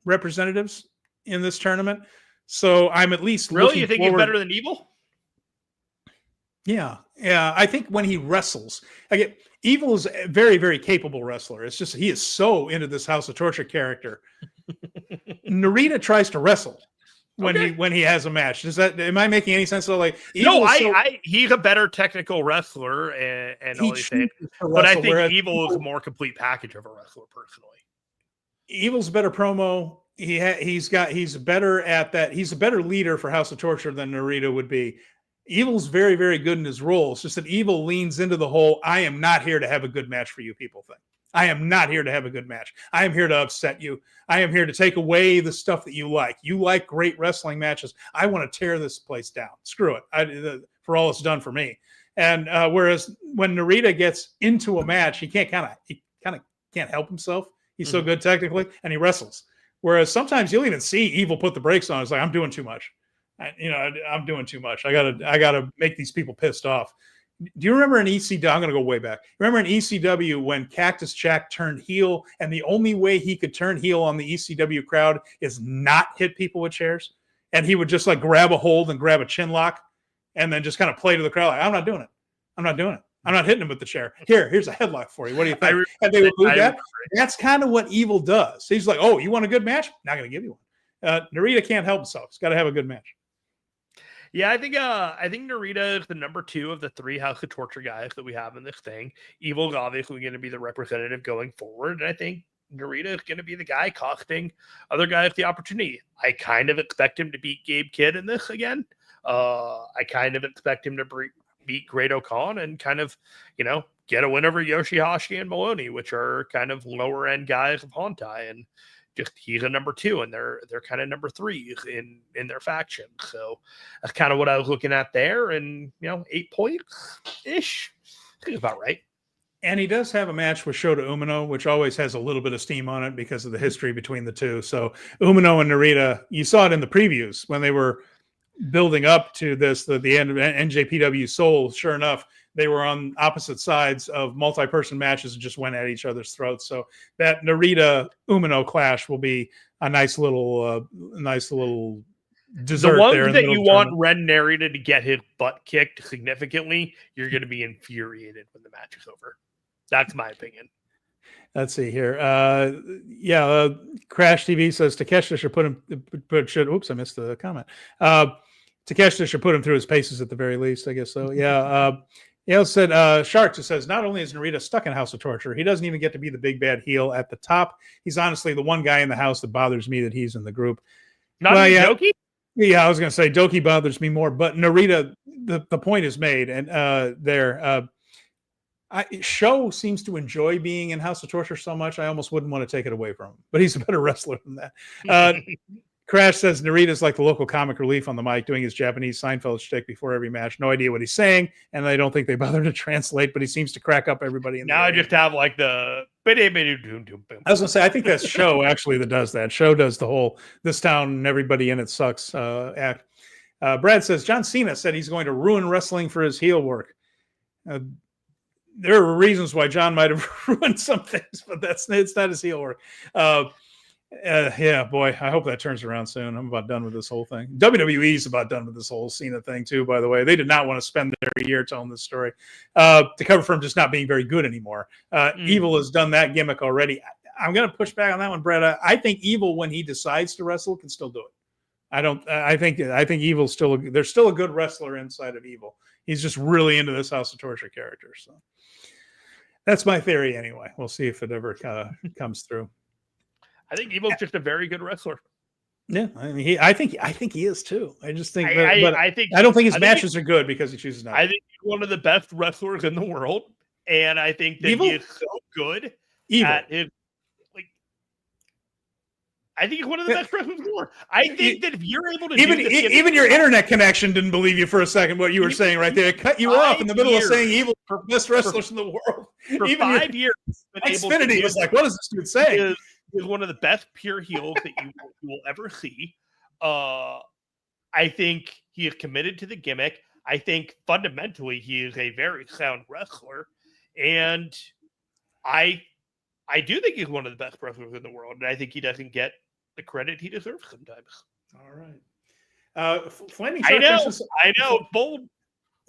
representatives in this tournament. So I'm at least really. You think he's better than Evil? Yeah. I think when he wrestles, Evil is a very, very capable wrestler. It's just he is so into this House of Torture character. Narita tries to wrestle when he has a match. Am I making any sense? So he's a better technical wrestler and all these things. But I think Evil is a more complete package of a wrestler personally. Evil's better promo. He's better at that. He's a better leader for House of Torture than Narita would be. Evil's very, very good in his role. It's just that Evil leans into the whole, I am not here to have a good match for you people thing. I am not here to have a good match. I am here to upset you. I am here to take away the stuff that you like. You like great wrestling matches. I want to tear this place down. Screw it. For all it's done for me. And whereas when Narita gets into a match, he kind of can't help himself. He's so good technically, and he wrestles. Whereas sometimes you'll even see Evil put the brakes on. It's like, I'm doing too much. I'm doing too much. I gotta make these people pissed off. Do you remember in ECW? I'm going to go way back. Remember in ECW when Cactus Jack turned heel, and the only way he could turn heel on the ECW crowd is not hit people with chairs, and he would just like grab a hold and grab a chin lock, and then just kind of play to the crowd like, I'm not doing it. I'm not hitting him with the chair. Here's a headlock for you. What do you think? And they would do that. That's kind of what Evil does. He's like, oh, you want a good match? Not going to give you one. Narita can't help himself. He's got to have a good match. Yeah, I think Narita is the number 2 of the 3 House of Torture guys that we have in this thing. Evil is obviously going to be the representative going forward, and I think Narita is going to be the guy costing other guys the opportunity. I kind of expect him to beat Gabe Kidd in this again. I kind of expect him to beat Great Khan and kind of, get a win over Yoshihashi and Maloney, which are kind of lower end guys of Hontai, and just he's a number 2 and they're kind of number 3s in their faction. So that's kind of what I was looking at there, and 8 points ish. I think about right. And he does have a match with Shota Umino, which always has a little bit of steam on it because of the history between the two. So Umino and Narita, you saw it in the previews when they were building up to this, the end of NJPW Soul. Sure enough, they were on opposite sides of multi-person matches and just went at each other's throats. So that Narita Umino clash will be a nice little dessert. The ones there that you want Ren Narita to get his butt kicked significantly, you're going to be infuriated when the match is over. That's my opinion. Let's see here. Crash TV says Takeshita should oops, I missed the comment. Takeshita should put him through his paces at the very least, I guess so. Yeah. Said Sharks, who says not only is Narita stuck in House of Torture, he doesn't even get to be the big bad heel at the top. He's honestly the one guy in the house that bothers me that he's in the group. Doki? Yeah, I was going to say Doki bothers me more, but Narita, the point is made, and Sho seems to enjoy being in House of Torture so much, I almost wouldn't want to take it away from him, but he's a better wrestler than that. Crash says Narita's like the local comic relief on the mic, doing his Japanese Seinfeld shtick before every match. No idea what he's saying, and I don't think they bother to translate, but he seems to crack up everybody. Now I just have like the... I was going to say, I think that's Sho actually that does that. Sho does the whole "this town and everybody in it sucks" act. Brad says John Cena said he's going to ruin wrestling for his heel work. There are reasons why John might have ruined some things, but it's not his heel work. Yeah, boy, I hope that turns around soon. I'm about done with this whole thing. WWE's about done with this whole Cena thing too, by the way. They did not want to spend their year telling this story to cover for him just not being very good anymore. Evil has done that gimmick already. I'm going to push back on that one, Brett. I think Evil, when he decides to wrestle, can still do it. I think Evil's there's still a good wrestler inside of Evil. He's just really into this House of Torture character. So that's my theory anyway. We'll see if it ever comes through. I think Evil's just a very good wrestler. Yeah, I mean, I think he is too. I just think, I don't think his matches are good because he chooses not. I think he's one of the best wrestlers in the world, and I think that he is so good at his. I think he's one of the best wrestlers in the world. I think that if you're able to even your internet connection didn't believe you for a second what you were saying right there. It cut you off in the middle of saying Evil for best wrestlers in the world. For even 5 years, Xfinity was like, what is this dude saying? Is one of the best pure heels that you will ever see. I think he is committed to the gimmick. I think fundamentally he is a very sound wrestler, and I do think he's one of the best wrestlers in the world, and I think he doesn't get the credit he deserves sometimes. All right. Flaming Shark I know. Bold.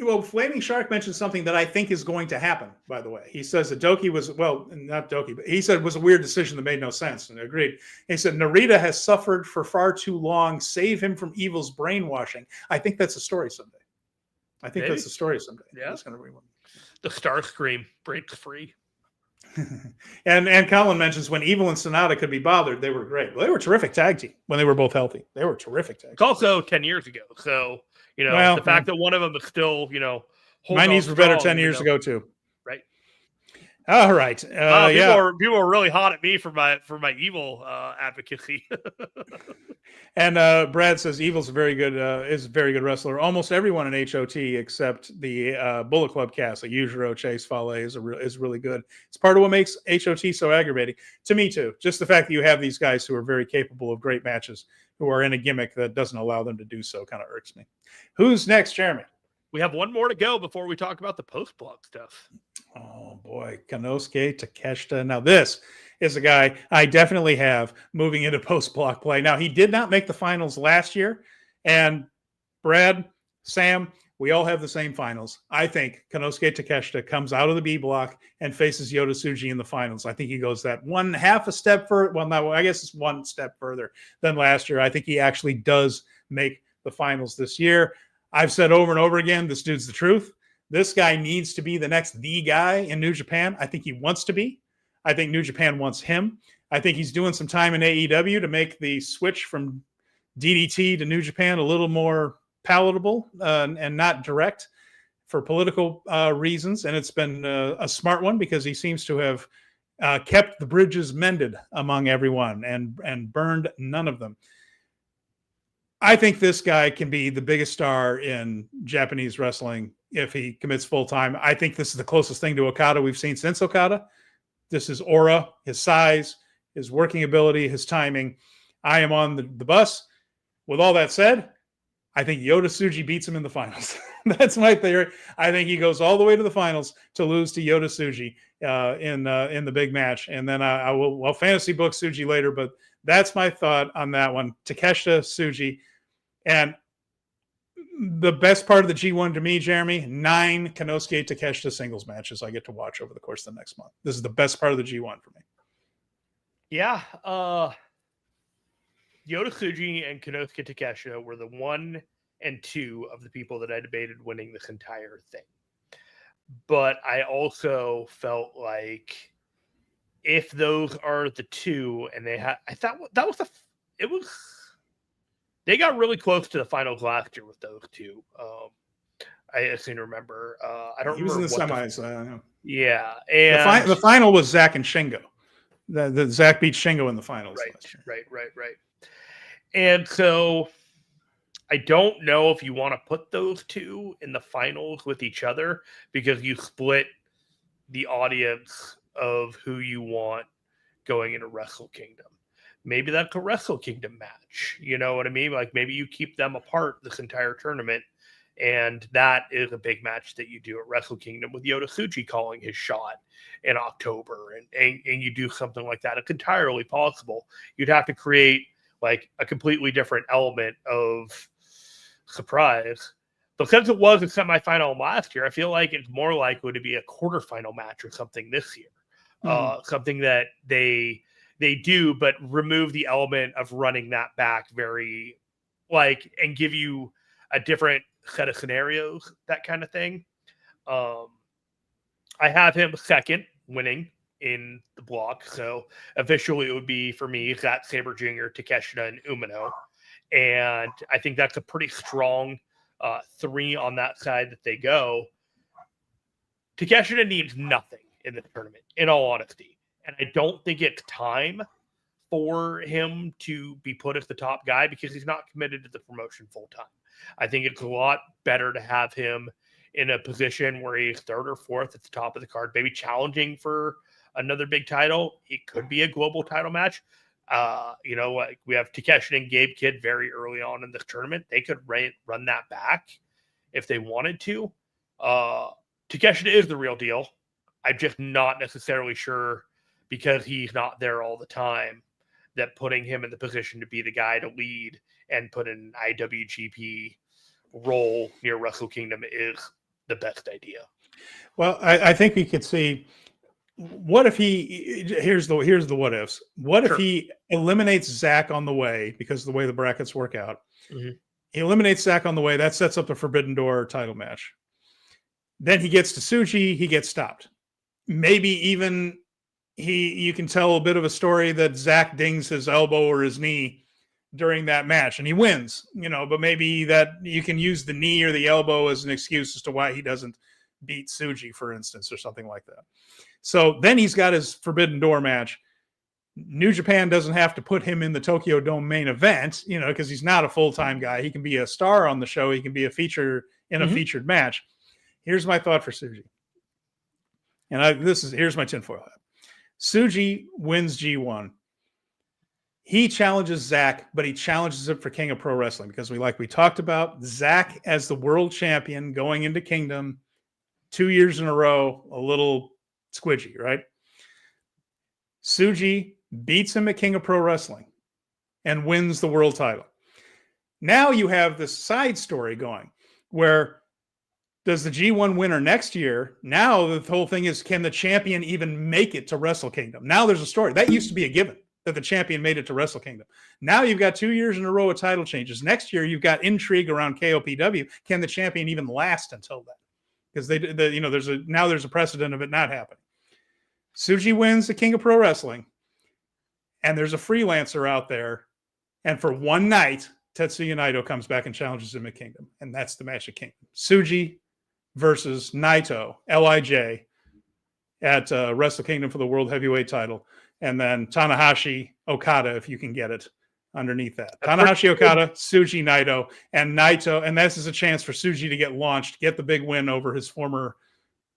Well, Flaming Shark mentioned something that I think is going to happen, by the way. He says that Doki was, not Doki, but he said it was a weird decision that made no sense, and I agreed. He said, Narita has suffered for far too long. Save him from Evil's brainwashing. I think that's a story someday. Yeah. That's going to be one. The Starscream breaks free. and Colin mentions when Evil and Sonata could be bothered, they were great. Well, they were a terrific tag team when they were both healthy. They were a terrific tag team. It's also 10 years ago, so the fact that one of them is still my knees were better 10 years ago too. Right. All right. People are really hot at me for my Evil advocacy. And Brad says Evil's a very good wrestler. Almost everyone in HOT except the Bullet Club cast, like Yujiro, Chase, Fale is really good. It's part of what makes HOT so aggravating to me too. Just the fact that you have these guys who are very capable of great matches, who are in a gimmick that doesn't allow them to do so, kind of irks me. Who's next, Jeremy? We have one more to go before we talk about the post-block stuff. Oh, boy. Konosuke Takeshita. Now, this is a guy I definitely have moving into post-block play. Now, he did not make the finals last year. And Brad, Sam, we all have the same finals. I think Konosuke Takeshita comes out of the B block and faces Yoda Suji in the finals. I think he goes that half a step further. Well, no, I guess it's one step further than last year. I think he actually does make the finals this year. I've said over and over again, this dude's the truth. This guy needs to be the next the guy in New Japan. I think he wants to be. I think New Japan wants him. I think he's doing some time in AEW to make the switch from DDT to New Japan a little more palatable and not direct for political reasons. And it's been a smart one because he seems to have kept the bridges mended among everyone and burned none of them. I think this guy can be the biggest star in Japanese wrestling if he commits full time. I think this is the closest thing to Okada we've seen since Okada. This is aura, his size, his working ability, his timing. I am on the bus. With all that said, I think Yoda Suji beats him in the finals. That's my theory. I think he goes all the way to the finals to lose to Yoda Suji in the big match. And then I will fantasy book Suji later, but that's my thought on that one. Takeshita, Suji. And the best part of the G1 to me, Jeremy, 9 Konosuke Takeshita singles matches I get to watch over the course of the next month. This is the best part of the G1 for me. Yeah. Yoda Suji and Konosuke Takeshita were the 1 and 2 of the people that I debated winning this entire thing. But I also felt like if those are the 2 and they had, I thought that was they got really close to the finals last year with those 2. I seem to remember. I don't remember. He was in the semis. I don't know. Yeah. And the final was Zack and Shingo. The Zack beat Shingo in the finals. Right. And so I don't know if you want to put those 2 in the finals with each other because you split the audience of who you want going into Wrestle Kingdom. Maybe that's a Wrestle Kingdom match. You know what I mean? Like maybe you keep them apart this entire tournament. And that is a big match that you do at Wrestle Kingdom with Yoda Tsuji calling his shot in October. And you do something like that. It's entirely possible. You'd have to create like a completely different element of surprise. But since it was a semifinal last year, I feel like it's more likely to be a quarterfinal match or something this year. Something that they do, but remove the element of running that back very and give you a different set of scenarios, that kind of thing. I have him second winning in the block. So officially it would be for me, Zack Sabre Jr., Takeshita, and Umino. And I think that's a pretty strong 3 on that side that they go. Takeshita needs nothing in the tournament, in all honesty. And I don't think it's time for him to be put as the top guy because he's not committed to the promotion full time. I think it's a lot better to have him in a position where he's 3rd or 4th at the top of the card, maybe challenging for another big title. It could be a global title match. Like we have Takeshita and Gabe Kidd very early on in this tournament. They could run that back if they wanted to. Takeshita is the real deal. I'm just not necessarily sure because he's not there all the time that putting him in the position to be the guy to lead and put an IWGP role near Wrestle Kingdom is the best idea. Well, I think we could see what if here's the what ifs. What if he eliminates Zack on the way because of the way the brackets work out? Mm-hmm. He eliminates Zack on the way. That sets up the Forbidden Door title match. Then he gets to Tsuji. He gets stopped. Maybe even you can tell a bit of a story that Zack dings his elbow or his knee during that match and he wins, but maybe that you can use the knee or the elbow as an excuse as to why he doesn't beat Tsuji, for instance, or something like that. So then he's got his Forbidden Door match. New Japan doesn't have to put him in the Tokyo Dome main event, because he's not a full-time guy. He can be a star on the show. He can be a feature in a featured match. Here's my thought for Tsuji. And here's my tinfoil hat. Tsuji wins G1. He challenges Zack, but he challenges him for King of Pro Wrestling because we talked about Zack as the world champion going into Kingdom 2 years in a row, a little squidgy, right? Tsuji beats him at King of Pro Wrestling and wins the world title. Now you have this side story going where does the G1 winner next year, now the whole thing is, can the champion even make it to Wrestle Kingdom? Now there's a story. That used to be a given. that the champion made it to Wrestle Kingdom. Now you've got 2 years in a row of title changes. Next year, you've got intrigue around KOPW. Can the champion even last until then? Because there's a precedent of it not happening. Tsuji wins the King of Pro Wrestling, and there's a freelancer out there, and for one night, Tetsuya Naito comes back and challenges him at Kingdom, and that's the match at Kingdom. Tsuji versus Naito, LIJ, at Wrestle Kingdom for the World Heavyweight title, and then Tanahashi Okada, if you can get it underneath that. Tanahashi Okada, Tsuji Naito, and this is a chance for Tsuji to get launched, get the big win over his former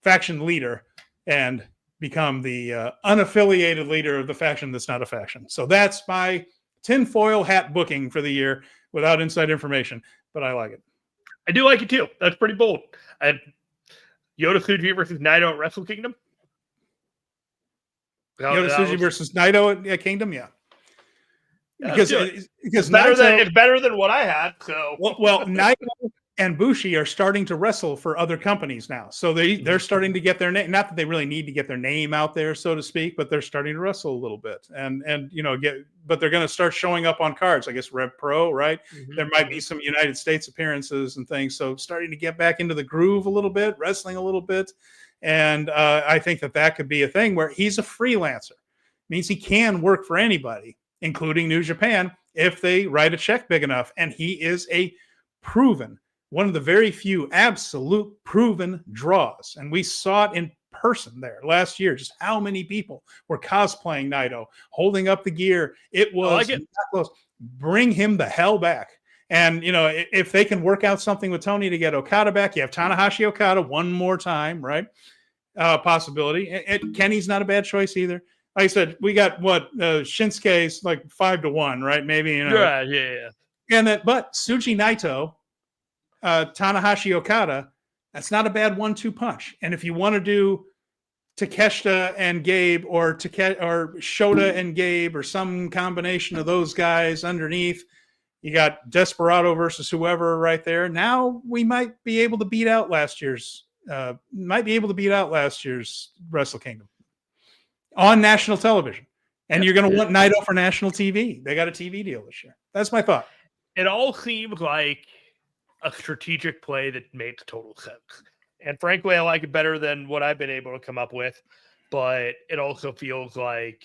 faction leader, and become the unaffiliated leader of the faction that's not a faction. So that's my tinfoil hat booking for the year without inside information, but I like it. I do like it too. That's pretty bold. And Yoda Suji versus Naito at Wrestle Kingdom. Yoda Suji versus Naito at Kingdom, yeah. Because it's better than what I had. So well, Naito and Bushi are starting to wrestle for other companies now, so they're starting to get their name. Not that they really need to get their name out there, so to speak, but they're starting to wrestle a little bit, and but they're going to start showing up on cards. I guess Rev Pro, right? Mm-hmm. There might be some United States appearances and things, so starting to get back into the groove a little bit, wrestling a little bit, and I think that could be a thing where he's a freelancer. Means he can work for anybody, including New Japan, if they write a check big enough, and he is a proven. One of the very few absolute proven draws. And we saw it in person there last year, just how many people were cosplaying Naito, holding up the gear. It was not close. Bring him the hell back. And, if they can work out something with Tony to get Okada back, you have Tanahashi Okada one more time, right? Possibility. Kenny's not a bad choice either. Like I said, we got Shinsuke's like 5-1, right? Maybe, Yeah. But Tsuji Naito, Tanahashi Okada, that's not a bad 1-2 punch. And if you want to do Takeshita and Gabe or Shota and Gabe or some combination of those guys underneath, you got Desperado versus whoever right there. Now we might be able to beat out last year's Wrestle Kingdom on national television. And you're going to want Naito for national TV. They got a TV deal this year. That's my thought. It all seems like a strategic play that makes total sense. And frankly, I like it better than what I've been able to come up with. But it also feels like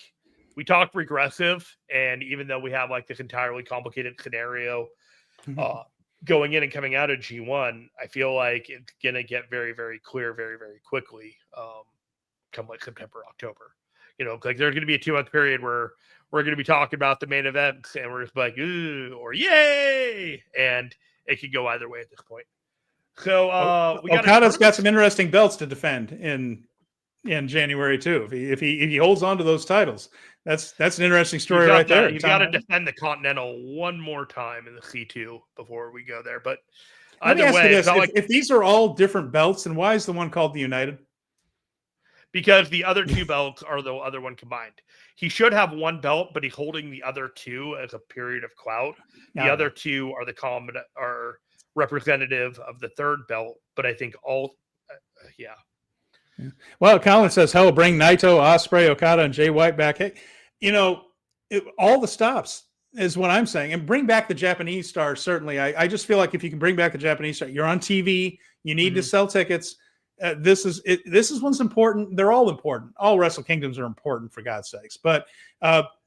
we talked regressive. And even though we have like this entirely complicated scenario going in and coming out of G1, I feel like it's going to get very, very clear very, very quickly come like September, October. Like there's going to be a 2-month period where we're going to be talking about the main events and we're just like, ooh, or yay. And it could go either way at this point. So Okada's got some interesting belts to defend in January too. If he holds on to those titles, that's an interesting story right there. He's got to defend the Continental one more time in the C2 before we go there. But either way, if these are all different belts, then why is the one called the United? Because the other two belts are the other one combined. He should have one belt, but he's holding the other two as a period of clout. The other two are representative of the third belt, but I think yeah. Well, Colin says, hell, bring Naito, Ospreay, Okada, and Jay White back. Hey, all the stops is what I'm saying. And bring back the Japanese stars, certainly. I just feel like if you can bring back the Japanese star, you're on TV, you need to sell tickets. This is one's important. They're all important. All Wrestle Kingdoms are important, for God's sakes. But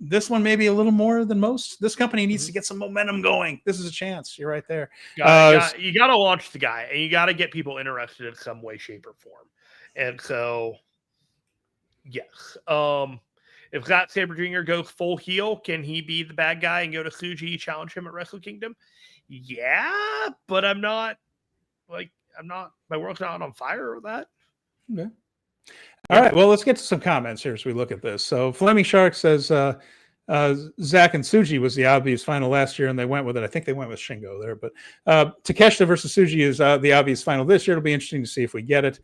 this one maybe a little more than most. This company needs to get some momentum going. This is a chance. You're right there. You got to launch the guy, and you got to get people interested in some way, shape, or form. And so, yes. If Zack Sabre Jr. goes full heel, can he be the bad guy and go to Tsuji, challenge him at Wrestle Kingdom? Yeah, but my world's not on fire with that. Okay. All right. Well, let's get to some comments here as we look at this. So Fleming Shark says Zack and Tsuji was the obvious final last year, and they went with it. I think they went with Shingo there. But Takeshita versus Tsuji is the obvious final this year. It'll be interesting to see if we get it.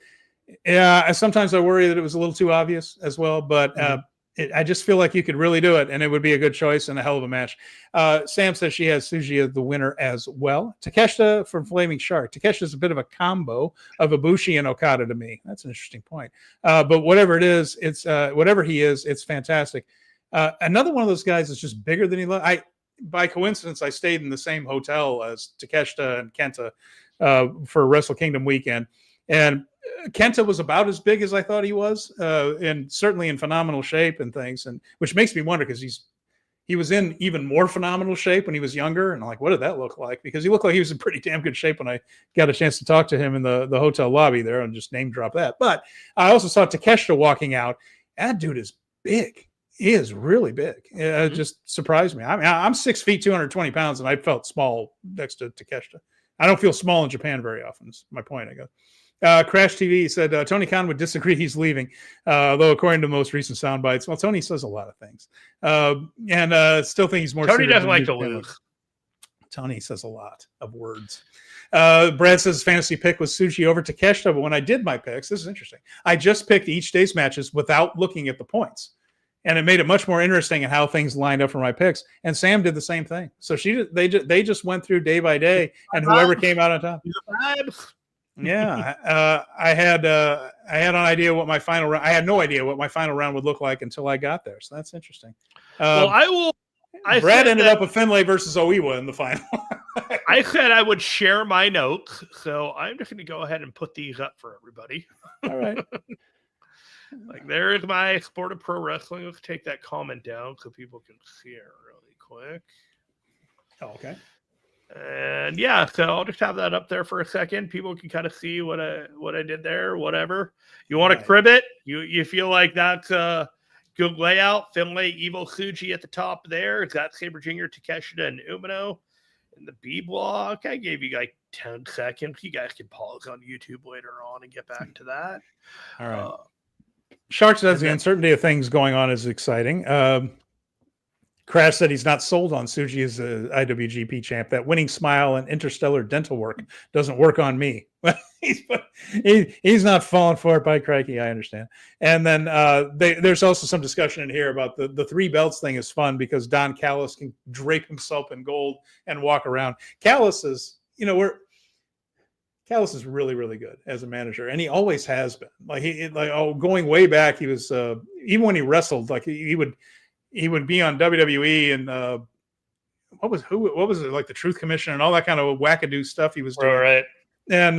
Yeah, sometimes I worry that it was a little too obvious as well, but I just feel like you could really do it, and it would be a good choice and a hell of a match. Sam says she has Tsuji as the winner as well. Takeshita from Flaming Shark. Takeshita is a bit of a combo of Ibushi and Okada to me. That's an interesting point. But whatever it is, it's whatever he is, it's fantastic. Another one of those guys is just bigger than he looks. By coincidence, I stayed in the same hotel as Takeshita and Kenta for Wrestle Kingdom weekend. And Kenta was about as big as I thought he was, and certainly in phenomenal shape and things, and which makes me wonder because he was in even more phenomenal shape when he was younger. And I'm like, what did that look like? Because he looked like he was in pretty damn good shape when I got a chance to talk to him in the hotel lobby there, and just name drop that. But I also saw Takeshita walking out. That dude is big. He is really big. It just surprised me. I mean, I'm 6 feet, 220 pounds, and I felt small next to Takeshita. I don't feel small in Japan very often, is my point, I guess. Crash TV said Tony Khan would disagree he's leaving, though according to most recent sound bites, well, Tony says a lot of things, and still think he's more. Tony doesn't like to lose. Tony says a lot of words. Brad says fantasy pick was Tsuji over Takeshita, but when I did my picks, this is interesting. I just picked each day's matches without looking at the points, and it made it much more interesting in how things lined up for my picks. And Sam did the same thing. So they just went through day by day, and whoever came out on top. Yeah, I had an idea what my final round. I had no idea what my final round would look like until I got there. So that's interesting. Well, Brad ended up with Finlay versus Aiwa in the final. I said I would share my notes, so I'm just going to go ahead and put these up for everybody. All right. Like, there is my Sport of Pro Wrestling. Let's take that comment down so people can see it really quick. Oh, okay. And yeah, so I'll just have that up there for a second. People can kind of see what I did there, whatever. You want to crib it? You feel like that's a good layout? Finlay, Yoda Suji at the top there. Zack Sabre Jr., Takeshita, and Umino. In the B block, I gave you like 10 seconds. You guys can pause on YouTube later on and get back to that. All right. Shark says the uncertainty of things going on is exciting. Crash said he's not sold on Tsuji as the IWGP champ. That winning smile and interstellar dental work doesn't work on me. He's not falling for it, by crikey. I understand. And then there's also some discussion in here about the three belts thing is fun because Don Callis can drape himself in gold and walk around. Callis is, Callis is really, really good as a manager, and he always has been. Going way back, he was even when he wrestled, like he would be on WWE and what was it, like the Truth Commission and all that kind of wackadoo stuff he was doing. All right. And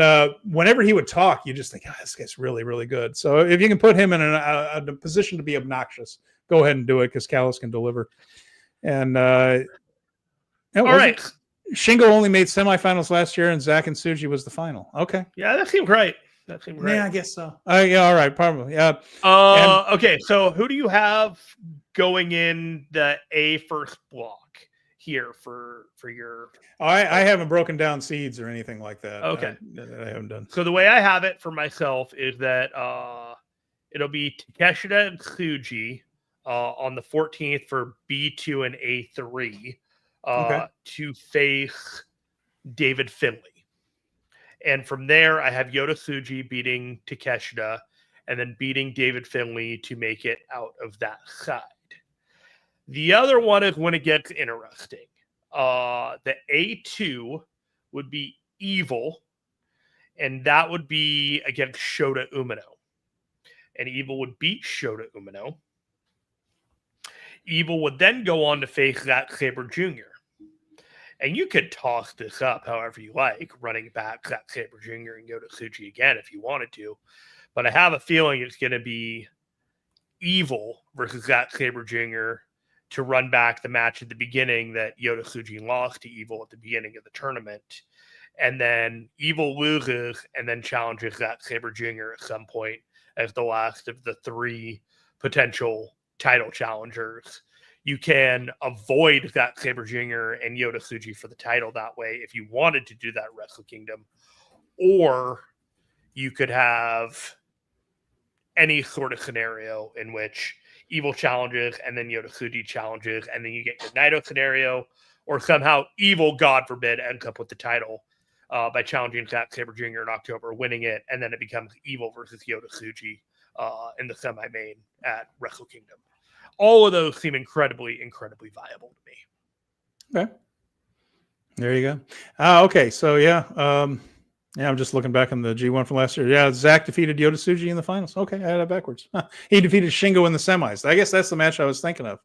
whenever he would talk, you just think, this guy's really, really good. So if you can put him in a position to be obnoxious, go ahead and do it because Callis can deliver. And all right. Shingo only made semifinals last year, and Zack and Tsuji was the final. Okay. Yeah, that seemed right. Yeah, I guess so. Yeah, all right, probably. Yeah. Okay, so who do you have going in the A first block here for your? I haven't broken down seeds or anything like that. Okay, I haven't done. So the way I have it for myself is that it'll be Takeshita and Tsuji on the 14th for B2 and A3 to face David Finley. And from there, I have Yoda Suji beating Takeshita and then beating David Finley to make it out of that side. The other one is when it gets interesting. The A2 would be Evil, and that would be against Shota Umino. And Evil would beat Shota Umino. Evil would then go on to face Zack Sabre Jr. And you could toss this up however you like, running back Zack Sabre Jr. and Yoda Tsuji again if you wanted to. But I have a feeling it's going to be Evil versus Zack Sabre Jr. to run back the match at the beginning that Yoda Tsuji lost to Evil at the beginning of the tournament. And then Evil loses and then challenges Zack Sabre Jr. at some point as the last of the three potential title challengers. You can avoid Zack Sabre Jr. and Yoda Suji for the title that way if you wanted to do that at Wrestle Kingdom. Or you could have any sort of scenario in which Evil challenges and then Yoda Suji challenges, and then you get your Naito scenario, or somehow Evil, God forbid, ends up with the title by challenging Zack Sabre Jr. in October, winning it, and then it becomes Evil versus Yoda Suji in the semi-main at Wrestle Kingdom. All of those seem incredibly, incredibly viable to me. Okay. There you go. Okay. So, I'm just looking back on the G1 from last year. Yeah, Zack defeated Yoda Tsuji in the finals. Okay, I had that backwards. He defeated Shingo in the semis. I guess that's the match I was thinking of.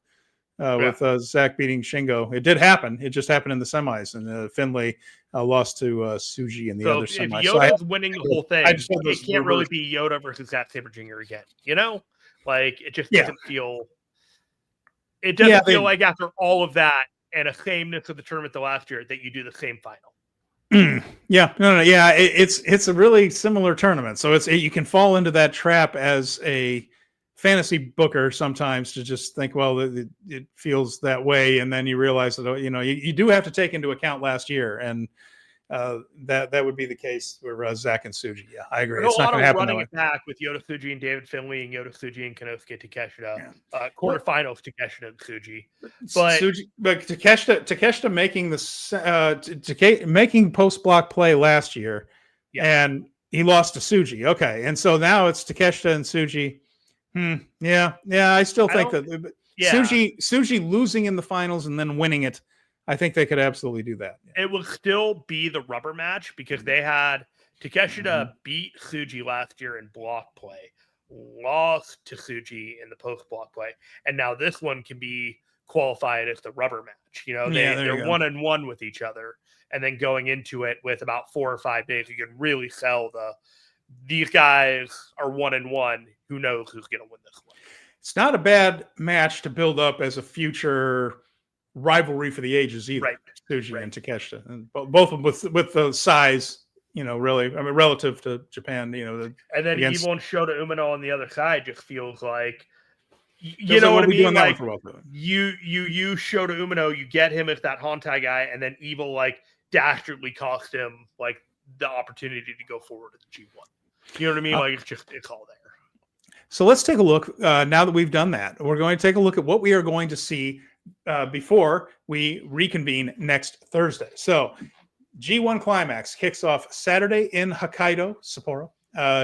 with Zack beating Shingo. It did happen. It just happened in the semis, and Finlay lost to Tsuji in the other semis. If Yoda's winning the whole thing, it can't really reverse. be Yoda versus Zack Sabre Jr. again. Like it just doesn't feel. It doesn't feel like after all of that and a sameness of the tournament the last year that you do the same final. It's a really similar tournament, so you can fall into that trap as a fantasy booker sometimes to just think, well, it feels that way, and then you realize that you do have to take into account last year, and that would be the case for Zack and Tsuji. Yeah, I agree. It's not going to happen. Running it back with Yoda Suji and David Finley and Yoda Suji and Konosuke Takeshita, quarterfinals Takeshita and Tsuji. But Takeshita making post block play last year, and he lost to Tsuji. Okay, and so now it's Takeshita and Tsuji. I still think that Tsuji losing in the finals and then winning it. I think they could absolutely do that. It will still be the rubber match because they had Takeshita beat Tsuji last year in block play, lost to Tsuji in the post block play, and now this one can be qualified as the rubber match. They're 1-1 with each other, and then going into it with about 4 or 5 days, you can really sell these guys are 1-1. Who knows who's going to win this one? It's not a bad match to build up as a future rivalry for the ages either. Right. Tsuji and Takeshita, and both of them with the size, really, relative to Japan, and then Evil and Shota Umino on the other side just feels like, you know what I mean? Like you use Shota Umino, you get him as that Hontai guy, and then Evil dastardly cost him the opportunity to go forward at the G1. You know what I mean? It's all there. So let's take a look. Now that we've done that, we're going to take a look at what we are going to see before we reconvene next Thursday. So G1 Climax kicks off Saturday in Hokkaido, Sapporo.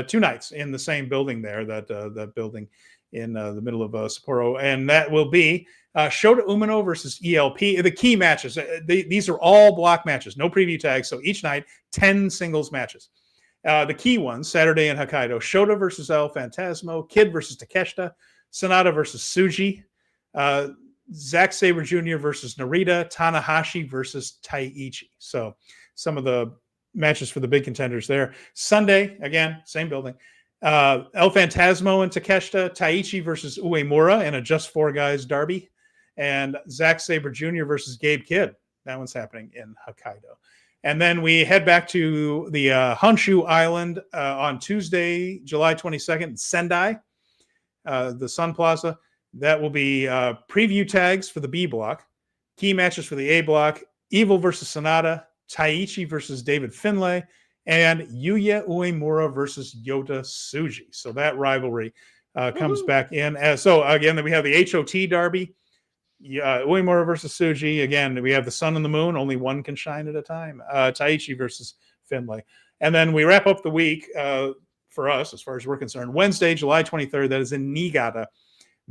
2 nights in the same building there, that building in the middle of Sapporo. And that will be Shota Umino versus ELP. The key matches. These are all block matches, no preview tags. So each night, 10 singles matches. The key ones, Saturday in Hokkaido, Shota versus El Phantasmo, Kidd versus Takeshita, Sonata versus Tsuji, Zack Sabre Jr. versus Narita, Tanahashi versus Taiichi. So some of the matches for the big contenders there. Sunday, again, same building. El Phantasmo and Takeshita, Taiichi versus Mora in a just 4 guys derby, and Zack Sabre Jr. versus Gabe Kidd. That one's happening in Hokkaido. And then we head back to the Honshu Island on Tuesday, July 22nd, Sendai, the Sun Plaza. That will be preview tags for the B block, key matches for the A block, Evil versus Sonata, Taiichi versus David Finlay, and Yuya Uemura versus Yota Tsuji. So that rivalry comes back in. So again, then we have the HOT derby. Uemura versus Tsuji. Again, we have the sun and the moon. Only one can shine at a time. Taiichi versus Finlay. And then we wrap up the week for us, as far as we're concerned, Wednesday, July 23rd. That is in Niigata.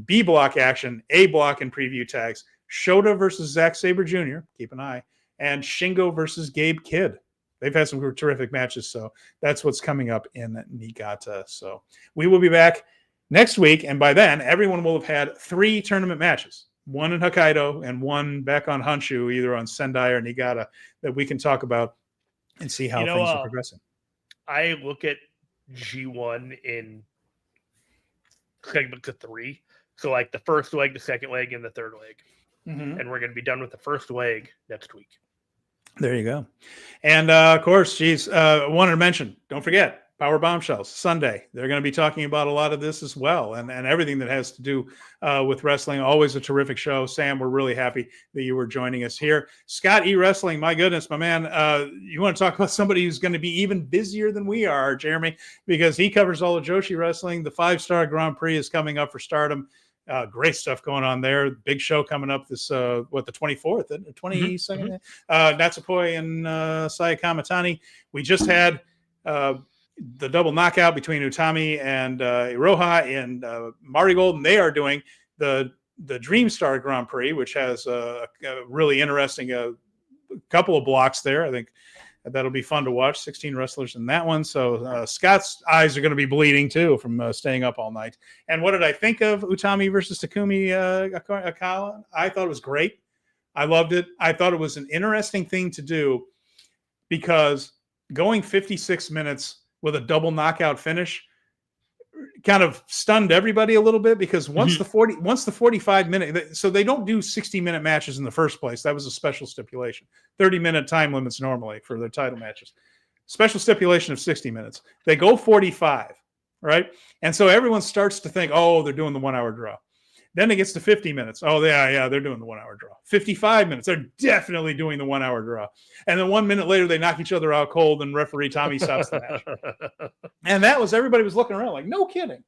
B block action, A block and preview tags. Shota versus Zack Sabre Jr. Keep an eye. And Shingo versus Gabe Kidd. They've had some terrific matches, so that's what's coming up in Niigata. So we will be back next week, and by then, everyone will have had 3 tournament matches. 1 in Hokkaido and 1 back on Honshu, either on Sendai or Niigata, that we can talk about and see how things are progressing. I look at G1 in segments of 3. So the first leg, the second leg, and the third leg. Mm-hmm. And we're going to be done with the first leg next week. There you go. And of course, wanted to mention, don't forget, Power Bombshells, Sunday. They're going to be talking about a lot of this as well, and everything that has to do with wrestling. Always a terrific show. Sam, we're really happy that you were joining us here. Scott E. Wrestling, my goodness, my man. You want to talk about somebody who's going to be even busier than we are, Jeremy, because he covers all of Joshi Wrestling. The 5-star Grand Prix is coming up for Stardom. Great stuff going on there. Big show coming up this, the 24th, 22nd? Mm-hmm. Natsupoi and Saya Kamatani. We just had the double knockout between Utami and Iroha in Marigold, and they are doing the Dream Star Grand Prix, which has a really interesting couple of blocks there. I think That'll be fun to watch. 16 wrestlers in that one. So Scott's eyes are going to be bleeding too from staying up all night. And what did I think of Utami versus Takumi Akala? I thought it was great. I loved it. I thought it was an interesting thing to do because going 56 minutes with a double knockout finish kind of stunned everybody a little bit, because once the 45 minute, so they don't do 60-minute matches in the first place. That was a special stipulation. 30-minute time limits normally for their title matches. Special stipulation of 60 minutes. They go 45, right? And so everyone starts to think, oh, they're doing the 1 hour draw. Then it gets to 50 minutes. Oh, yeah, they're doing the 1 hour draw. 55 minutes. They're definitely doing the 1 hour draw. And then 1 minute later, they knock each other out cold and referee Tommy stops the match. And that was, everybody was looking around like, no kidding.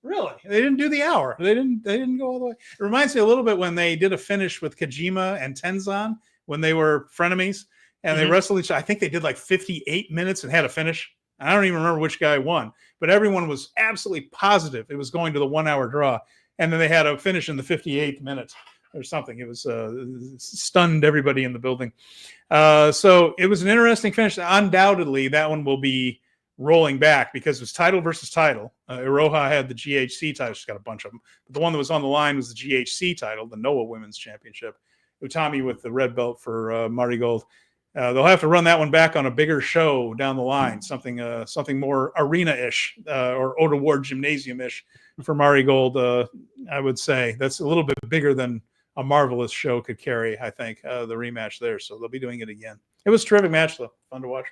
Really? They didn't do the hour. They didn't go all the way. It reminds me a little bit when they did a finish with Kojima and Tenzan when they were frenemies and they wrestled each other. I think they did like 58 minutes and had a finish. I don't even remember which guy won, but everyone was absolutely positive it was going to the 1 hour draw. And then they had a finish in the 58th minute or something. It was stunned everybody in the building. So it was an interesting finish. Undoubtedly, that one will be rolling back because it was title versus title. Iroha had the GHC title. She's got a bunch of them. But the one that was on the line was the GHC title, the Noah Women's Championship. Utami with the red belt for Marigold. They'll have to run that one back on a bigger show down the line, something more arena-ish or Oda Ward Gymnasium-ish for Marigold. I would say that's a little bit bigger than a Marvelous show could carry, I think, the rematch there. So they'll be doing it again. It was a terrific match, though. Fun to watch.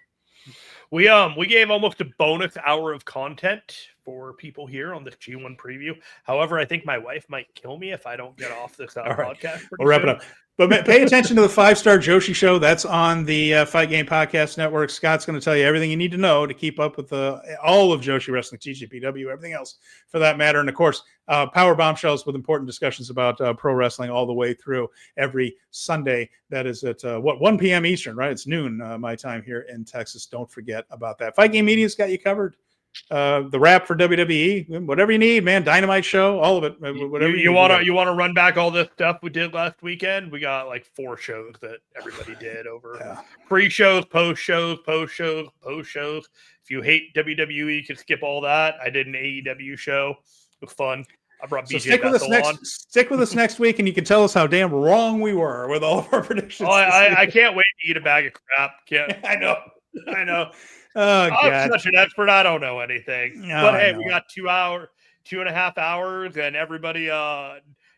We gave almost a bonus hour of content for people here on this G1 preview. However, I think my wife might kill me if I don't get off this podcast. We'll wrap it up. But pay attention to the 5-Star Joshi Show. That's on the Fight Game Podcast Network. Scott's going to tell you everything you need to know to keep up with all of Joshi Wrestling, TJPW, everything else for that matter. And, of course, Power Bombshells with important discussions about pro wrestling all the way through every Sunday. That is at, 1 p.m. Eastern, right? It's noon my time here in Texas. Don't forget about that. Fight Game Media's got you covered. The wrap for WWE, whatever you need, man. Dynamite show, all of it. Whatever you want to run back all this stuff we did last weekend. We got like 4 shows that everybody did over pre-shows, post-shows. If you hate WWE, you can skip all that. I did an AEW show. It was fun. I brought BJ stick with us next week, and you can tell us how damn wrong we were with all of our predictions. Oh, I can't wait to eat a bag of crap. I know. Oh, I'm such an expert. I don't know anything. But hey, we got 2.5 hours, and everybody,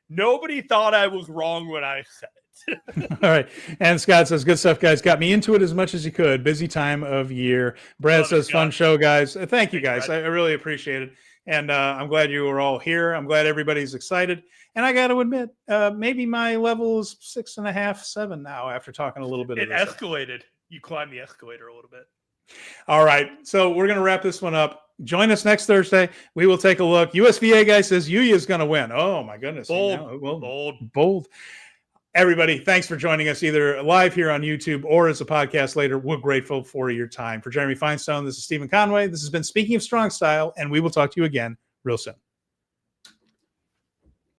nobody thought I was wrong when I said it. All right. And Scott says, good stuff, guys. Got me into it as much as you could. Busy time of year. Brad says, fun show, guys. Thank you, guys. I really appreciate it. And I'm glad you were all here. I'm glad everybody's excited. And I got to admit, maybe my level is 6.5, 7 now after talking a little bit. It escalated. You climbed the escalator a little bit. All right, so we're going to wrap this one up. Join us next Thursday. We will take a look. USVA guy says Yuya is going to win. Oh, my goodness. Bold. Everybody, thanks for joining us either live here on YouTube or as a podcast later. We're grateful for your time. For Jeremy Finestone, this is Steven Conway. This has been Speaking of Strong Style, and we will talk to you again real soon.